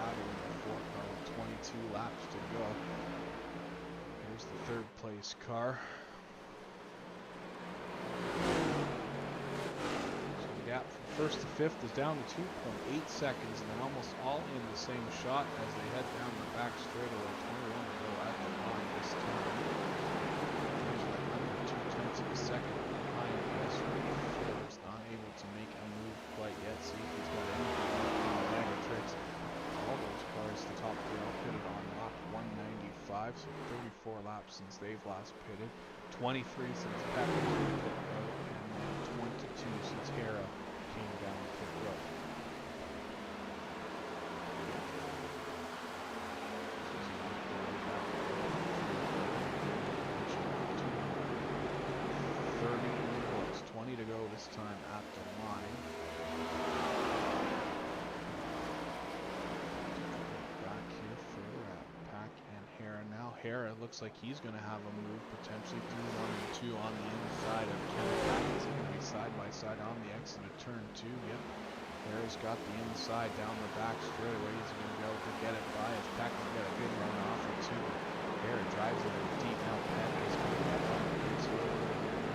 battling the 4 car with 22 laps to go. Here's the 3rd place car. Gap from 1st to 5th is down to 2.8 seconds, and they're almost all in the same shot as they head down the back straightaway. 21 to go at the line this time. Here's like under 2/10 of a second behind S4. Is not able to make a move quite yet. See if he's got anything in the bag of tricks. All those cars, the top 3 all pitted on lap 195, so 34 laps since they've last pitted. 23 since Peck was in the pit road, and then 22 since Hara came down the pit road. 30 in the books, 20 to go this time at the line. Back here further at Pack and Hara. Now Hara looks like he's going to have a move potentially through 1 and 2 on the inside of Ken Pack. Is it going to be side by side on the exit of turn 2? Yep. Hara's got the inside down the back straightaway. He's going to be able to get it by as Pack can get a good run off or 2. Hara drives it in deep. Now Peck is going to get on the inside.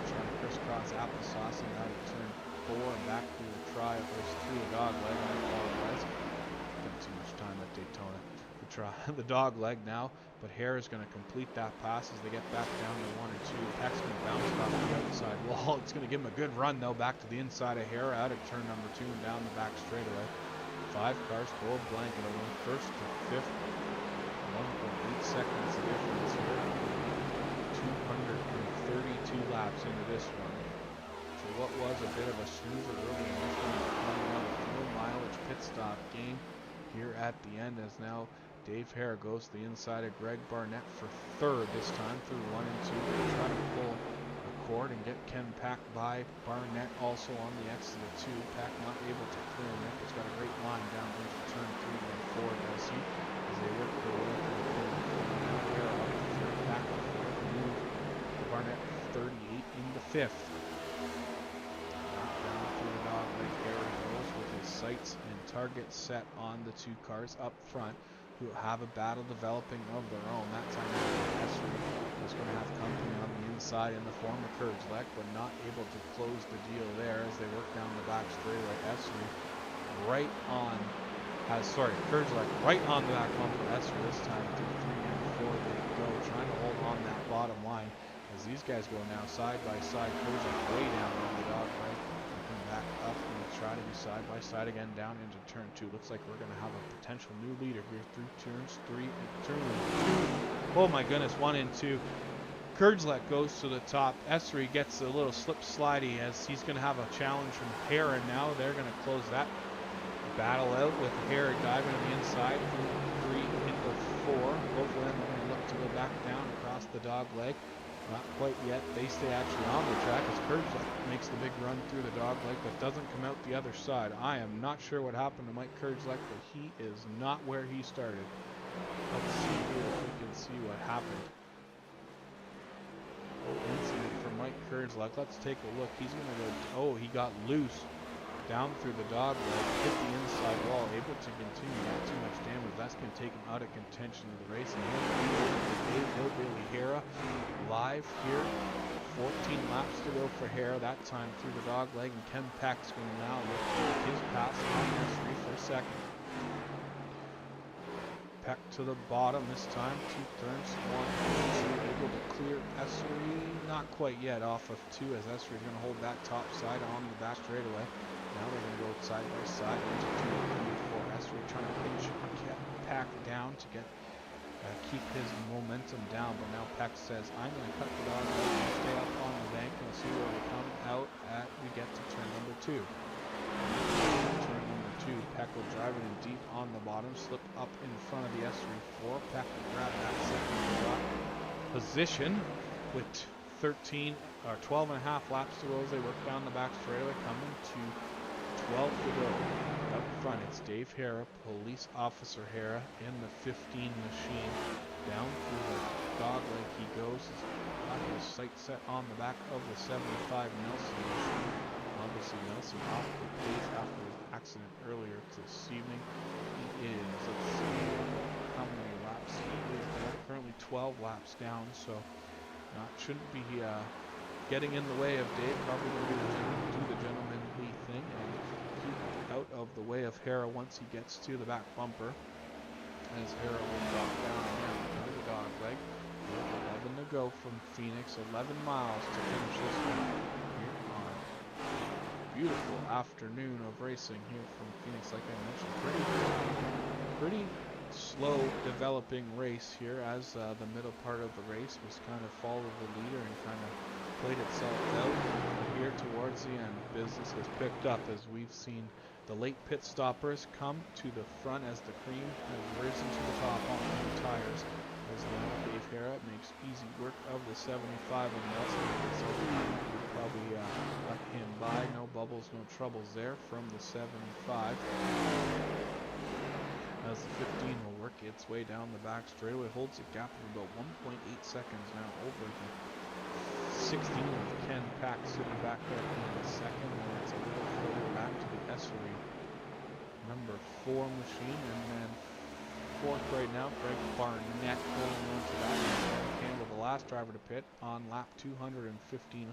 Trying to crisscross applesauce and out of turn 4 and back through the through the dog leg. I apologize. Spent too much time at Daytona. The dog leg now, but Hara's going to complete that pass as they get back down to 1 or 2. Peck's going to bounce off the outside wall. It's going to give him a good run though back to the inside of Hara out of turn number 2 and down the back straightaway. 5 cars, gold blanket of 1st to 5th. 1.8 seconds the difference here. 232 laps into this one. So what was a bit of a snoozer early in this one, coming out with no mileage pit stop gain here at the end, as now Dave Hara goes to the inside of Greg Barnett for 3rd this time through 1 and 2. They try to pull a cord and get Ken Pack by. Barnett also on the exit of 2. Pack not able to clear him. He's got a great line down into turn 3 and 4, does he? As they work their way through the corner. Now Hara up to 3rd, Pack to 4th, move Barnett 38 into 5th. Knocked down through the dog leg. Hara goes with his sights and targets set on the 2 cars up front, who have a battle developing of their own. That time Esri is going to have company on the inside in the form of Kurzlek, but not able to close the deal there as they work down the back straightaway. Esri right on, Kurzelek right on the back bumper. Esser this time through 3 and 4 they go, trying to hold on that bottom line as these guys go now side by side. Kurzelek way down on the dog leg. Come back up and try to be side by side again down into turn 2. Looks like we're going to have a potential new leader here through turns 3 and turn 2. Oh my goodness, 1 and 2. Kurzelek goes to the top. Essery gets a little slip slidey as he's going to have a challenge from Hera now. They're going to close that battle out with Hera diving on the inside through 3 into 4. Both of them are going to look to go back down across the dog leg. Not quite yet. They stay actually on the track as Kurzelek makes the big run through the dog leg but doesn't come out the other side. I am not sure what happened to Mike Kurzelek, but he is not where he started. Let's see here if we can see what happened. Incident for Mike Kurzelek. Let's take a look. He's going to go, oh, he got loose down through the dog leg, hit the inside wall, able to continue, not too much damage. That's going to take him out of contention of the race. And Dave Hillbilly Hera live here. 14 laps to go for Hera, that time through the dog leg, and Ken Peck's going to now look for his pass on S3 for a second. Peck to the bottom this time, 2 turns, 1, 2, able to clear Essery, not quite yet off of 2 as Essery is going to hold that top side on the back straightaway. Now they're going to go side by side into 2 and 3, 4. Essery trying to pinch Peck down to get keep his momentum down, but now Peck says, I'm going to cut the dog out and stay up on the bank and see where we come out at we get to turn number 2. Turn number 2, Peck will drive it in deep on the bottom, slip up in front of the S34. Peck will grab that second spot position with 13 or 12 and a half laps to go as they work down the back straightaway, coming to 12 to go. Up front, it's Dave Hera, Police Officer Hera, in the 15 machine. Down through the dog leg he goes. He's got his sight set on the back of the 75 Nelson machine. Obviously, Nelson off the pace after his accident earlier this evening. He is, let's see, how many laps he is there. Currently 12 laps down, so shouldn't be getting in the way of Dave. Probably going to do the gentlemanly thing and keep out of the way of Hera once he gets to the back bumper. As Hera will drop down again under the dog leg. 11 to go from Phoenix. 11 miles to finish this one here on a beautiful afternoon of racing here from Phoenix. Like I mentioned, pretty slow developing race here as the middle part of the race was kind of followed the leader and kind of played itself out. But here towards the end, business has picked up as we've seen the late pit stoppers come to the front as the cream has risen to the top on the tires. As now Dave Hera makes easy work of the 75 and Nelson. So probably let him by. No bubbles, no troubles there from the 75. As the 15 will work its way down the back straightaway, holds a gap of about 1.8 seconds now over the 16 of Ken Pack sitting back there in the second, and it's a little further back to the Essery number 4 machine, and then fourth right now, Greg Barnett holding on to that. And Campbell, the last driver to pit on lap 215.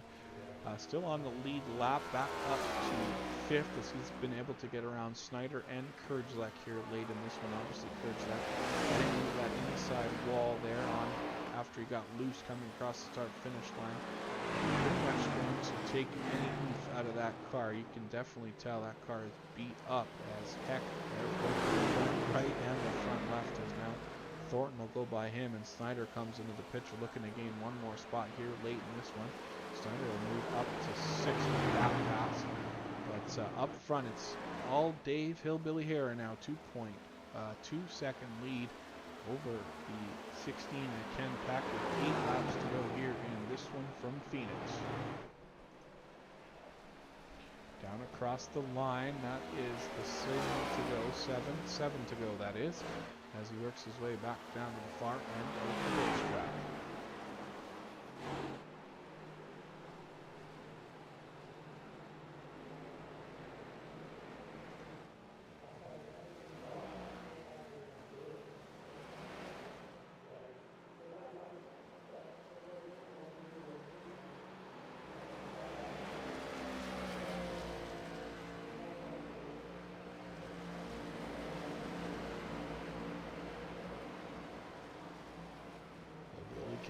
Still on the lead lap, back up to 5th as he's been able to get around Snyder and Kurzelek here late in this one. Obviously Kurzelek getting into that inside wall there on after he got loose coming across the start-finish line. Pretty much going to take any oof out of that car. You can definitely tell that car is beat up as heck. There, both the front right and the front left is now. Thornton will go by him, and Snyder comes into the picture looking to gain one more spot here late in this one. Snyder will move up to 6th with that pass. But up front, it's all Dave Hillbilly Hera now, 2.2 second lead over the 16 at Ken Pack with 8 laps to go here in this one from Phoenix. Down across the line, that is the signal to go, 7 to go that is, as he works his way back down to the far end of the racetrack.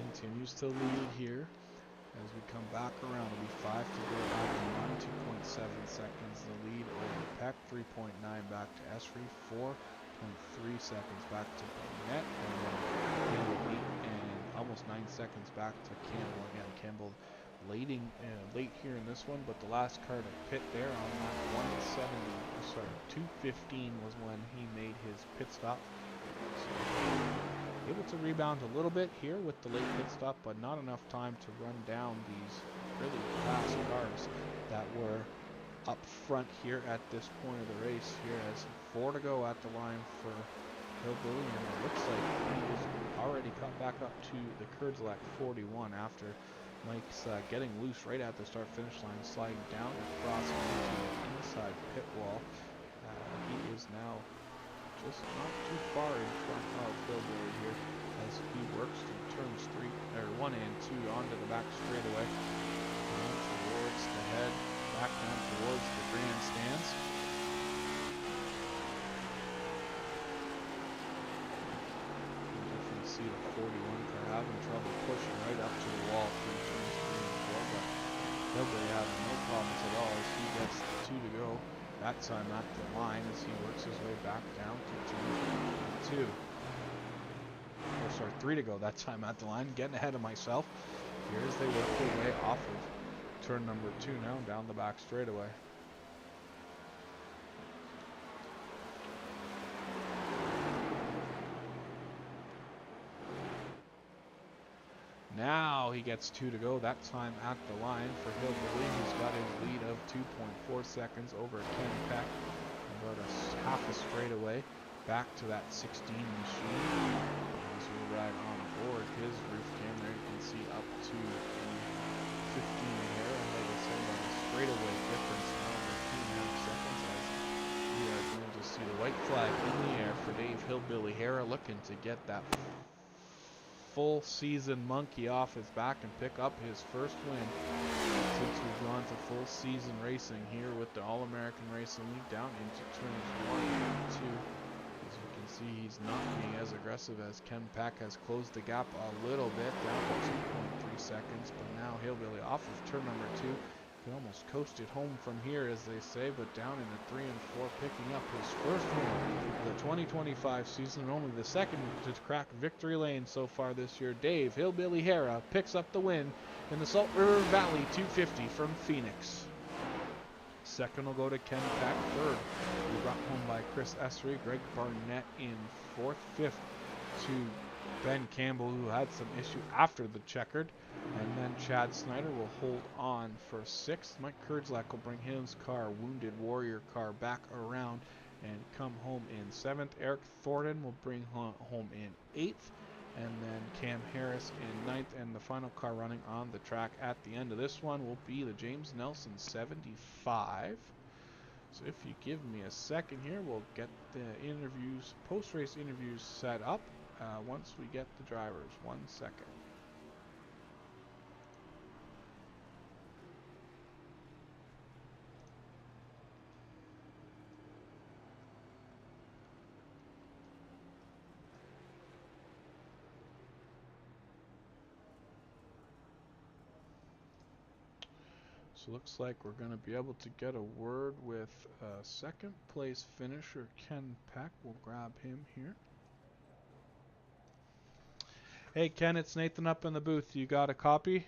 continues to lead here. As we come back around, it'll be 5 to go back to Munn, 2.7 seconds the lead over Peck, 3.9 back to Esri, 4.3 seconds back to Burnett, and then 8 and almost 9 seconds back to Campbell. Again, Campbell late here in this one, but the last car to pit there on lap 2:15 was when he made his pit stop. So, able to rebound a little bit here with the late pit stop, but not enough time to run down these really fast cars that were up front here at this point of the race. Here as 4 to go at the line for Hillbilly, and it looks like he is already cut back up to the Kurzlak 41 after Mike's getting loose right at the start-finish line, sliding down across into the inside pit wall. He is now just not too far in front of Hillbilly here as he works through turns 1 and 2 onto the back straightaway, down towards the head, back down towards the grandstands. You can definitely see the 41 car having trouble pushing right up to the wall through turns 3 and 4, but Hillbilly having no problems at all as he gets 2 to go. That time at the line as he works his way back down to turn 2. Or sorry, 3 to go that time at the line. Getting ahead of myself. Here as they work their way off of turn number 2 now down the back straightaway. Now he gets 2 to go, that time at the line for Hillbilly. He's got his lead of 2.4 seconds over Ken Peck. About half a straightaway back to that 16 machine. As we ride on board his roof cam there, you can see up to 15 here. And like I said, on a straightaway difference now over 2.5 seconds as we are going to see the white flag in the air for Dave Hillbilly Hara, looking to get that full season monkey off his back and pick up his first win since we've gone to full season racing here with the All-American Racing League down into turns 1 and 2. As you can see, he's not being as aggressive as Ken Peck has closed the gap a little bit down to 2.3 seconds, but now Hillbilly off of turn number 2 can almost coast it home from here, as they say, but down into 3 and 4, picking up his first win of the 2025 season, and only the second to crack victory lane so far this year. Dave Hillbilly Hara picks up the win in the Salt River Valley 250 from Phoenix. Second will go to Ken Peck. Third will be brought home by Chris Essery. Greg Barnett in fourth. Fifth to Ben Campbell, who had some issue after the checkered. And then Chad Snyder will hold on for sixth. Mike Kurzlak will bring his car, Wounded Warrior car, back around and come home in seventh. Eric Thornton will bring home in eighth. And then Cam Harris in ninth. And the final car running on the track at the end of this one will be the James Nelson 75. So if you give me a second here, we'll get the interviews, post-race interviews set up once we get the drivers. 1 second. So looks like we're going to be able to get a word with second place finisher Ken Peck. We'll grab him here. Hey Ken, it's Nathan up in the booth. You got a copy?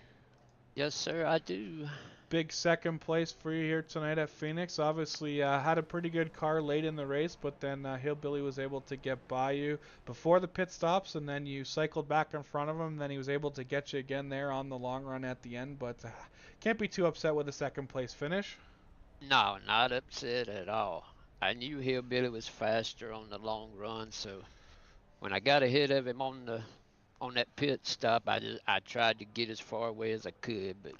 Yes, sir, I do. Big second place for you here tonight at Phoenix. Obviously had a pretty good car late in the race, but then Hillbilly was able to get by you before the pit stops, and then you cycled back in front of him. Then he was able to get you again there on the long run at the end, but can't be too upset with the second place finish. No, not upset at all. I knew Hillbilly was faster on the long run, so when I got ahead of him on that pit stop, I tried to get as far away as I could, but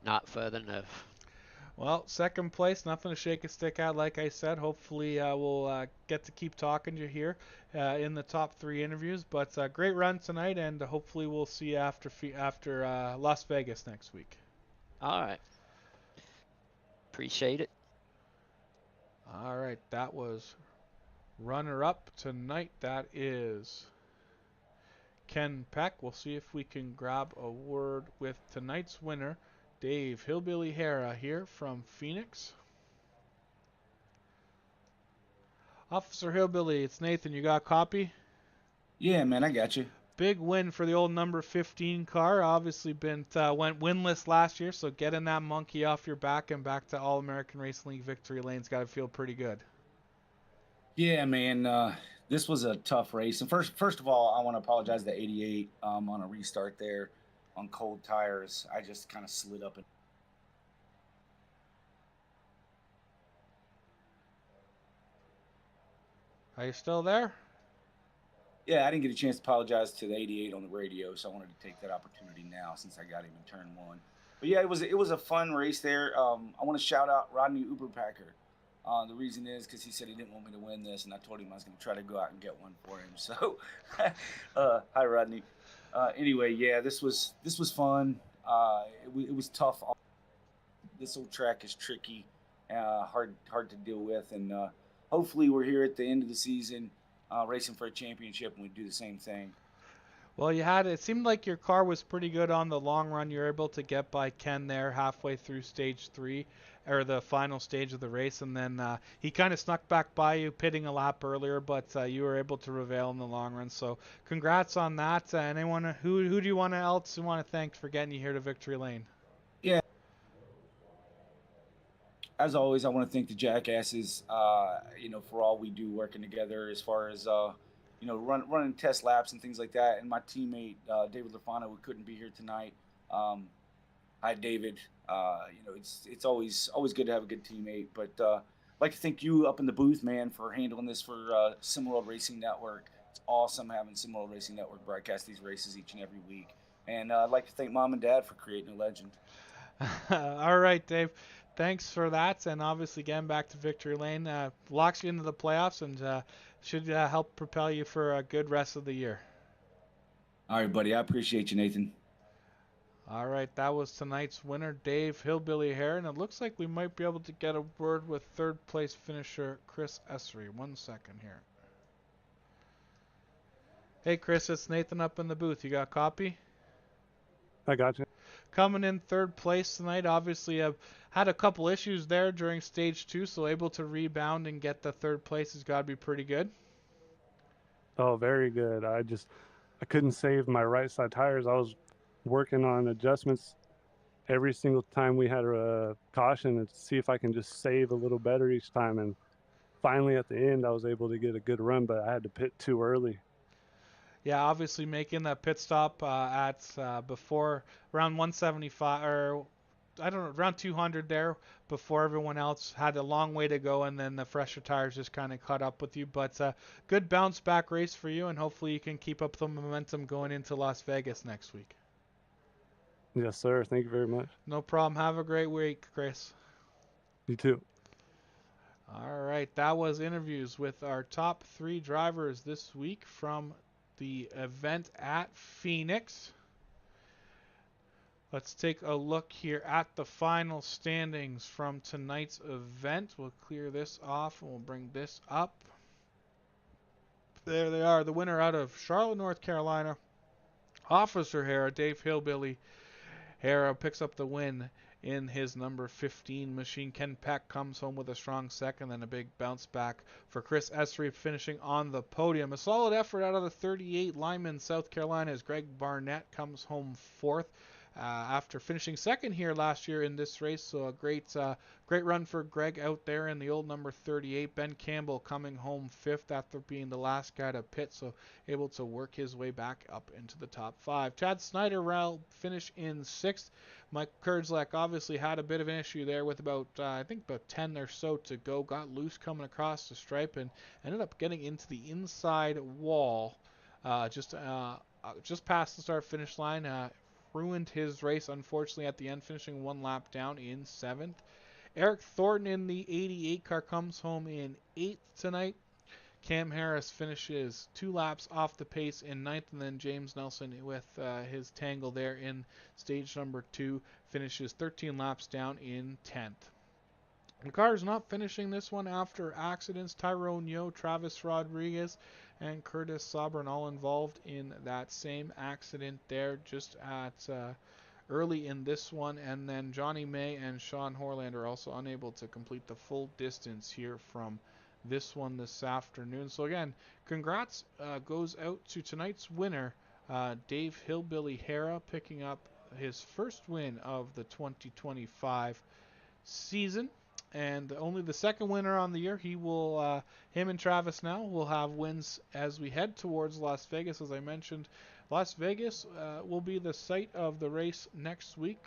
not further enough. Well, second place, nothing to shake a stick at, like I said. Hopefully we'll get to keep talking to you here in the top three interviews. But great run tonight, and hopefully we'll see you after Las Vegas next week. All right. Appreciate it. All right, that was runner-up tonight. That is Ken Peck. We'll see if we can grab a word with tonight's winner, Dave Hillbilly Hara here from Phoenix. Officer Hillbilly, it's Nathan. You got a copy? Yeah, man, I got you. Big win for the old number 15 car. Obviously went winless last year, so getting that monkey off your back and back to All-American Racing League victory lane's got to feel pretty good. Yeah, man, this was a tough race. And first of all, I want to apologize to 88 on a restart there on cold tires. I just kind of slid up. Are you still there? Yeah, I didn't get a chance to apologize to the 88 on the radio, so I wanted to take that opportunity now since I got him in turn one. But yeah, it was a fun race there. I want to shout out Rodney Uberpacker. The reason is because he said he didn't want me to win this, and I told him I was going to try to go out and get one for him. So, hi Rodney. Anyway, yeah, this was fun. It was tough. This old track is tricky, hard to deal with, and hopefully we're here at the end of the season, racing for a championship, and we do the same thing. Well, it seemed like your car was pretty good on the long run. You were able to get by Ken there halfway through stage 3, or the final stage of the race, and then he kind of snuck back by you, pitting a lap earlier, but you were able to prevail in the long run. So congrats on that. Anyone who do you want to thank for getting you here to victory lane? Yeah. As always, I want to thank the jackasses, for all we do working together as far as, running test laps and things like that. And my teammate, David Lafano, who couldn't be here tonight. Hi, David. It's always good to have a good teammate. But I'd like to thank you up in the booth, man, for handling this for SimWorld Racing Network. It's awesome having SimWorld Racing Network broadcast these races each and every week. And I'd like to thank Mom and Dad for creating a legend. All right, Dave. Thanks for that, and obviously getting back to victory lane locks you into the playoffs and should help propel you for a good rest of the year. All right, buddy. I appreciate you, Nathan. All right, that was tonight's winner, Dave Hillbilly Hare, and it looks like we might be able to get a word with third place finisher Chris Essery. 1 second here. Hey, Chris, it's Nathan up in the booth. You got a copy? I got you. Coming in third place tonight, obviously had a couple issues there during stage 2, so able to rebound and get the third place has got to be pretty good. Oh, very good. I couldn't save my right side tires. I was working on adjustments every single time we had a caution to see if I can just save a little better each time. And finally at the end, I was able to get a good run, but I had to pit too early. Yeah, obviously making that pit stop at before around 175, or I don't know, around 200 there before everyone else had a long way to go, and then the fresher tires just kind of caught up with you. But good bounce back race for you, and hopefully you can keep up the momentum going into Las Vegas next week. Yes, sir. Thank you very much. No problem. Have a great week, Chris. You too. All right, that was interviews with our top 3 drivers this week from the event at Phoenix. Let's take a look here at the final standings from tonight's event. We'll clear this off and we'll bring this up. There they are. The winner out of Charlotte, North Carolina, Officer Hara, Dave Hillbilly Hara, picks up the win in his number 15 machine. Ken Peck comes home with a strong second and a big bounce back for Chris Essery, finishing on the podium. A solid effort out of the 38 Lyman, South Carolina, as Greg Barnett comes home fourth after finishing second here last year in this race. So a great run for Greg out there in the old number 38. Ben Campbell coming home fifth after being the last guy to pit, so able to work his way back up into the top 5. Chad Snyder finish in sixth. Mike Kurzlak obviously had a bit of an issue there with about 10 or so to go. Got loose coming across the stripe and ended up getting into the inside wall just past the start-finish line. Ruined his race, unfortunately, at the end, finishing 1 lap down in 7th. Eric Thornton in the 88 car comes home in 8th tonight. Cam Harris finishes 2 laps off the pace in 9th, and then James Nelson with his tangle there in stage number 2 finishes 13 laps down in 10th. The cars not finishing this one after accidents. Tyrone Yo, Travis Rodriguez, and Curtis Sabrin all involved in that same accident there just at early in this one. And then Johnny May and Sean Horland are also unable to complete the full distance here from this one this afternoon. So again, congrats goes out to tonight's winner, Dave Hillbilly Hara, picking up his first win of the 2025 season, and only the second winner on the year. Him and Travis now will have wins as we head towards Las Vegas. As I mentioned, Las Vegas will be the site of the race next week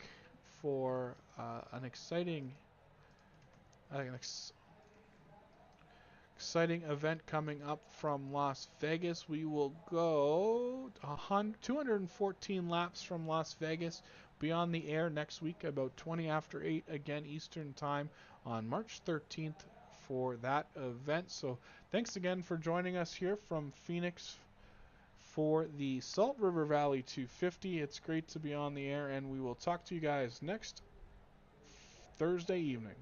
for an exciting event coming up from Las Vegas. We will go 214 laps from Las Vegas, be on the air next week about 20 after 8 again Eastern Time on March 13th for that event. So thanks again for joining us here from Phoenix for the Salt River Valley 250. It's great to be on the air, and we will talk to you guys next Thursday evening.